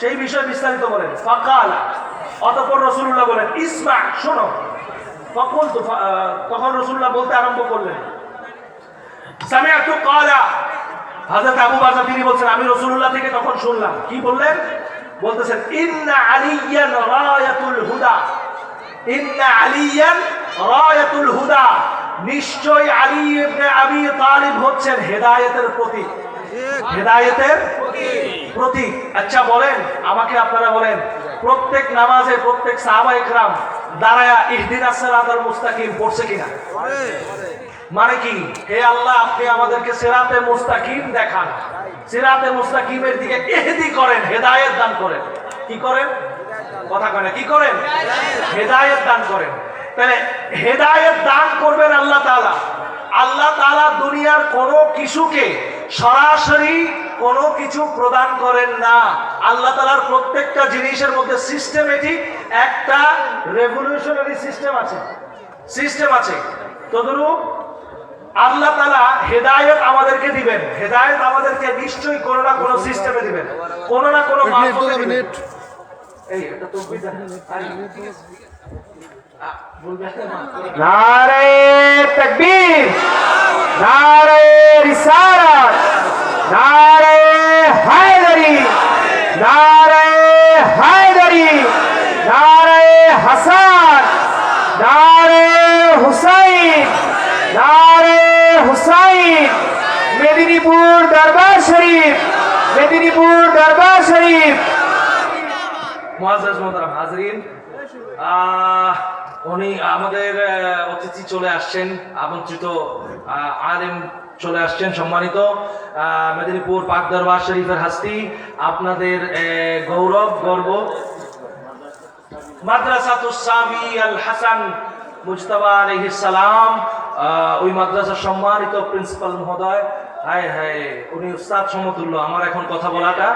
সেই বিষয় বিস্তারিত বলেন। ফাকালা, অতঃপর রাসূলুল্লাহ বলেন, ইসমা, শোনো, তখন রাসূলুল্লাহ বলতে আরম্ভ করলেন, সামিআতু ক্বালা, হযরত আবু বাকর তিনি বলছেন আমি রাসূলুল্লাহ থেকে তখন শুনলাম। কি বললেন? বলতেছেন ইন্না আলিয়ান রায়াতুল হুদা, ইন্না আলিয়ান রায়াতুল হুদা, নিশ্চয় আলী ইবনে আবি তালিব হচ্ছেন হেদায়েতের প্রতীক। হেদায়েতের প্রতীক। আচ্ছা বলেন, আমাকে আপনারা বলেন, প্রত্যেক নামাজে প্রত্যেক সাহাবায়ে কেরাম দাঁড়ায়া ইহদিনাস সিরাতাল মুস্তাকিম পড়ছে কিনা? মানে কি? হে আল্লাহ, আপনি আমাদেরকে সিরাতে মুস্তাকিম দেখান, সিরাতে মুস্তাকিমের দিকে ইহদি করেন, হেদায়েত দান করেন। কি করেন? কথা কয় না, কি করেন? হেদায়েত দান করেন। তাহলে হেদায়েত দান করবেন আল্লাহ তাআলা। আল্লাহ তাআলা দুনিয়ার কোনো কিছুকে সরাসরি কোনো কিছু প্রদান করেন না। আল্লাহ তাআলার প্রত্যেকটা জিনিসের মধ্যে সিস্টেমেটিক একটা রেভলিউশনারি সিস্টেম আছে, সিস্টেম আছে। তদ্রূপ আল্লাহ তাআলা হেদায়েত আমাদেরকে দিবেন, হেদায়েত আমাদেরকে নিশ্চয়ই কোনো না কোনো সিস্টেমে দিবেন, কোনো না কোনো মাধ্যমে দিবেন। এই এটা তো বিধান নারে তাকবীর, নারে রিসালাত, নারে হায়দারি, নারে হায়দারি, নারে হাসান, নারে হুসাইন, নারে হুসাইন। মেদিনীপুর দরবার শরীফ, মেদিনীপুর দরবার শরীফ। মুআজ্জাজ মোহতারাম হাজরিন, উনি আমাদের অতিথি চলে আসছেন, আমন্ত্রিত আলেম চলে আসছেন, সম্মানিত মেদিনীপুর পাক দরবার শরীফের হাস্তি, আপনাদের গৌরব গর্ব মাদ্রাসাতুস সাবি আল হাসান মুজতাবা আলাইহিস সালাম, ওই মাদ্রাসার সম্মানিত প্রিন্সিপাল মহোদয়। হায় হায়, উনি উস্তাদ সমতুল্য। আমার এখন কথা বলাটা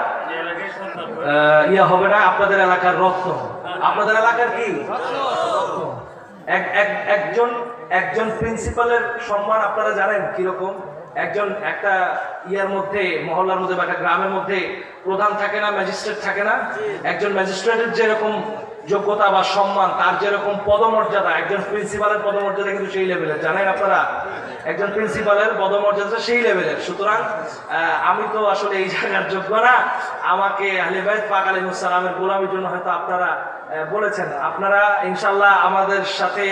ইয়া হবে না, আপনাদের এলাকার রত্ন। আপনাদের এলাকার কি একজন প্রিন্সিপালের সম্মান আপনারা জানেন কিরকম? একজন একটা ইয়ার মধ্যে, মহল্লার মধ্যে বা একটা গ্রামের মধ্যে প্রধান থাকে না, ম্যাজিস্ট্রেট থাকে না? একজন ম্যাজিস্ট্রেটের যেরকম যোগ্যতা বা সম্মান, তার যেরকম পদমর্যাদা, একজন প্রিন্সিপালের পদমর্যাদা কিন্তু সেই লেভেলের। জানেন আপনারা, একজন প্রিন্সিপালের পদমর্যাদা সেই লেভেলের। সুতরাং আমি তো আসলে এই জায়গার যোগ্য না। আমাকে আহলে বাইত পাক আলাইহিস সালামের গোলামির জন্য হয়তো আপনারা বলেছেন। আপনারা ইনশাআল্লাহ আমাদের সাথে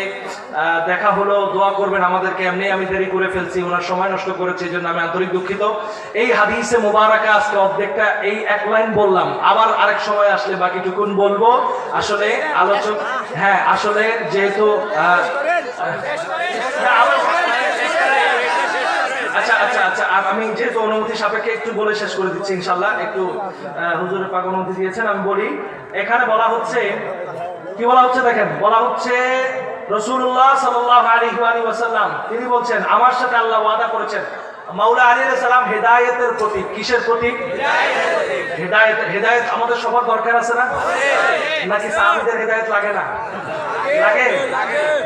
দেখা হলো, দোয়া করবেন আমাদেরকে। এমনি আমি দেরি করে ফেলছি, ওনার সময় নষ্ট করেছি, এই জন্য আমি আন্তরিক দুঃখিত। এই হাদিসে মুবারাকা আজকে অর্ধেকটা, এই এক লাইন বললাম, আবার আরেক সময় আসলে বাকিটুকুন বলবো। আসলে আলোচক, হ্যাঁ আসলে যেহেতু আচ্ছা আচ্ছা আচ্ছা, আমি যেহেতু অনুমতি সাপেক্ষে একটু বলে শেষ করে দিচ্ছি ইনশাআল্লাহ। একটু হুজুরের পাক অনুমতি দিয়েছেন, আমি বলি। এখানে বলা হচ্ছে, কি বলা হচ্ছে দেখেন, বলা হচ্ছে রাসূলুল্লাহ সাল্লাল্লাহু আলাইহি ওয়াসাল্লাম তিনি বলছেন, আমার সাথে আল্লাহ ওয়াদা করেছেন। মাওলা আলী আলাইহিস সালাম হেদায়েতের প্রতীক। কিসের প্রতীক? হেদায়েত। হেদায়েত আমাদের সবার দরকার আছে না? নাকি সাহাবীদের হেদায়েত লাগে না? লাগে?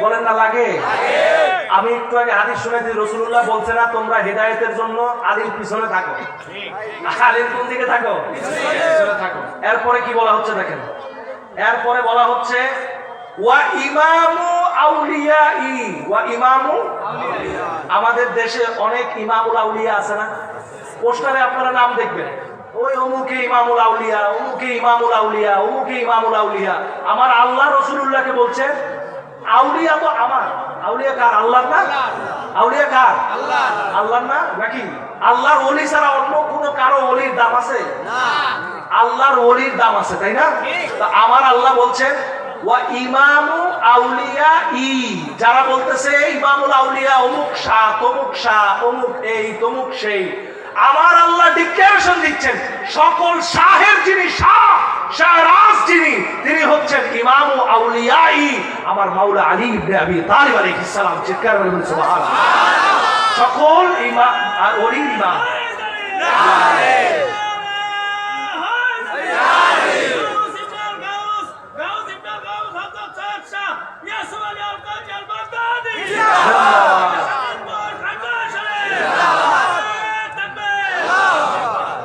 বলেন না লাগে? আমি একটু আগে হাদিস শুনেছি, রাসূলুল্লাহ বলছে না তোমরা হেদায়েতের জন্য আলীর পিছনে থাকো। আলীর কোন দিকে থাকো? পিছনে থাকো। এরপরে কি বলা হচ্ছে দেখেন, এরপরে বলা হচ্ছে ওয়া ইমামু আউলিয়াই, ওয়া ইমামু আউলিয়া। আমাদের দেশে অনেক ইমামুল আউলিয়া আছে না? পোস্টারে আপনারা নাম দেখবেন, ওই অমুকে ইমামুল আউলিয়া, অমুকে ইমামুল আউলিয়া, অমুকে ইমামুল আউলিয়া। আমার আল্লাহ রাসূলুল্লাহকে বলছে আউলিয়া তো আমার। আউলিয়া কার? আল্লাহর না? আউলিয়া কার? আল্লাহ। আল্লাহর না নাকি? আল্লাহর ওলি ছাড়া অন্য কোনো কারো ওলির দাম আছে না? আল্লাহর ওলির দাম আছে, তাই না? তো আমার আল্লাহ বলছেন ওয়া ইমামু আউলিয়া ই, যারা বলতেছে ইমামুল আউলিয়া অমুক শাহ, তমুক শাহ, অমুক এই তমুক সেই, আমার আল্লাহ ডিক্লারেশন দিচ্ছেন সকল শাহের যিনি শাহ, শাহরাজ যিনি, তিনি হচ্ছেন ইমামু আউলিয়াই, আমার মাওলা আলী ইবনে আবি তালিব আলাইহিস সালাম। চিৎকার করে বলুন সুবহানাল্লাহ। সকল ইমাম আর ওলির ইমাম।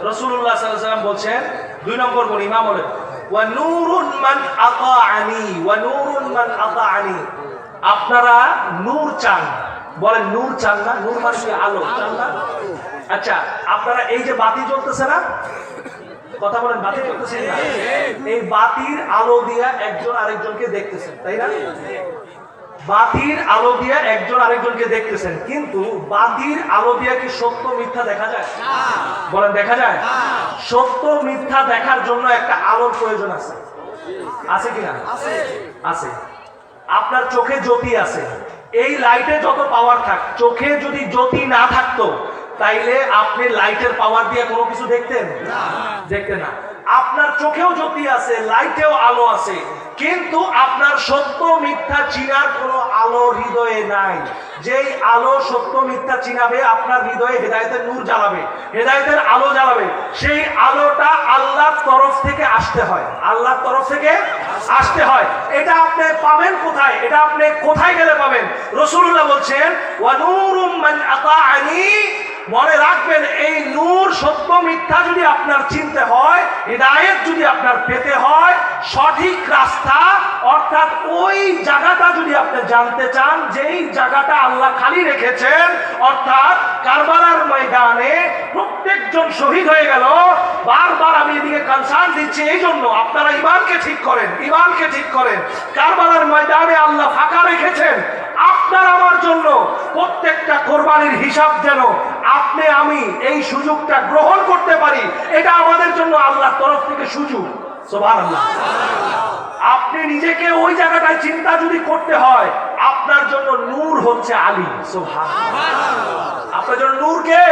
রাসূলুল্লাহ সাল্লাল্লাহু আলাইহি ওয়াসাল্লাম বলছেন 2 নম্বর কোন ইমাম হলেন ওয়া নূরুন মান আতাআনি ওয়া নূরুন মান আতাআনি। আপনারা নূর চান, বলেন নূর চান না? নূর মানে কি? আলো চান না? আচ্ছা, আপনারা এই যে বাতি জ্বলতেছে না, কথা বলেন, বাতি জ্বলতেছে না? এই বাতির আলো দিয়া একজন আরেকজনকে দেখতেছেন, তাই না? বাতির আলো দিয়ে একজন আরেকজনকে দেখতেছেন, কিন্তু বাতির আলো দিয়ে কি সত্য মিথ্যা দেখা যায়? বলেন, দেখা যায়? সত্য মিথ্যা দেখার জন্য একটা আলোর প্রয়োজন আছে, আছে কিনা? আছে। আপনার চোখে জ্যোতি আছে, এই লাইটে যত পাওয়ার থাক, চোখে যদি জ্যোতি না থাকতো তাইলে আপনি লাইটের পাওয়ার দিয়ে কোনো কিছু দেখতেন? দেখতেন না। আপনার চোখেও জ্যোতি আছে, লাইটেও আলো আছে, কিন্তু আপনার সত্য মিথ্যা চিনার কোনো আলো হৃদয়ে নাই। যেই আলো সত্য মিথ্যা চিনাবে, আপনার হৃদয়ে হেদায়েতের নূর জ্বালাবে, হেদায়েতের আলো জ্বালাবে, সেই আলোটা আল্লাহর তরফ থেকে আসতে হয়, আল্লাহর তরফ থেকে আসতে হয়। এটা আপনি পাবেন কোথায়? এটা আপনি কোথায় গেলে পাবেন? রাসূলুল্লাহ বলছেন ওয়া নূরুম মান আতাআনি। মনে রাখবেন, এই নূর সত্য মিথ্যা যদি আপনার চিনতে হয়, হিদায়াত যদি আপনার পেতে হয়, সঠিক রাস্তা অর্থাৎ ওই জায়গাটা যদি আপনি জানতে চান, যেই জায়গাটা আল্লাহ খালি রেখেছেন, অর্থাৎ কারবালার ময়দানে প্রত্যেকজন শহীদ হয়ে গেল। বারবার আমি এদিকে কনসার্ন দিচ্ছি, এই জন্য আপনারা ইমানকে ঠিক করেন, ইমানকে ঠিক করেন। কারবালার ময়দানে আল্লাহ ফাঁকা রেখেছেন আপনার আমার জন্য। প্রত্যেকটা কোরবানির হিসাব যেন আপনি আমি এই সুযোগটা গ্রহণ করতে পারি, এটা আমাদের জন্য আল্লাহর তরফ থেকে সুযোগ। সুবহানাল্লাহ। আপনি নিজেকে ওই জায়গাটায় চিন্তা যদি করতে হয়, আপনার জন্য নূর হচ্ছে আলী। সুবহানাল্লাহ। আপনার জন্য নূর কে?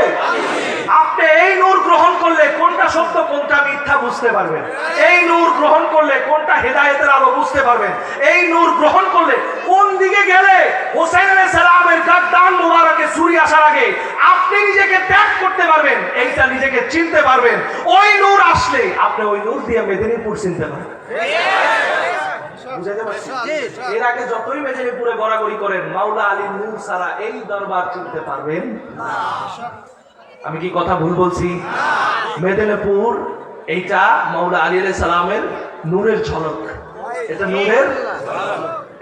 আপনি এই নূর গ্রহণ করলে কোনটা সত্য কোনটা মিথ্যা বুঝতে পারবেন। এই নূর গ্রহণ করলে কোনটা হেদায়েতের আলো বুঝতে পারবেন। এই নূর গ্রহণ করলে কোন দিকে গেলে হোসেন আলাইহিস সালামের গাদ্দান মুবারকে ছুরি আসার আগে আপনি নিজেকে ত্যাগ করতে পারবেন, এইটা নিজেকে চিনতে পারবেন। ওই নূর আসলে আপনি ওই নূর দিয়ে মেদিনীপুর চিনতে পারবেন। বুঝাইতে পারছি? এর আগে যতই মেদিনীপুরে গড়াগড়ি করেন, মাওলা আলীর নূর ছাড়া এই দরবার চিনতে পারবেন না। আমি কি কথা ভুল বলছি? মেদিনীপুর এইটা মাওলা আলী আলাইহিস সালামের নূরের ঝলক। এটা নূরের,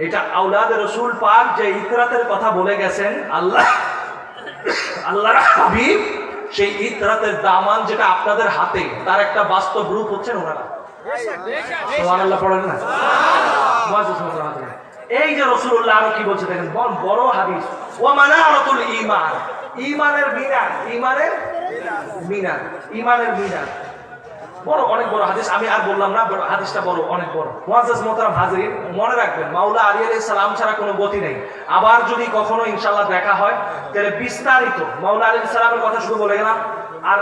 এটা আওলাদে রাসূল পাক যে ইকরাতের কথা বলে গেছেন, আল্লাহর হাবিব সেই ইকরাতের দামান যেটা আপনাদের হাতে, তার একটা বাস্তব রূপ হচ্ছেন ওনারা। সুবহানাল্লাহ পড়েন না? এই যে রাসূলুল্লাহ আরো কি বলছে দেখেন, বড় হাদিস। ওয়া মানারাতুল ঈমান, ঈমানের মিনার, ঈমানের মিনার, ঈমানের মিনার। বড়, অনেক বড় হাদিস, আমি আর বললাম না, হাদিসটা বড়, অনেক বড়। মুআজ্জাজ মোহতারাম হাজিরিন, মনে রাখবেন মাওলা আলী আলাইহিস সালাম ছাড়া কোনো গতি নেই। আবার যদি কখনো ইনশাআল্লাহ দেখা হয়, তাহলে বিস্তারিত মাওলা আলী আলাইহিস সালামের কথা শুধু বলে গেলাম। আর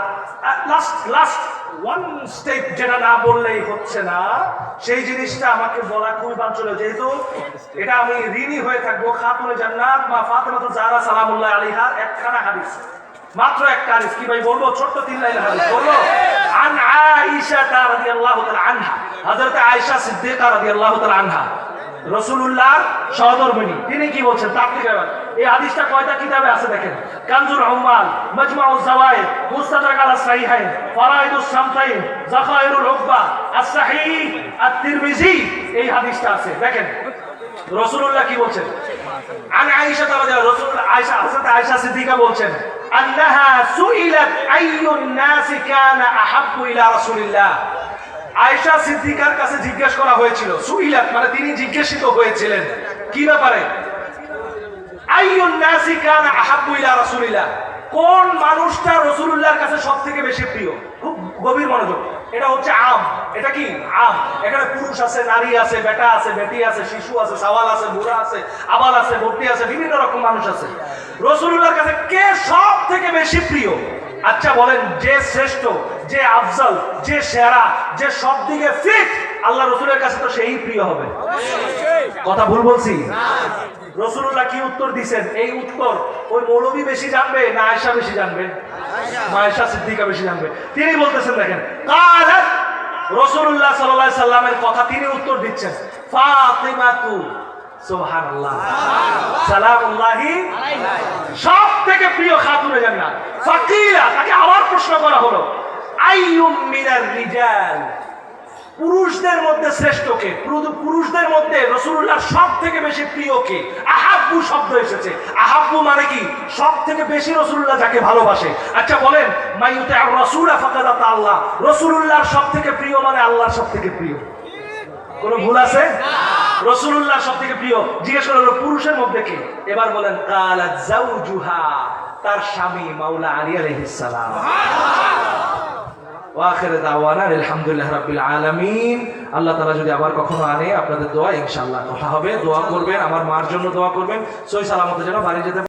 লাস্ট ওয়ান স্টেপ যেটা না বললেই হচ্ছে না, সেই জিনিসটা আমাকে বলা খুবই বাঞ্ছনীয়, যেহেতু এটা আমি ঋণী হয়ে থাকবো খাতুনে জান্নাত মা ফাতেমাতুজ জাহরা সালামুল্লাহ আলাইহার একখানা হাদিস, মাত্র একটা হাদিস। কি ভাই বলবো? ছোট্ট 3 লাইনের হাদিস বলবো। আন আয়েশা রাদিয়াল্লাহু তাআলা আনহা, হযরত আয়েশা সিদ্দিকা রাদিয়াল্লাহু তাআলা আনহা, রাসূলুল্লাহর সহধর্মিণী, তিনি কি বলছেন? এই হাদিসটা কয়টা কিতাবে আছে দেখেন, কানজুল উম্মাল, মাজমাউজ যাওয়ায়েদ, মুস্তাদরাক আলা সাহিহাইন, ফারাইদুস সামতাইন, যাখাইরুল উকবা, আস-সাহিহ, আত-তিরমিজি, এই হাদিসটা আছে। দেখেন রাসূলুল্লাহ কি বলছেন। আন আয়েশা রাদিয়াল্লাহু, রাসূলুল্লাহ আয়েশা, হযরত আয়েশা সিদ্দিকা বলছেন, আন্নাহা সুইলাত আইয়ুন নাসি কানা আহাব্বু ইলা রাসূলিল্লাহ। আয়েশা সিদ্দিকার কাছে জিজ্ঞেস করা হয়েছিল, সুইলাত মানে তিনি জিজ্ঞাসিত হয়েছিলেন কি ব্যাপারে? আইয়ুন নাসি কানা আহাব্বু ইলা রাসূলিল্লাহ, কোন মানুষটা রাসূলুল্লাহর কাছে সবথেকে বেশি প্রিয়? খুব গভীর মনোযোগ, এটা হচ্ছে আম। এটা কি আম? এখানে পুরুষ আছে, নারী আছে, বেটা আছে, বেটি আছে, শিশু আছে, সাওয়াল আছে, বুড়া আছে, আবাল আছে, ভর্তি আছে, বিভিন্ন রকম মানুষ আছে। রাসূলুল্লাহর কাছে কে সব থেকে বেশি প্রিয়? আচ্ছা বলেন, যে শ্রেষ্ঠ, যে আফজল, যে সেরা, যে সব দিকে ফিট, আল্লাহ রাসূলের কাছে তো সেই প্রিয় হবে। কথা ভুল বলছি? রাসূলুল্লাহ কি উত্তর দিবেন? এই উত্তর ওই মৌলভী বেশি জানবে না আয়েশা বেশি জানবে? আয়েশা সিদ্দিকা বেশি জানবে। তিনি বলতেছেন দেখেন, কালাত, রাসূলুল্লাহ সাল্লাল্লাহু আলাইহি সাল্লামের কথা তিনি উত্তর দিচ্ছেন, ফাতিমাতু, সুবহানাল্লাহ, সালামুল্লাহি আলাইহা, সব থেকে প্রিয় খাতুনে জান্নাত। ফাকিলা, তাকে আবার প্রশ্ন করা হলো, আইয়ুম মিনার রিজাল, পুরুষদের মধ্যে শ্রেষ্ঠ কে? পুরুষদের মধ্যে রাসূলুল্লাহর সব থেকে বেশি প্রিয় কে? আহাব্বু শব্দ এসেছে। আহাব্বু মানে কি? সব থেকে বেশি রাসূলুল্লাহ যাকে ভালোবাসে। আচ্ছা বলেন, মাইয়ুতি আর রাসূলা ফাকাদ আতা আল্লাহ, রাসূলুল্লাহর সব থেকে প্রিয় মানে আল্লাহর সব থেকে প্রিয়। কোনো ভুল আছে? রাসূলুল্লাহ সব থেকে প্রিয়। জিজ্ঞেস করা হলো পুরুষের মধ্যে কে? এবার বলেন কালাত জাওজুহা, তার স্বামী মাওলা আলী আলাইহিস সালাম। ওয়াখির দাওয়ানা আলহামদুলিল্লাহ রাব্বিল আলামিন। আল্লাহ তাআলা যদি আবার কখনো আনে আপনাদের দোয়া ইনশাআল্লাহ কথা হবে। দোয়া করবেন, আমার মার জন্য দোয়া করবেন, সহি সালামতে যেন বাড়ি যেতে